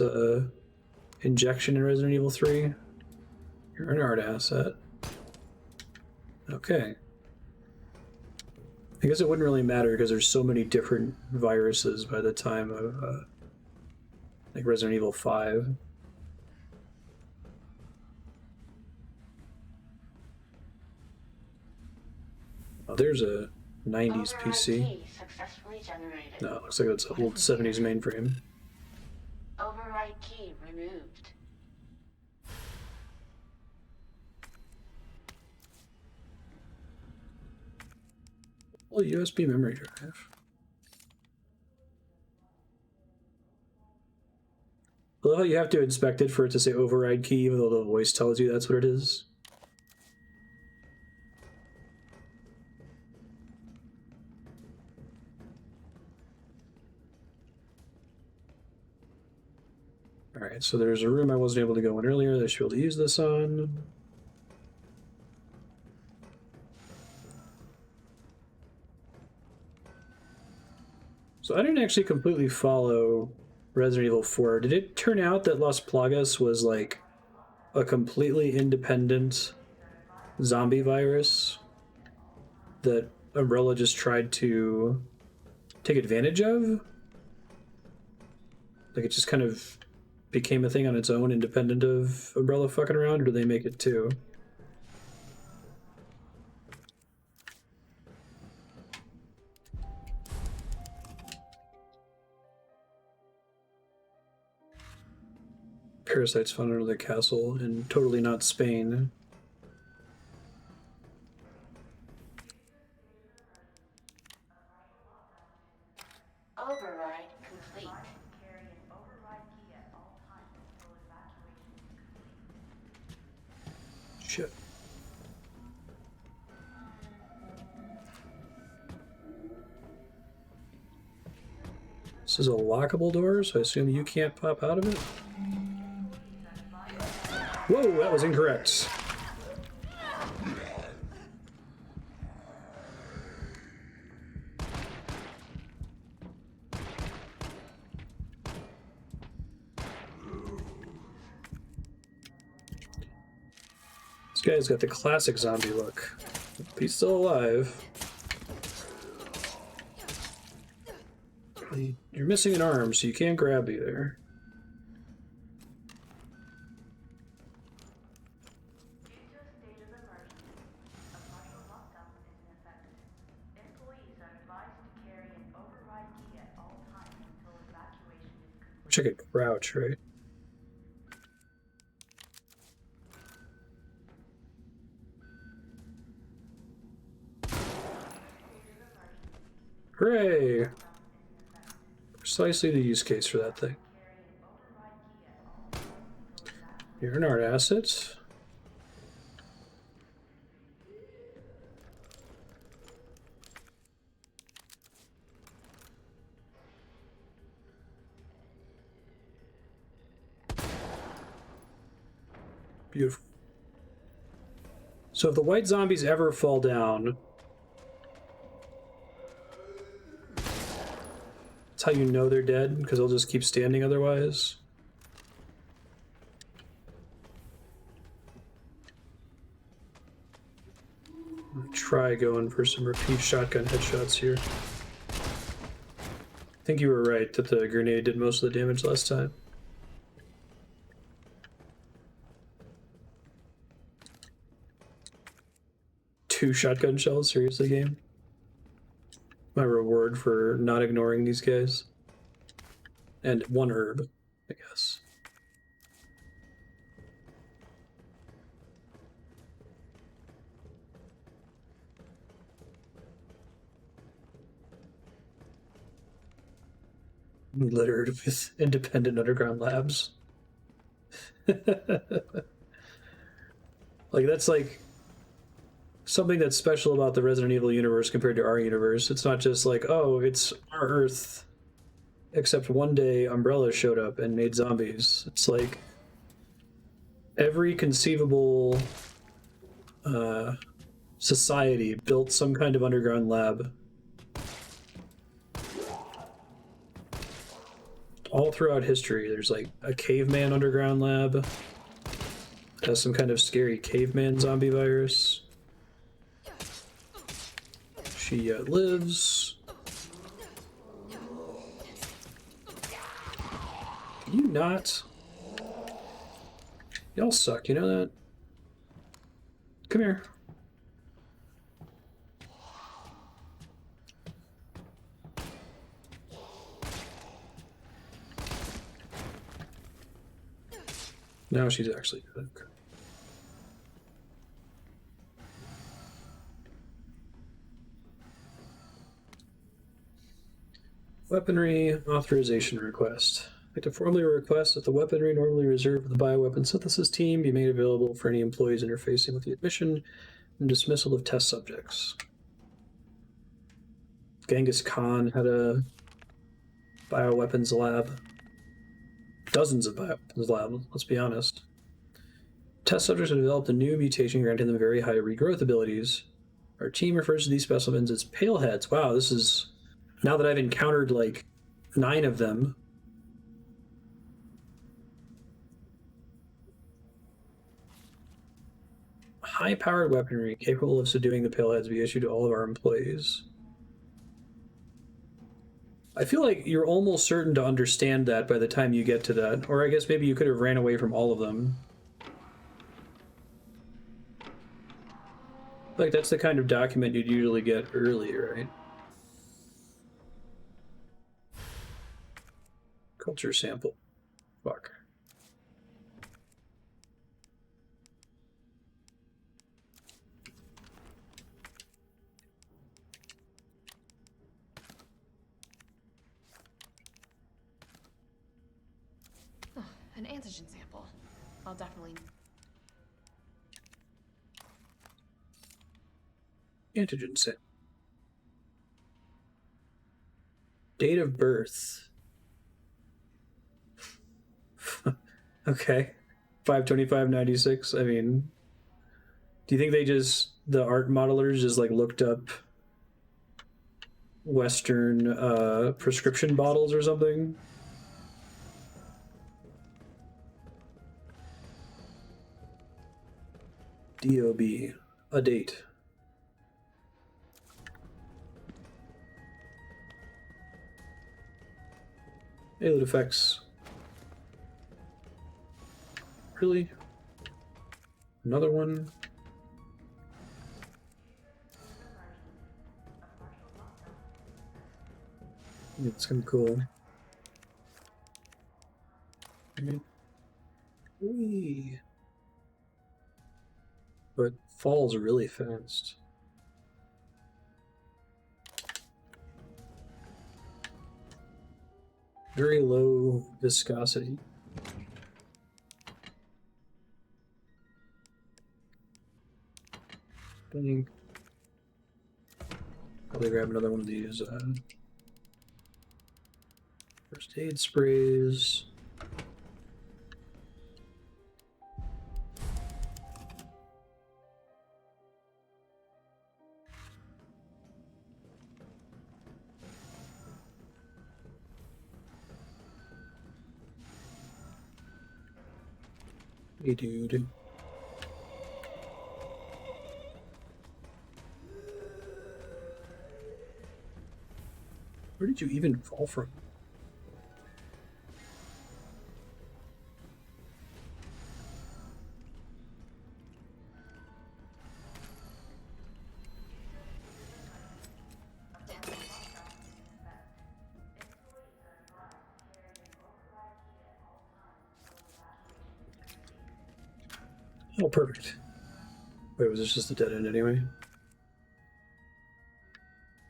injection in Resident Evil 3? You're an art asset. Okay. I guess it wouldn't really matter because there's so many different viruses by the time of like Resident Evil 5. Oh, there's a 90s PC. No, it looks like that's an old 70s mainframe. Override key removed. Well, USB memory drive. I love how you have to inspect it for it to say override key, even though the voice tells you that's what it is. Alright, so there's a room I wasn't able to go in earlier that I should be able to use this on. So I didn't actually completely follow Resident Evil 4. Did it turn out that Las Plagas was like a completely independent zombie virus that Umbrella just tried to take advantage of? Like it just kind of became a thing on its own, independent of Umbrella fucking around, or do they make it too? Parasites found under the castle and totally not Spain. Override complete. Shit. This is a lockable door, so I assume you can't pop out of it? Whoa, that was incorrect. This guy's got the classic zombie look. He's still alive. You're missing an arm, so you can't grab you there. Wish I could crouch, right? Hooray! Precisely the use case for that thing. You're an art asset. Beautiful. So if the white zombies ever fall down, that's how you know they're dead, because they'll just keep standing otherwise. Try going for some repeat shotgun headshots here. I think you were right that the grenade did most of the damage last time. Two shotgun shells? Seriously, game? My reward for not ignoring these guys. And one herb, I guess. Littered with independent underground labs. Like, that's like something that's special about the Resident Evil universe compared to our universe. It's not just like, oh, it's our Earth, except one day Umbrella showed up and made zombies. It's like every conceivable society built some kind of underground lab. All throughout history, there's like a caveman underground lab. Has some kind of scary caveman zombie virus. She lives. Can you not? Y'all suck, you know that? Come here. Now she's actually good. Weaponry authorization request. I'd like to formally request that the weaponry normally reserved for the bioweapon synthesis team be made available for any employees interfacing with the admission and dismissal of test subjects. Genghis Khan had a bioweapons lab. Dozens of bioweapons labs, let's be honest. Test subjects have developed a new mutation granting them very high regrowth abilities. Our team refers to these specimens as paleheads. Wow, this is... Now that I've encountered, like, 9 of them. High-powered weaponry capable of subduing the paleheads be issued to all of our employees. I feel like you're almost certain to understand that by the time you get to that. Or I guess maybe you could have ran away from all of them. Like, that's the kind of document you'd usually get early, right? Culture sample. Fuck. Oh, an antigen sample. I'll definitely... Antigen sample. Date of birth. Okay. 5/25/96. I mean, do you think they just, the art modelers just like looked up Western prescription bottles or something? DOB, a date. Alien effects. Really? Another one? Yeah, it's kind of cool. Whee. But falls really fast. Very low viscosity. Probably grab another one of these first aid sprays. Hey, dude. Where did you even fall from? Oh, perfect. Wait, was this just a dead end anyway?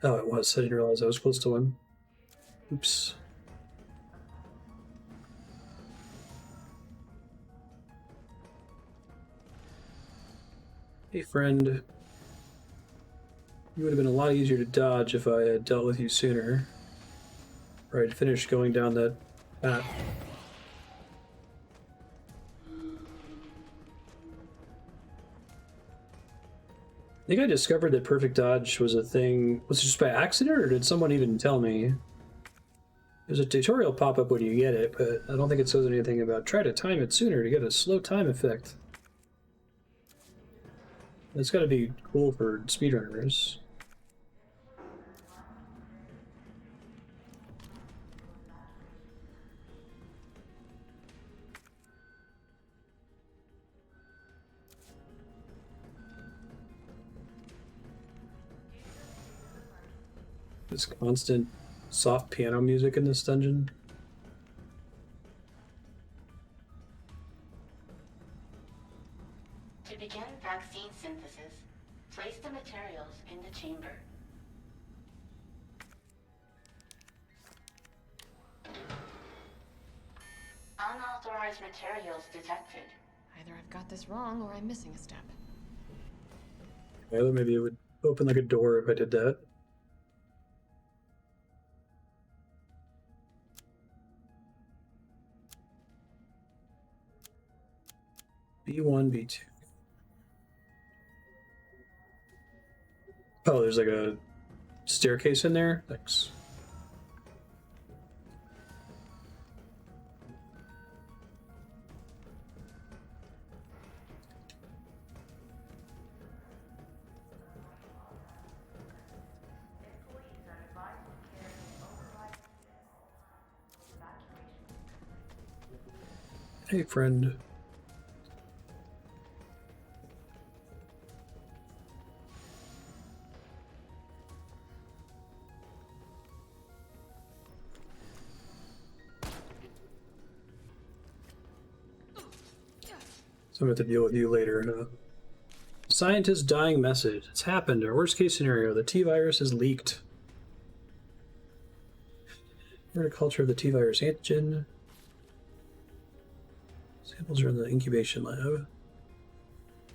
Oh, it was. I didn't realize I was close to one. Oops. Hey, friend. You would have been a lot easier to dodge if I had dealt with you sooner. Or I'd finished going down that path. I think I discovered that perfect dodge was a thing. Was it just by accident, or did someone even tell me? There's a tutorial pop-up when you get it, but I don't think it says anything about try to time it sooner to get a slow time effect. That's gotta be cool for speedrunners. This constant soft piano music in this dungeon. To begin vaccine synthesis, place the materials in the chamber. Unauthorized materials detected. Either I've got this wrong or I'm missing a step. Either maybe it would open like a door if I did that. B1, B2. Oh, there's like a staircase in there? Thanks. Hey, friend. So I'm going to have to deal with you later. Huh? Scientist dying message. It's happened. Our worst case scenario. The T-virus is leaked. Culture of the T-virus antigen. Samples are in the incubation lab.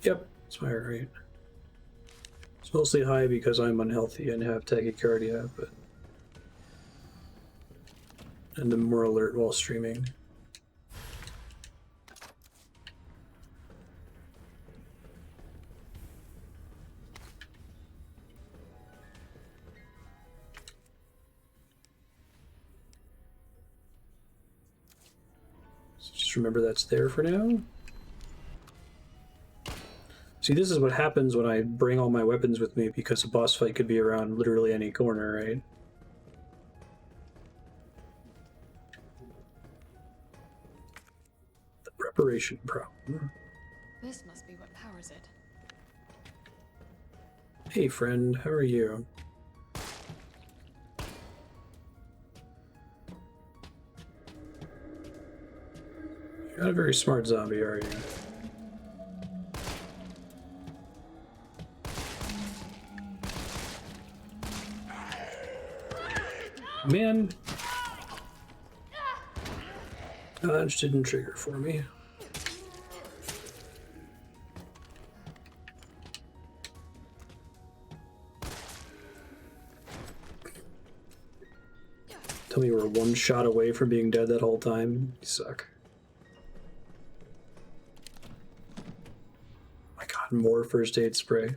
Yep, that's my heart rate. It's mostly high because I'm unhealthy and have tachycardia, but... And I'm more alert while streaming. So just remember that's there for now. See, this is what happens when I bring all my weapons with me, because a boss fight could be around literally any corner, right? The preparation problem. This must be what powers it. Hey friend, how are you? You're not a very smart zombie, are you? Man, dodge didn't trigger for me. Tell me you were one shot away from being dead that whole time. You suck. My god, more first aid spray.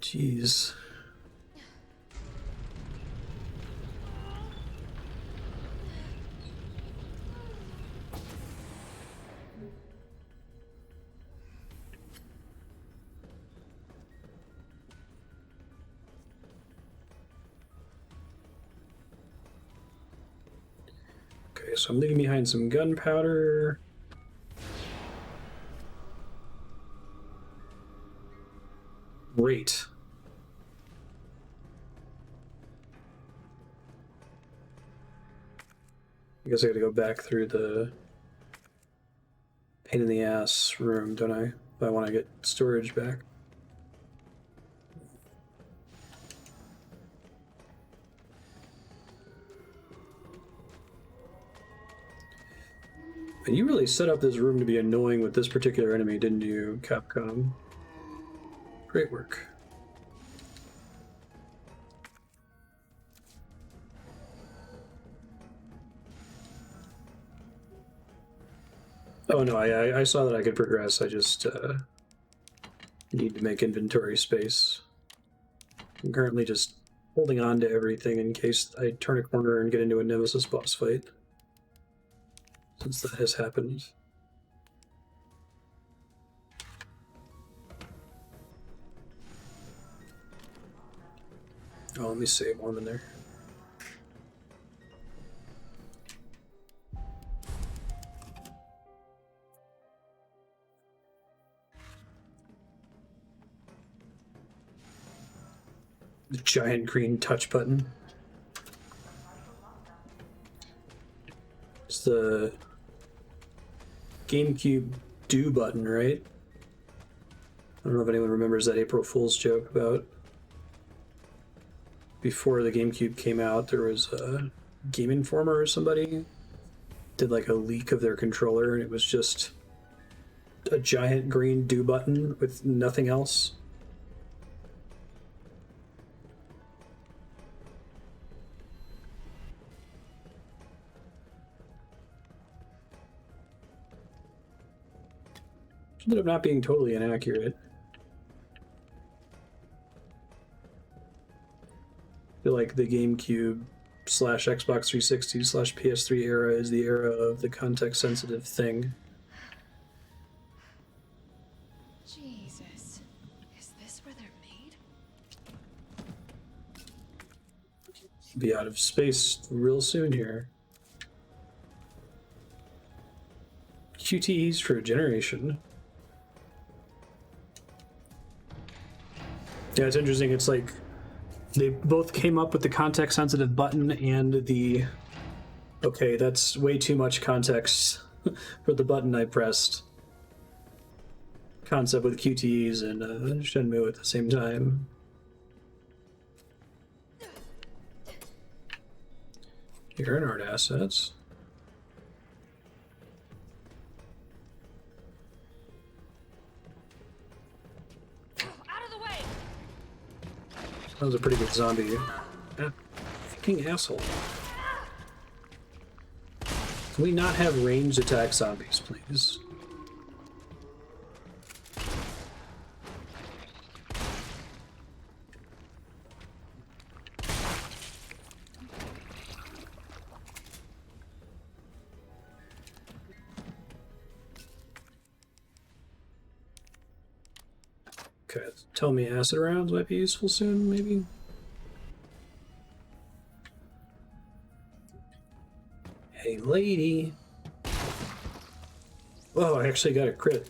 Jeez. Okay, so I'm leaving behind some gunpowder. Great. I guess I gotta go back through the pain in the ass room, don't I? If I want to get storage back. And you really set up this room to be annoying with this particular enemy, didn't you, Capcom? Great work. Oh no, I saw that I could progress. I just need to make inventory space. I'm currently just holding on to everything in case I turn a corner and get into a Nemesis boss fight, since that has happened. Oh, let me save one in there. giant green touch button. It's the GameCube do button, right? I don't know if anyone remembers that April Fool's joke about before the GameCube came out, there was a Game Informer or somebody did like a leak of their controller, and it was just a giant green do button with nothing else. Ended up not being totally inaccurate. I feel like the GameCube / Xbox 360 / PS3 era is the era of the context-sensitive thing. Jesus. Is this where they're made? Be out of space real soon here. QTEs for a generation. Yeah, it's interesting. It's like they both came up with the context-sensitive button and the, okay, that's way too much context for the button I pressed concept with QTEs and Shenmue at the same time. Here in art assets. That was a pretty good zombie. That fucking asshole. Can we not have ranged attack zombies, please? Okay, tell me acid rounds might be useful soon, maybe? Hey, lady. Whoa, I actually got a crit.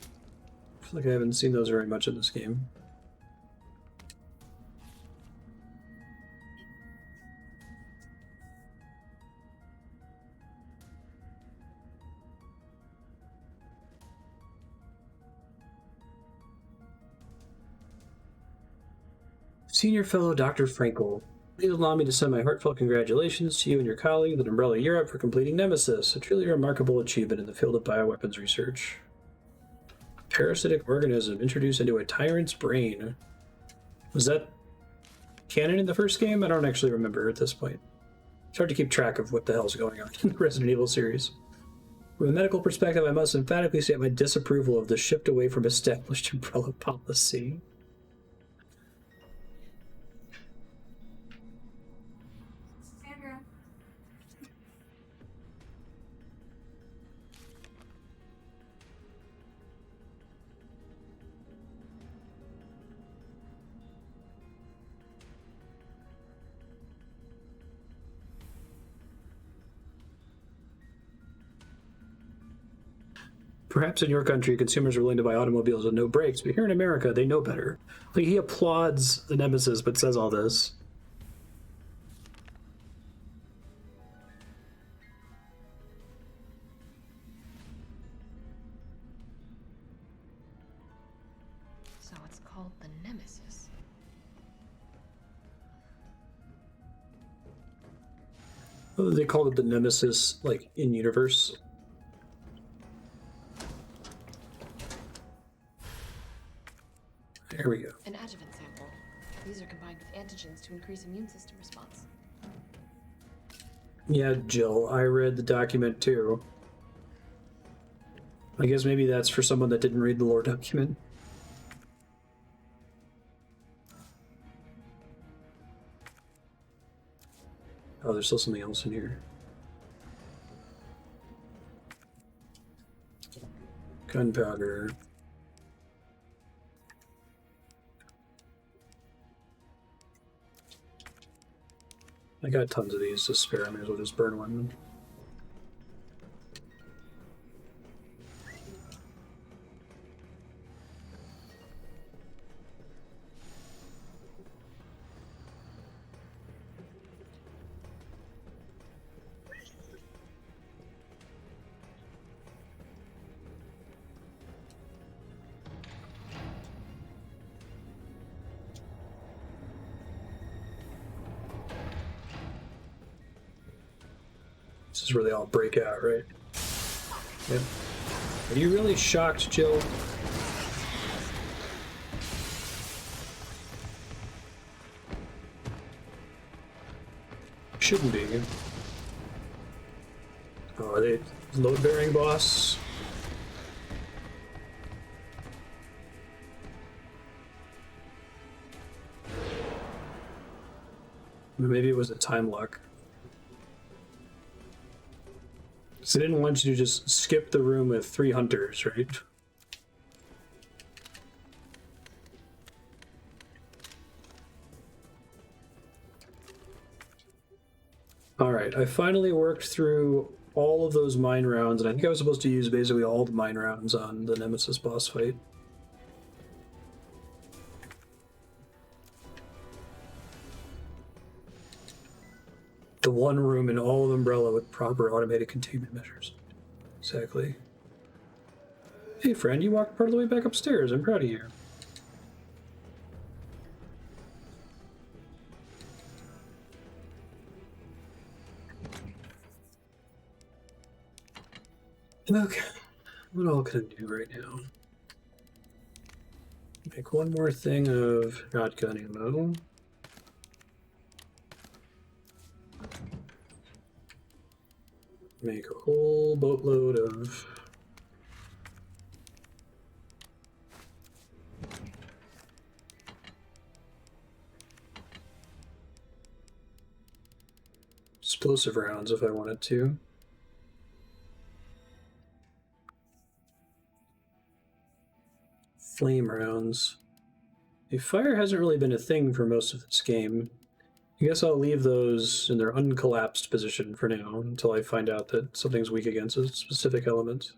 I feel like I haven't seen those very much in this game. Senior Fellow Dr. Frankel, please allow me to send my heartfelt congratulations to you and your colleague at Umbrella Europe for completing Nemesis, a truly remarkable achievement in the field of bioweapons research. Parasitic organism introduced into a tyrant's brain. Was that canon in the first game? I don't actually remember at this point. It's hard to keep track of what the hell's going on in the Resident Evil series. From a medical perspective, I must emphatically state my disapproval of the shift away from established Umbrella policy. Perhaps in your country, consumers are willing to buy automobiles with no brakes, but here in America, they know better. Like, he applauds the Nemesis, but says all this. So it's called the Nemesis. They called it the Nemesis, like, in-universe. There we go. An adjuvant sample. These are combined with antigens to increase immune system response. Yeah, Jill, I read the document too. I guess maybe that's for someone that didn't read the lore document. Oh, there's still something else in here. Gunpowder. I got tons of these to spare. I may as well just burn one. This is where they all break out, right? Yep. Are you really shocked, Jill? Shouldn't be. Oh, are they load-bearing boss? Maybe it was a time lock. So they didn't want you to just skip the room with 3 hunters, right? Alright, I finally worked through all of those mine rounds, and I think I was supposed to use basically all the mine rounds on the Nemesis boss fight. The one room in all of Umbrella with proper automated containment measures. Exactly. Hey friend, you walked part of the way back upstairs. I'm proud of you. Okay, what all can I do right now? Make one more thing of shotgun ammo. Make a whole boatload of explosive rounds if I wanted to. Flame rounds. A fire hasn't really been a thing for most of this game. I guess I'll leave those in their uncollapsed position for now until I find out that something's weak against a specific element.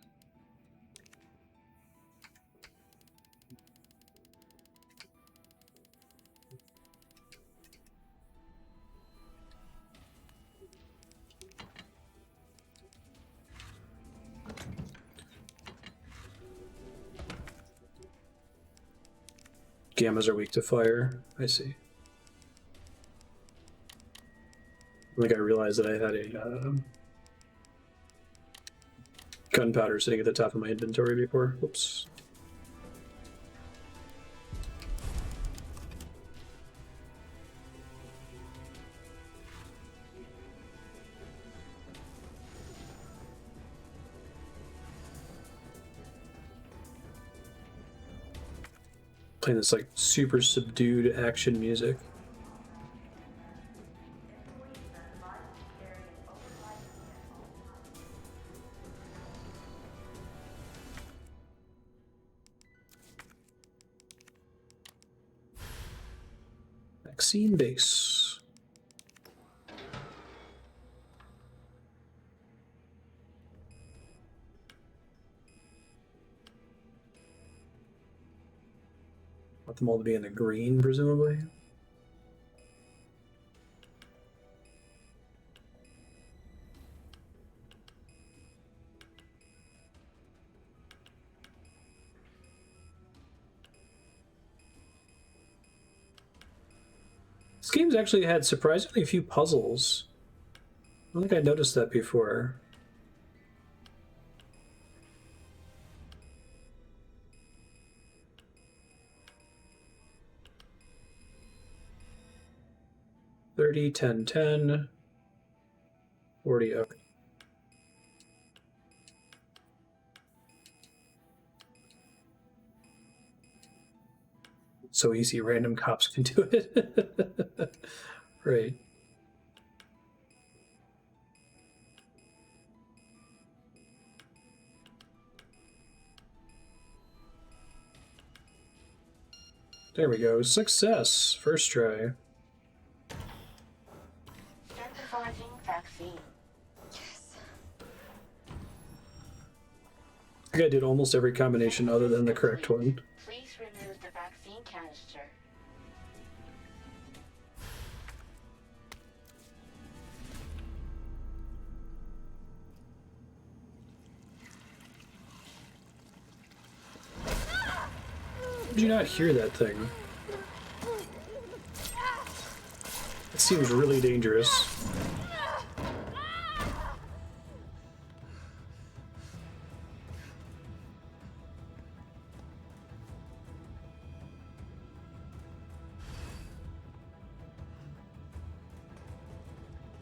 Gammas are weak to fire. I see. I think I realized that I had a gunpowder sitting at the top of my inventory before. Oops. Playing this like super subdued action music. Vaccine base. Want them all to be in the green, presumably. This game's actually had surprisingly few puzzles. I don't think I noticed that before. $30, $10, $10, $40, okay. So easy, random cops can do it. Right. There we go. Success. First try. Synthesizing vaccine. Yes. I think I did almost every combination other than the correct one. Please remove the vaccine canister. Did you not hear that thing? It seems really dangerous.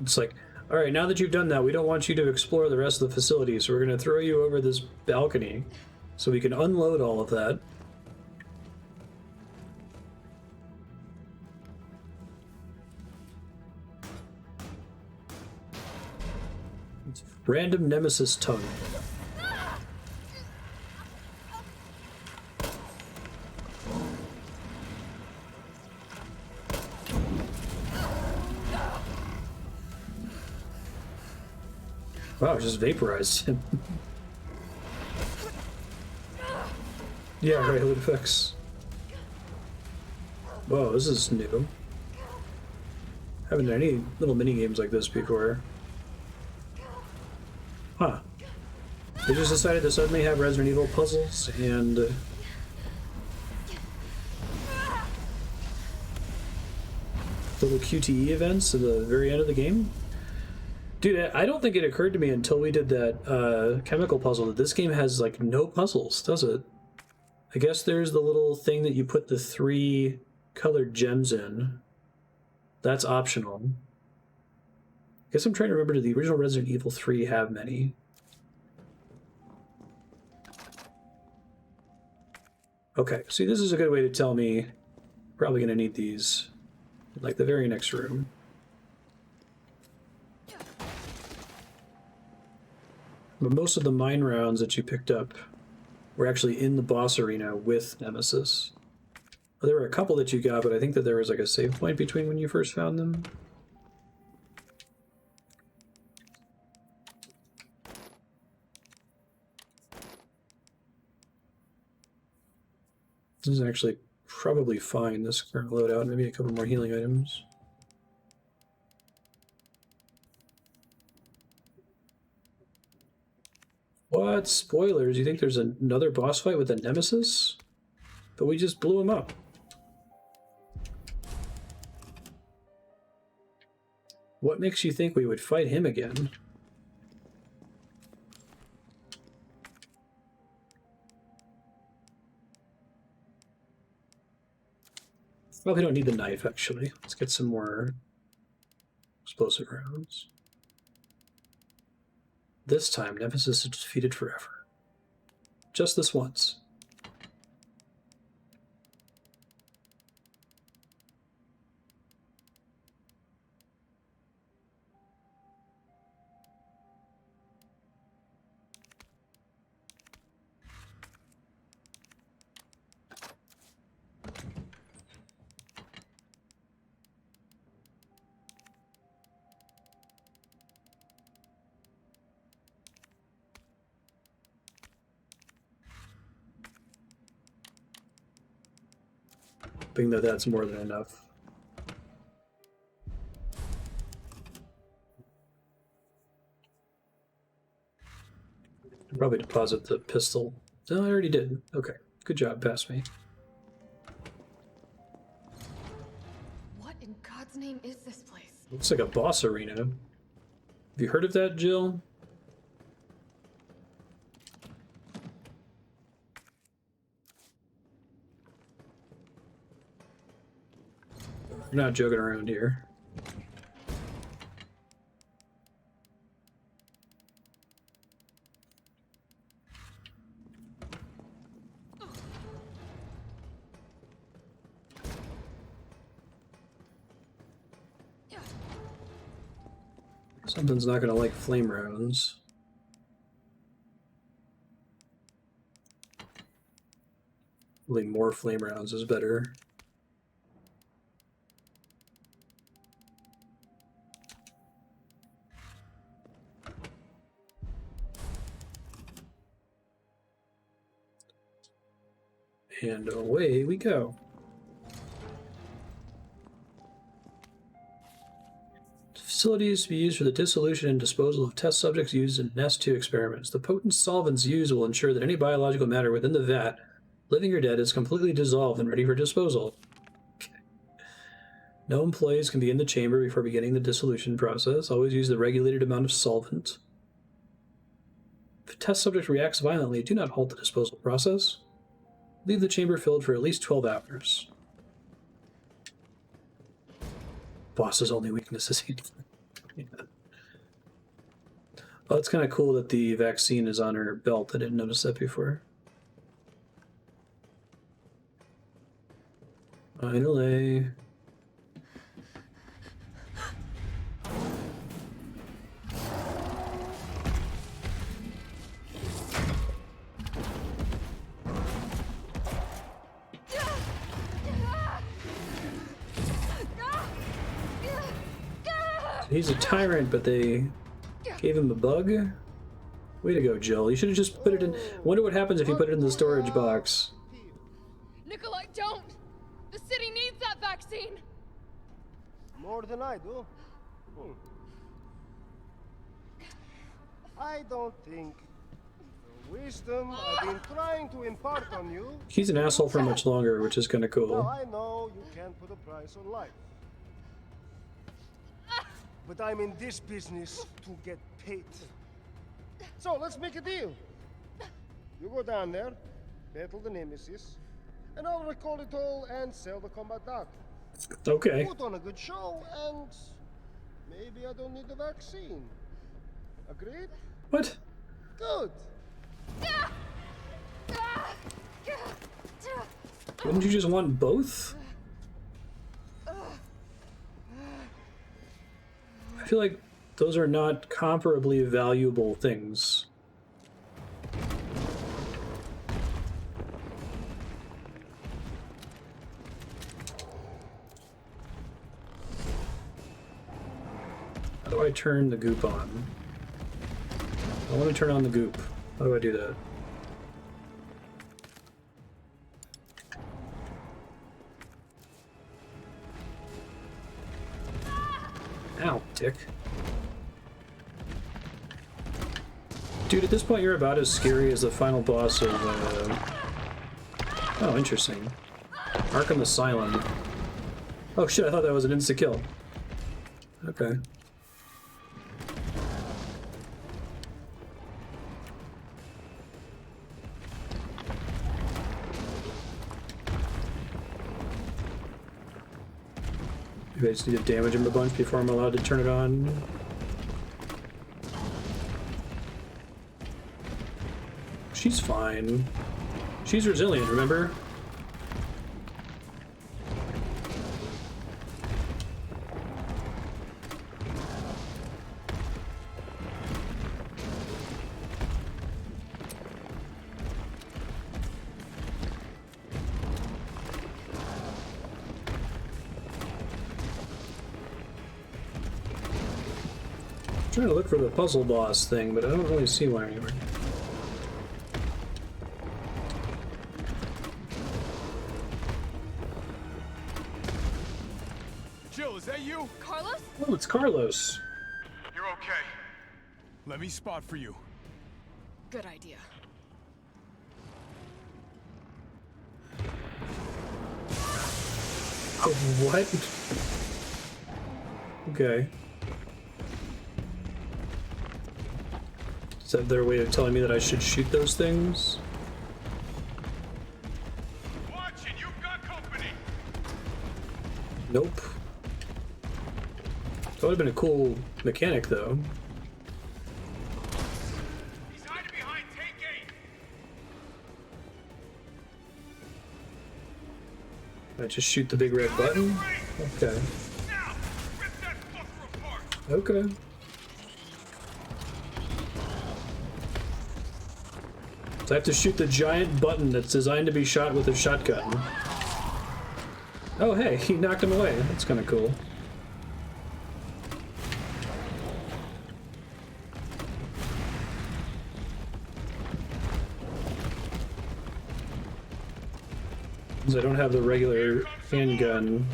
It's like, all right, now that you've done that, we don't want you to explore the rest of the facility, so we're going to throw you over this balcony so we can unload all of that. It's random Nemesis tongue. Wow, just vaporized him. Yeah, right, hood effects. Whoa, this is new. Haven't done any little mini games like this before. Huh. They just decided to suddenly have Resident Evil puzzles and little QTE events at the very end of the game. Dude, I don't think it occurred to me until we did that chemical puzzle that this game has like no puzzles, does it? I guess there's the little thing that you put the 3 colored gems in. That's optional. I guess I'm trying to remember, did the original Resident Evil 3 have many? Okay, see, this is a good way to tell me probably going to need these in, like, the very next room. But most of the mine rounds that you picked up were actually in the boss arena with Nemesis. Well, there were a couple that you got, but I think that there was like a save point between when you first found them. This is actually probably fine, this current loadout. Maybe a couple more healing items. What? Spoilers? You think there's another boss fight with a Nemesis? But we just blew him up. What makes you think we would fight him again? Probably don't need the knife, actually. Let's get some more explosive rounds. This time, Nemesis is defeated forever. Just this once. Hoping that that's more than enough. I'll probably deposit the pistol. No, I already did. Okay, good job, pass me. What in God's name is this place? Looks like a boss arena. Have you heard of that, Jill? We're not joking around here. Something's not gonna like flame rounds. Really, more flame rounds is better. And away we go. The facility is to be used for the dissolution and disposal of test subjects used in S.T.A.R.S experiments. The potent solvents used will ensure that any biological matter within the vat, living or dead, is completely dissolved and ready for disposal. Okay. No employees can be in the chamber before beginning the dissolution process. Always use the regulated amount of solvent. If a test subject reacts violently, do not halt the disposal process. Leave the chamber filled for at least 12 hours. Boss's only weakness is heat. Yeah. Oh, it's kind of cool that the vaccine is on her belt. I didn't notice that before. Finally. He's a tyrant, but they gave him a bug? Way to go, Jill. You should have just put it in... I wonder what happens if you put it in the storage box. Nikolai, don't! The city needs that vaccine! More than I do. I don't think the wisdom I've been trying to impart on you... He's an asshole for much longer, which is kind of cool. Now, I know you can't put a price on life. But I'm in this business to get paid. So let's make a deal. You go down there, battle the Nemesis, and I'll recall it all and sell the combat dart. Okay. Put on a good show, and maybe I don't need the vaccine. Agreed? What? Good. Wouldn't you just want both? I feel like those are not comparably valuable things. How do I turn the goop on? I want to turn on the goop. How do I do that? Ow, dick. Dude, at this point you're about as scary as the final boss of, Oh, interesting. Arkham Asylum. Oh shit, I thought that was an insta-kill. Okay. Maybe I just need to damage him a bunch before I'm allowed to turn it on. She's fine. She's resilient, remember? I'm trying to look for the puzzle boss thing, but I don't really see one anywhere. Jill, is that you? Carlos? Oh, it's Carlos. You're okay. Let me spot for you. Good idea. Oh, what? Okay. Is that their way of telling me that I should shoot those things? Watch it, you've got company. Nope. That would have been a cool mechanic, though. He's hiding behind tank 8. I just shoot the big red button? Okay. Now, rip that fucker apart. Okay. So I have to shoot the giant button that's designed to be shot with a shotgun. Oh hey, he knocked him away. That's kind of cool. Because I don't have the regular handgun.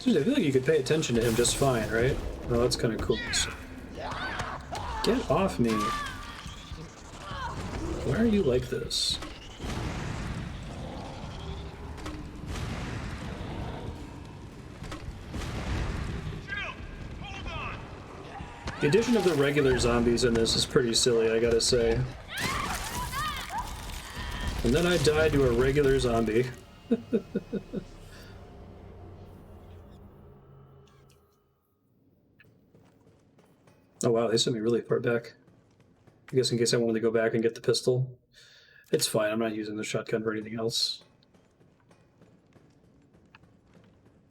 I feel like you could pay attention to him just fine, right? Oh, that's kind of cool. Get off me. Why are you like this? The addition of the regular zombies in this is pretty silly, I gotta say. And then I died to a regular zombie. Oh wow, they sent me really far back. I guess in case I wanted to go back and get the pistol. It's fine, I'm not using the shotgun for anything else.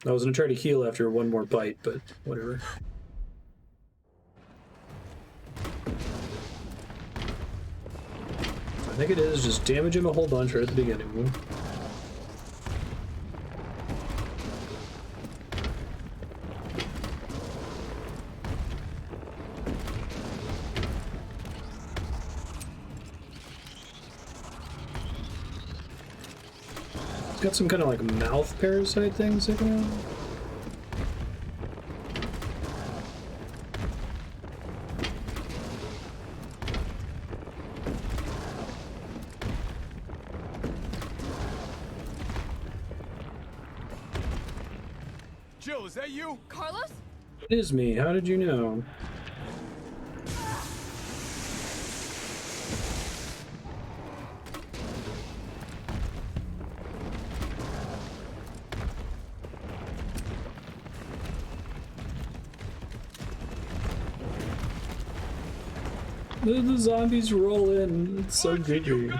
I was gonna try to heal after one more bite, but whatever. I think it is just damage him a whole bunch right at the beginning. It's got some kind of like mouth parasite thing sticking out. Jill, is that you? Carlos? It is me. How did you know? The zombies roll in. It's so goofy.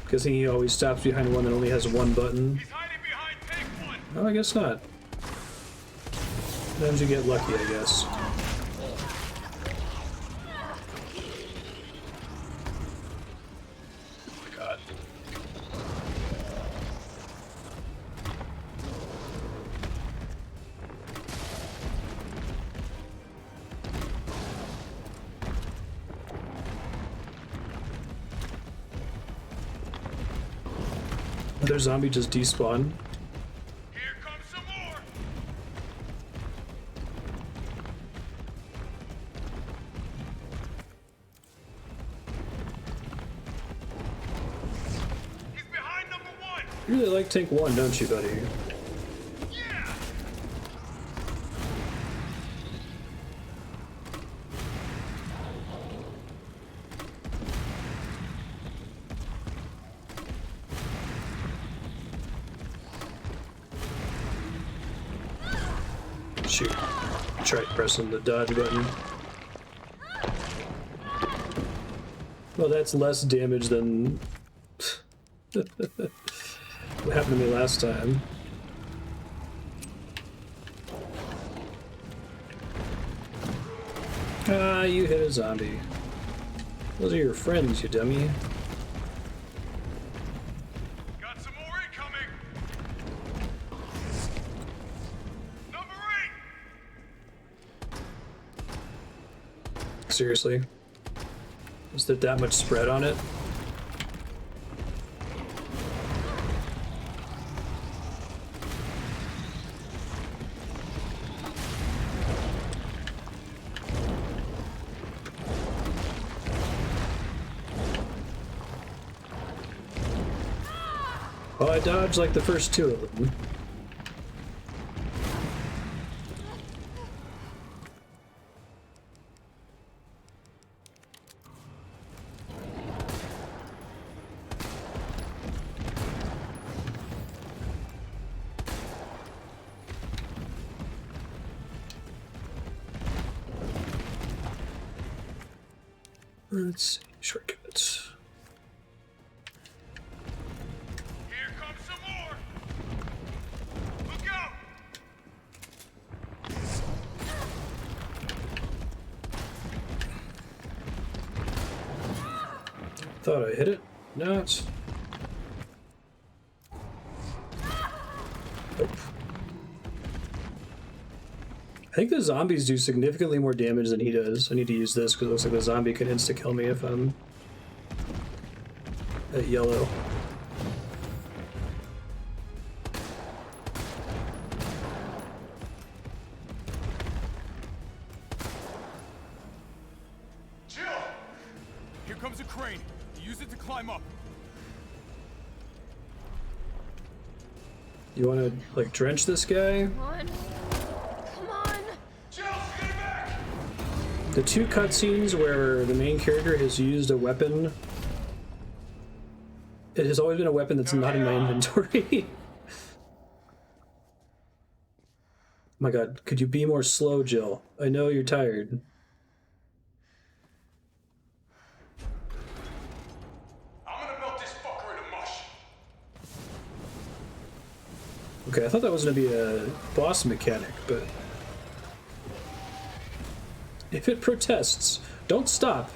Because he always stops behind one that only has one button. He's hiding behind tank one. Oh, I guess not. Sometimes you get lucky, I guess. Oh my god. Another zombie just despawned. Here comes some more. He's behind number one. You really like Tank 1, don't you, buddy? Yeah. Shoot. Try pressing the dodge button. Well, that's less damage than what happened to me last time. Ah, you hit a zombie. Those are your friends, you dummy. Got some more incoming. Number 8. Seriously? Is there that much spread on it? Well, I dodged like the first two of them. Let's see, shortcuts. Here comes some more. Look out. Thought I hit it. Not. Nope. I think the zombies do significantly more damage than he does. I need to use this because it looks like the zombie can insta-kill me if I'm at yellow. Jill! Here comes a crane. Use it to climb up. You want to, like, drench this guy? Come on. Come on. Jill, stay back. The two cutscenes where the main character has used a weapon, it has always been a weapon that's not in my inventory. My god, could you be more slow, Jill? I know you're tired. I'm gonna melt this fucker into mush. Okay, I thought that was gonna be a boss mechanic, but if it protests, don't stop.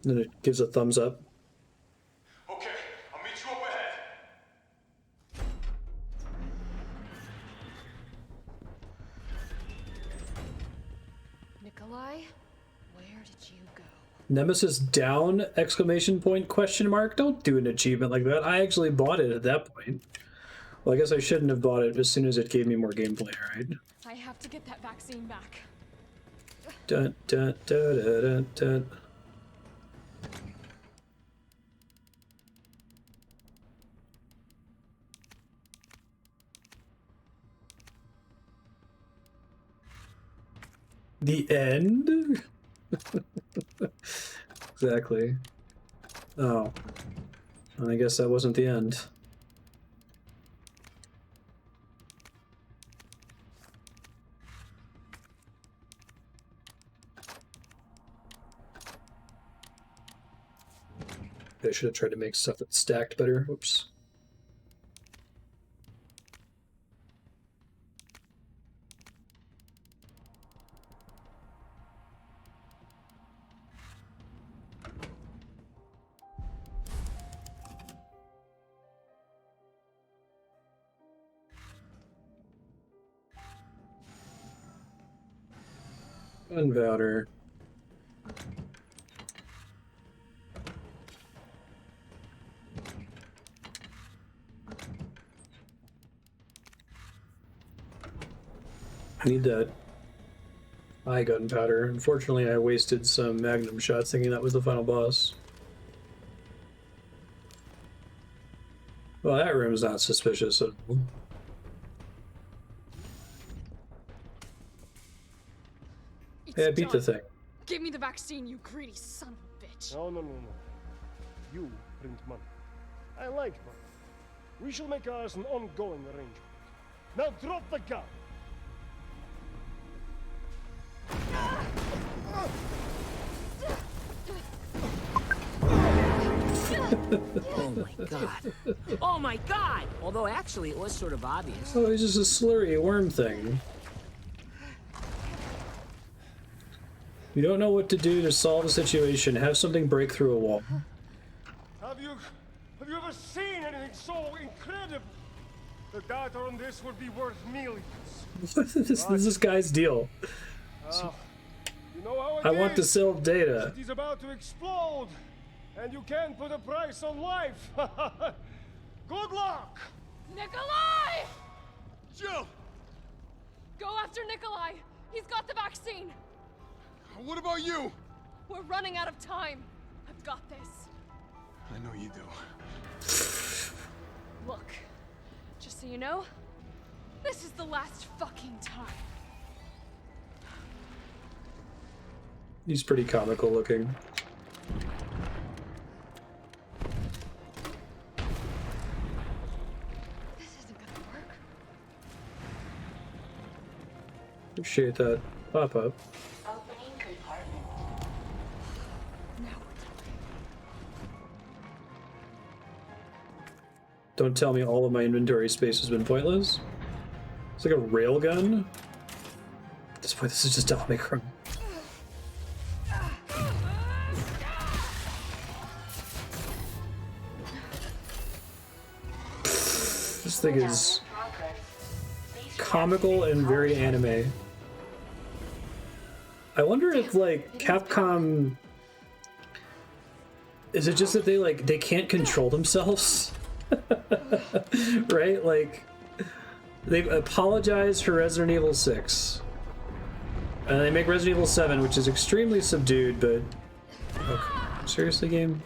Then it gives a thumbs up. Okay, I'll meet you up ahead. Nikolai, where did you go? Nemesis down! Exclamation point, question mark. Don't do an achievement like that. I actually bought it at that point. Well, I guess I shouldn't have bought it as soon as it gave me more gameplay, right? I have to get that vaccine back. Dun, dun, dun, dun, dun, dun. The end? Exactly. Oh. I guess that wasn't the end. I should have tried to make stuff that's stacked better. Whoops. Gunpowder. I need that eye gunpowder. Unfortunately, I wasted some magnum shots thinking that was the final boss. Well, that room's not suspicious at all. Yeah, beat the thing. Give me the vaccine, you greedy son of a bitch. No. You print money. I like money. We shall make ours an ongoing arrangement. Now drop the gun! Oh my god. Oh my god! Although actually it was sort of obvious. Oh, it's just a slurry worm thing. You don't know what to do to solve a situation. Have something break through a wall. Have you ever seen anything so incredible? The data on this would be worth millions. This is this guy's deal. You know how I want to sell data. It is about to explode, and you can't put a price on life. Good luck! Nikolai! Jill! Go after Nikolai! He's got the vaccine! What about you? We're running out of time. I've got this. I know you do. Look, just so you know, this is the last fucking time. He's pretty comical looking. This isn't gonna work. Appreciate that pop-up. Opening compartment. Now we're talking. Don't tell me all of my inventory space has been pointless. It's like a railgun. At this point, this is just Omicron. This thing is comical and very anime. I wonder if, like, Capcom... Is it just that they can't control themselves? Right? Like, they apologize for Resident Evil 6. And they make Resident Evil 7, which is extremely subdued, but... Okay. Seriously, game?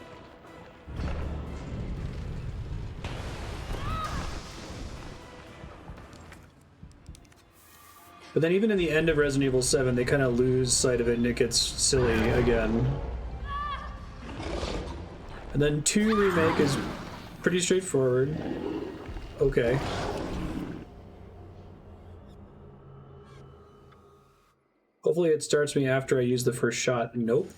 But then even in the end of Resident Evil 7, they kind of lose sight of it and it gets silly again. And then 2 Remake is pretty straightforward. Okay. Hopefully it starts me after I use the first shot. Nope.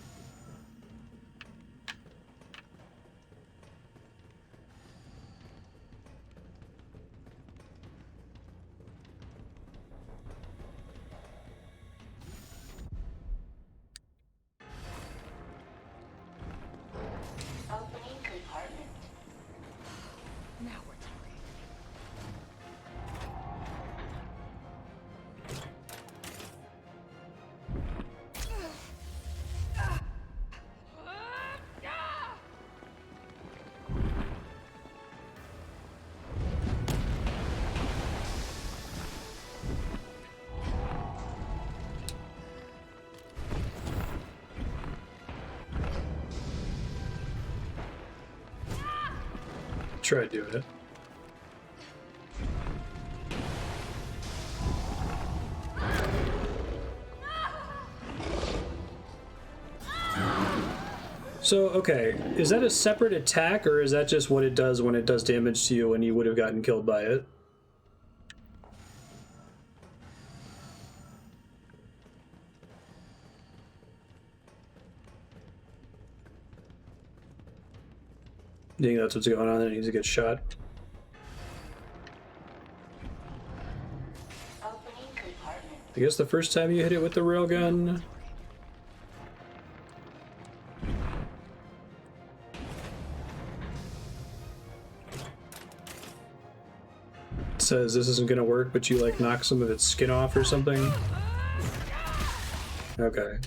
Opening compartment. Now we're talking. Try doing it. So, okay, is that a separate attack, or is that just what it does when it does damage to you and you would have gotten killed by it? I think that's what's going on, and it needs to get shot. Opening compartment. I guess the first time you hit it with the railgun. It says this isn't gonna work, but you like knock some of its skin off or something. Okay.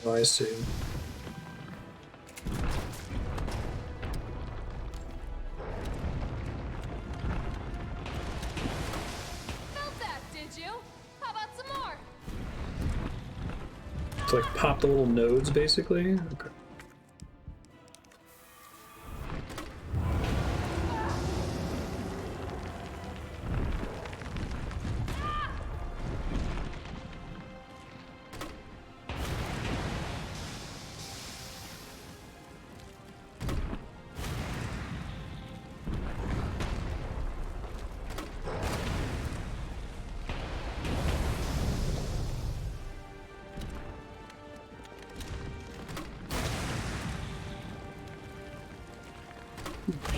Oh, I see. Felt that, did you? How about some more? To like pop the little nodes, basically? Okay.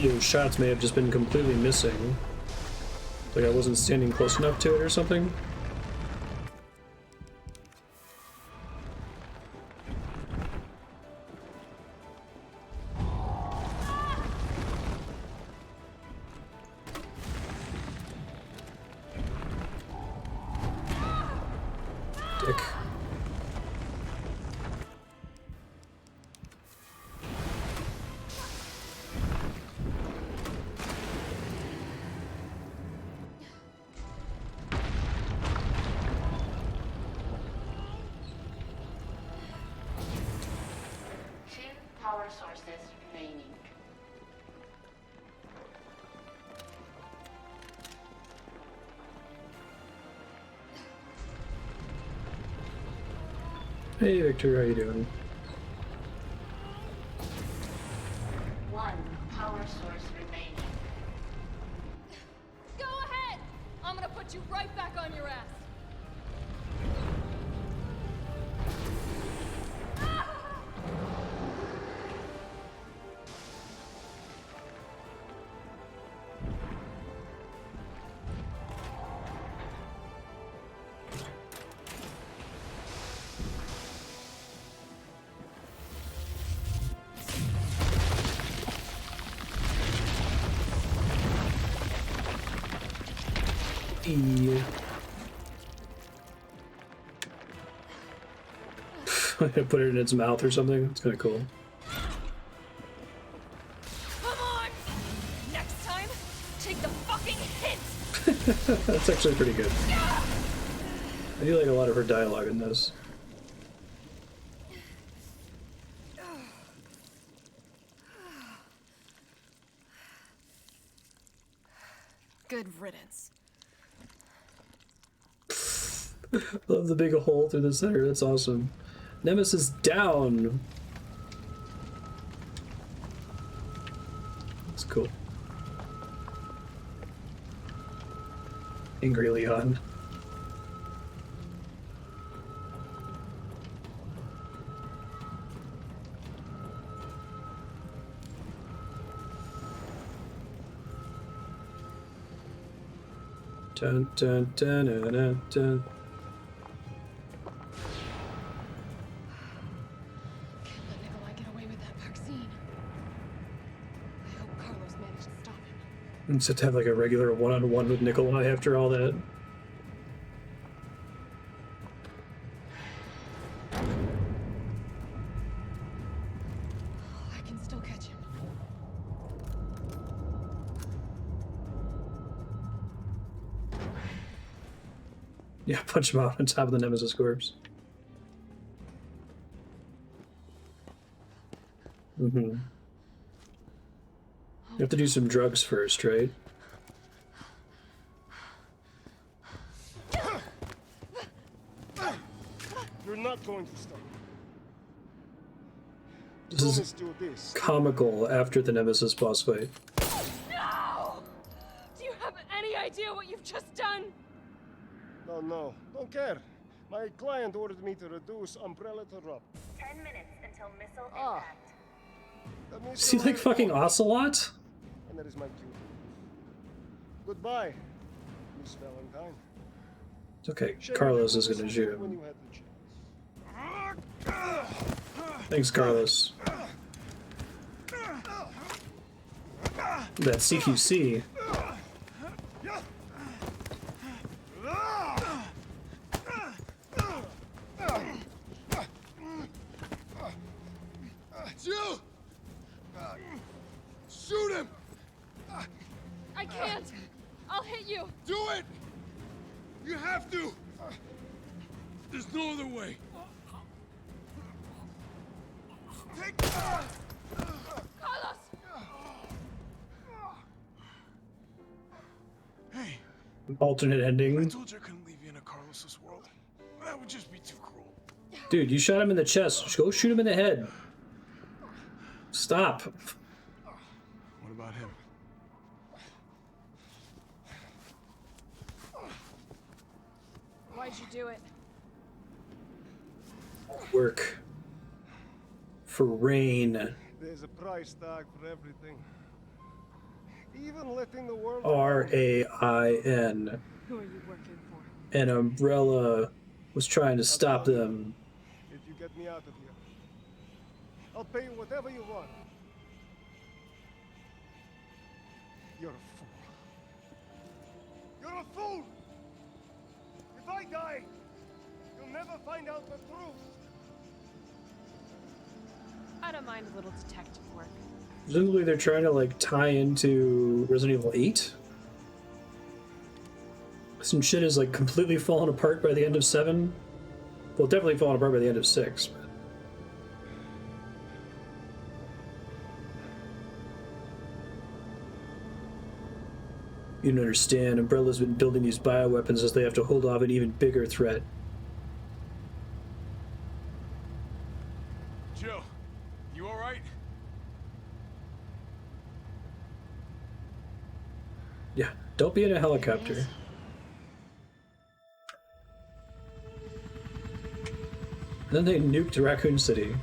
Those shots may have just been completely missing. Like I wasn't standing close enough to it or something. Dick. Power sources remaining. Hey Victor, how you doing? One power source remaining. Go ahead! I'm gonna put you right back on your ass. I'm gonna put it in its mouth or something. It's kind of cool. Come on! Next time, take the fucking hint! That's actually pretty good. I do like a lot of her dialogue in this. Good riddance. Love the big hole through the center. That's awesome. Nemesis down. That's cool. Angry Leon. Dun dun dun dun dun dun. Can't let Nikolai get away with that vaccine. I hope Carlos managed to stop him. And just to have like a regular one-on-one with Nikolai after all that. I can still catch him. Yeah, punch him out on top of the Nemesis corpse. You have to do some drugs first, right? You're not going to stop. This is comical after the Nemesis boss fight. No! Do you have any idea what you've just done? No, don't care. My client ordered me to reduce Umbrella to rub. 10 minutes until missile impact. That means Is he like fucking Ocelot? And that is my cue. Goodbye, Miss Valentine. It's okay, Carlos is gonna shoot him. Thanks, Carlos. That CQC. Jill! Shoot him! I can't! I'll hit you! Do it! You have to! There's no other way. Take Carlos! Hey. Alternate ending. I told you I couldn't leave you in a Carlos's world. That would just be too cruel. Dude, you shot him in the chest. Just go shoot him in the head. Stop. What about him? Why'd you do it? Work. For Rain. There's a price tag for everything. Even letting the world R-A-I-N. Who are you working for? And Umbrella was trying to stop them. If you get me out of here, I'll pay you whatever you want. You're a fool. You're a fool! If I die, you'll never find out the truth. I don't mind a little detective work. Presumably they're trying to like tie into Resident Evil 8. Some shit is like completely fallen apart by the end of 7. Well, definitely fallen apart by the end of 6. But... You don't understand. Umbrella's been building these bioweapons as they have to hold off an even bigger threat. Jill, you alright? Yeah, don't be in a helicopter. And then they nuked Raccoon City.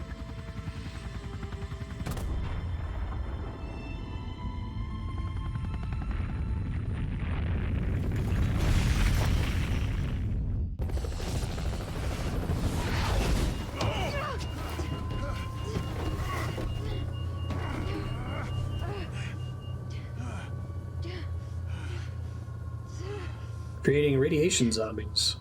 Creating radiation zombies.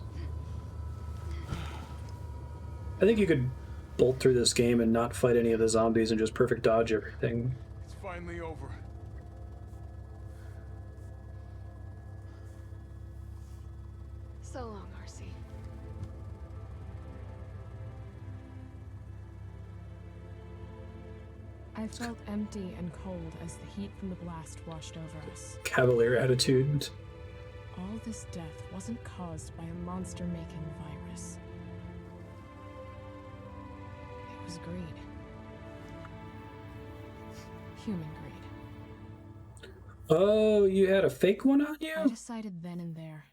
I think you could bolt through this game and not fight any of the zombies and just perfect dodge everything. It's finally over. So long, RC. I felt empty and cold as the heat from the blast washed over us. Cavalier attitude. know this death wasn't caused by a monster-making virus. It was greed. Human greed. Oh, you had a fake one on you? I decided then and there,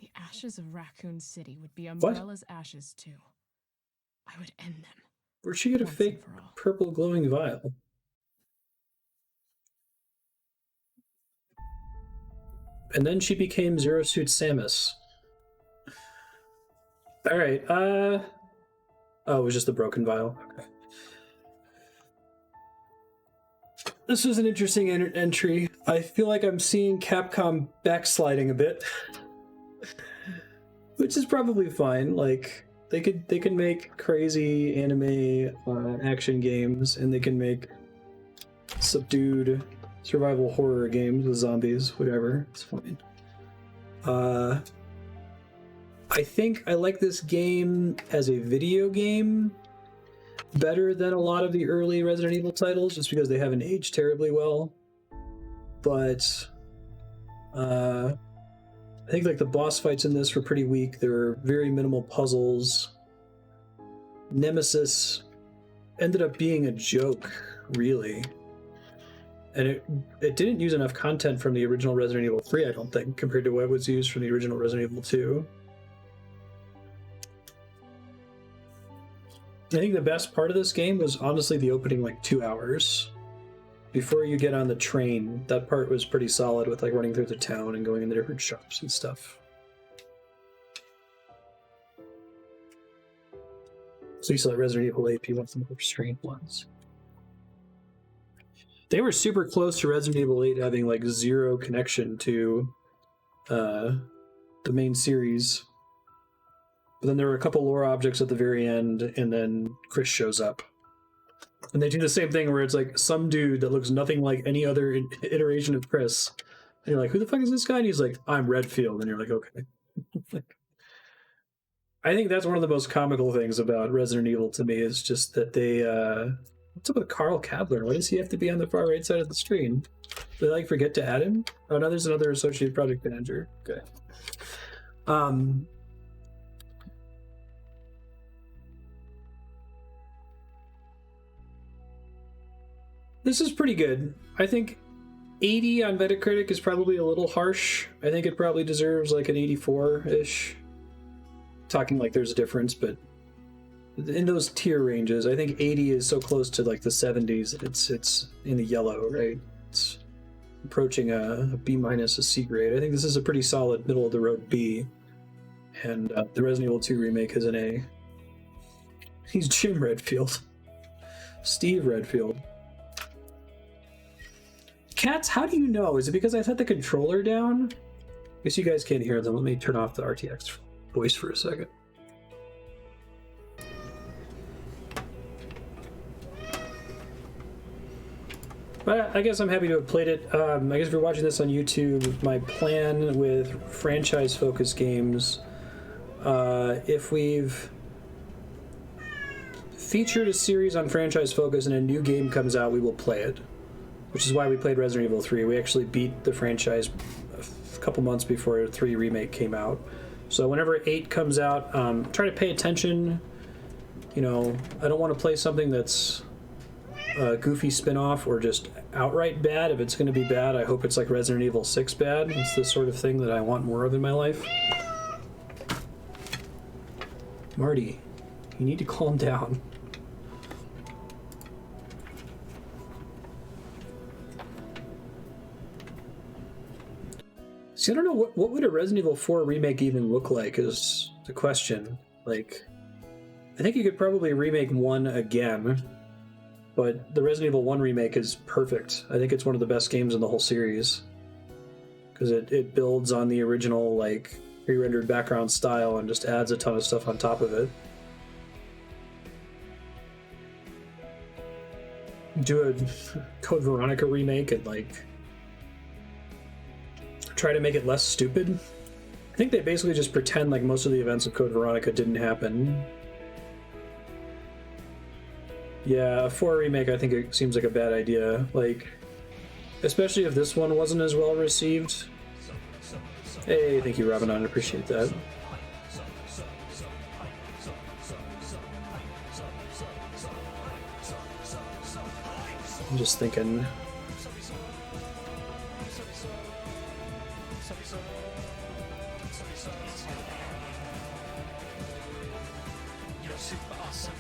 the ashes of Raccoon City would be Umbrella's ashes too. I would end them. Where'd she get a fake purple glowing vial? And then she became Zero Suit Samus. Alright, oh, it was just the broken vial. Okay. This was an interesting entry. I feel like I'm seeing Capcom backsliding a bit. Which is probably fine. Like, they can make crazy anime action games, and they can make subdued survival horror games with zombies, whatever. It's fine. I think I like this game as a video game better than a lot of the early Resident Evil titles, just because they haven't aged terribly well. But I think like the boss fights in this were pretty weak. There were very minimal puzzles. Nemesis ended up being a joke, really. And it didn't use enough content from the original Resident Evil 3, I don't think, compared to what was used from the original Resident Evil 2. I think the best part of this game was honestly the opening like 2 hours. Before you get on the train, that part was pretty solid with like running through the town and going into different shops and stuff. So you saw Resident Evil 8, you want some more restrained ones. They were super close to Resident Evil 8 having like zero connection to the main series. But then there were a couple lore objects at the very end, and then Chris shows up. And they do the same thing where it's like some dude that looks nothing like any other iteration of Chris. And you're like, who the fuck is this guy? And he's like, I'm Redfield. And you're like, okay. I think that's one of the most comical things about Resident Evil to me is just that they... what's up with Carl Kadler? Why does he have to be on the far right side of the screen? Did they like forget to add him? Oh, no, there's another associate project manager. Okay. This is pretty good. I think 80 on Metacritic is probably a little harsh. I think it probably deserves like an 84-ish. Talking like there's a difference, but in those tier ranges, I think 80 is so close to like the 70s. It's in the yellow, right? It's approaching a B minus, a C grade. I think this is a pretty solid middle of the road B. And the Resident Evil 2 remake is an A. He's Jim Redfield. Steve Redfield. Cats, how do you know? Is it because I set the controller down? I guess you guys can't hear them. Let me turn off the RTX voice for a second. But I guess I'm happy to have played it. I guess if you're watching this on YouTube, my plan with franchise-focused games, if we've featured a series on franchise focus and a new game comes out, we will play it. Which is why we played Resident Evil 3. We actually beat the franchise a couple months before 3 Remake came out. So whenever 8 comes out, try to pay attention. You know, I don't want to play something that's a goofy spin-off or just outright bad. If it's going to be bad, I hope it's like Resident Evil 6 bad. It's the sort of thing that I want more of in my life. Marty, you need to calm down. See, I don't know, what would a Resident Evil 4 remake even look like is the question. Like, I think you could probably remake 1 again, but the Resident Evil 1 remake is perfect. I think it's one of the best games in the whole series. Because it builds on the original, like, pre-rendered background style and just adds a ton of stuff on top of it. Do a Code Veronica remake and, like, try to make it less stupid. I think they basically just pretend like most of the events of Code Veronica didn't happen. Yeah, a 4 remake I think it seems like a bad idea. Like, especially if this one wasn't as well received. Hey, thank you, Robin. I appreciate that. I'm just thinking. You're super awesome.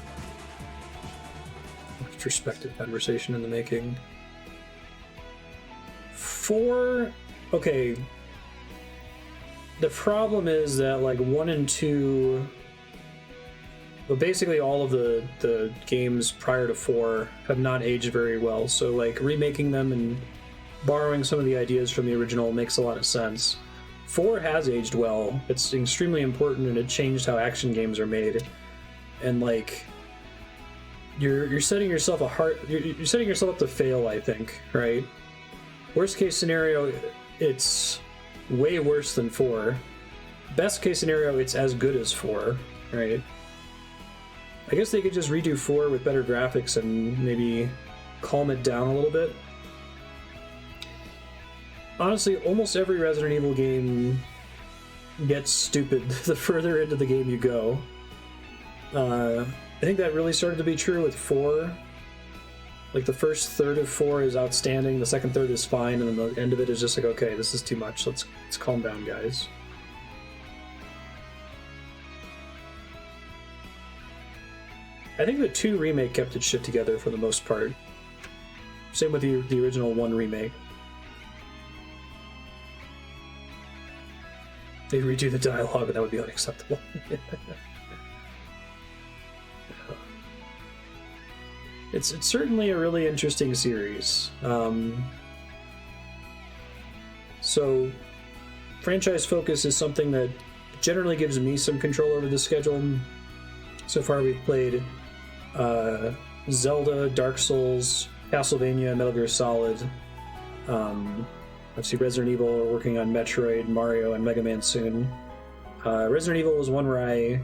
Retrospective conversation in the making. 4. Okay. The problem is that like 1 and 2. But basically all of the games prior to 4 have not aged very well, so like remaking them and borrowing some of the ideas from the original makes a lot of sense. 4 has aged well. It's extremely important, and it changed how action games are made. And like you're setting yourself you're setting yourself up to fail, I think, right? Worst case scenario, it's way worse than 4. Best case scenario, it's as good as 4, right? I guess they could just redo 4 with better graphics and maybe calm it down a little bit. Honestly, almost every Resident Evil game gets stupid the further into the game you go. I think that really started to be true with 4. Like, the first third of 4 is outstanding, the second third is fine, and then the end of it is just like, okay, this is too much, let's calm down, guys. I think the 2 remake kept its shit together for the most part. Same with the original 1 remake. They redo the dialogue, and that would be unacceptable. It's certainly a really interesting series. So, franchise focus is something that generally gives me some control over the schedule. So far we've played Zelda, Dark Souls, Castlevania, Metal Gear Solid. Let's see, Resident Evil, we're working on Metroid, Mario, and Mega Man soon. Resident Evil was one where I,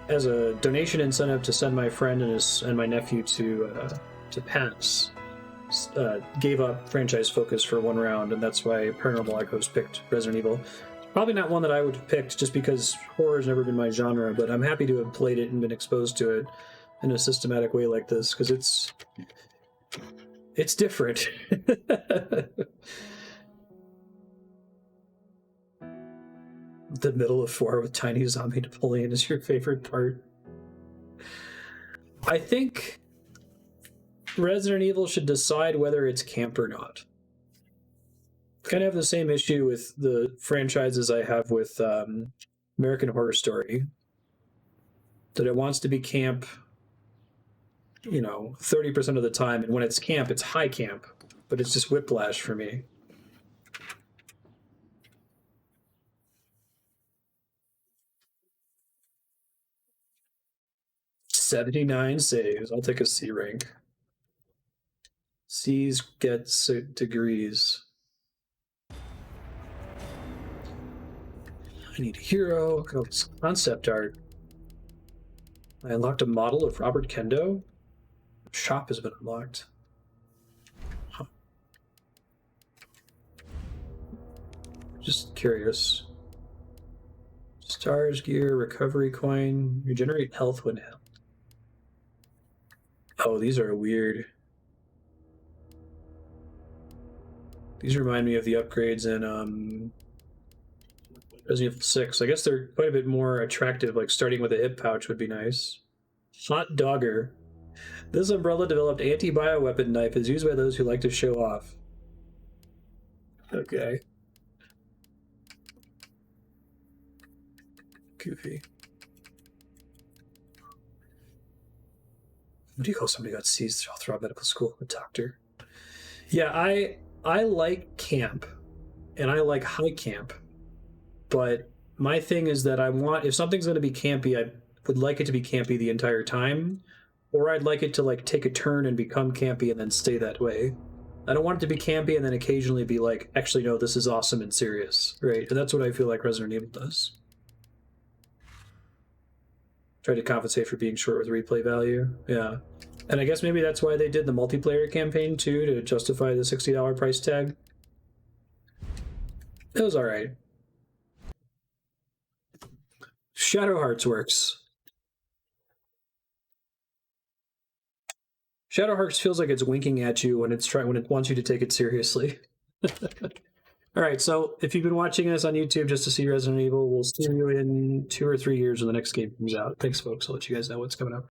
as a donation incentive to send my friend and my nephew to PAX, gave up franchise focus for 1 round, and that's why Paranormal Echoes picked Resident Evil. Probably not one that I would have picked just because horror has never been my genre, but I'm happy to have played it and been exposed to it in a systematic way like this, because it's different. The middle of 4 with tiny zombie Napoleon is your favorite part. I think Resident Evil should decide whether it's camp or not. Kind of have the same issue with the franchises I have with American Horror Story. That it wants to be camp, 30% of the time, and when it's camp, it's high camp, but it's just whiplash for me. $79 saves. I'll take a C rank. C's get degrees. I need a hero. Look at all this concept art. I unlocked a model of Robert Kendo. Shop has been unlocked. Huh. Just curious. Stars, gear, recovery coin, regenerate health when held. Oh, these are weird. These remind me of the upgrades in Resident Evil 6. I guess they're quite a bit more attractive, like starting with a hip pouch would be nice. Hot Dogger. This Umbrella-developed anti-bioweapon knife is used by those who like to show off. Okay. Goofy. What do you call somebody who got seized throughout medical school? A doctor. Yeah, I like camp, and I like high camp, but my thing is that if something's going to be campy, I would like it to be campy the entire time, or I'd like it to like take a turn and become campy and then stay that way. I don't want it to be campy and then occasionally be like, actually, no, this is awesome and serious, right? And that's what I feel like Resident Evil does. Try to compensate for being short with replay value. Yeah. And I guess maybe that's why they did the multiplayer campaign too, to justify the $60 price tag. It was alright. Shadow Hearts works. Shadow Hearts feels like it's winking at you when when it wants you to take it seriously. All right, so if you've been watching us on YouTube just to see Resident Evil, we'll see you in 2 or 3 years when the next game comes out. Thanks, folks. I'll let you guys know what's coming up.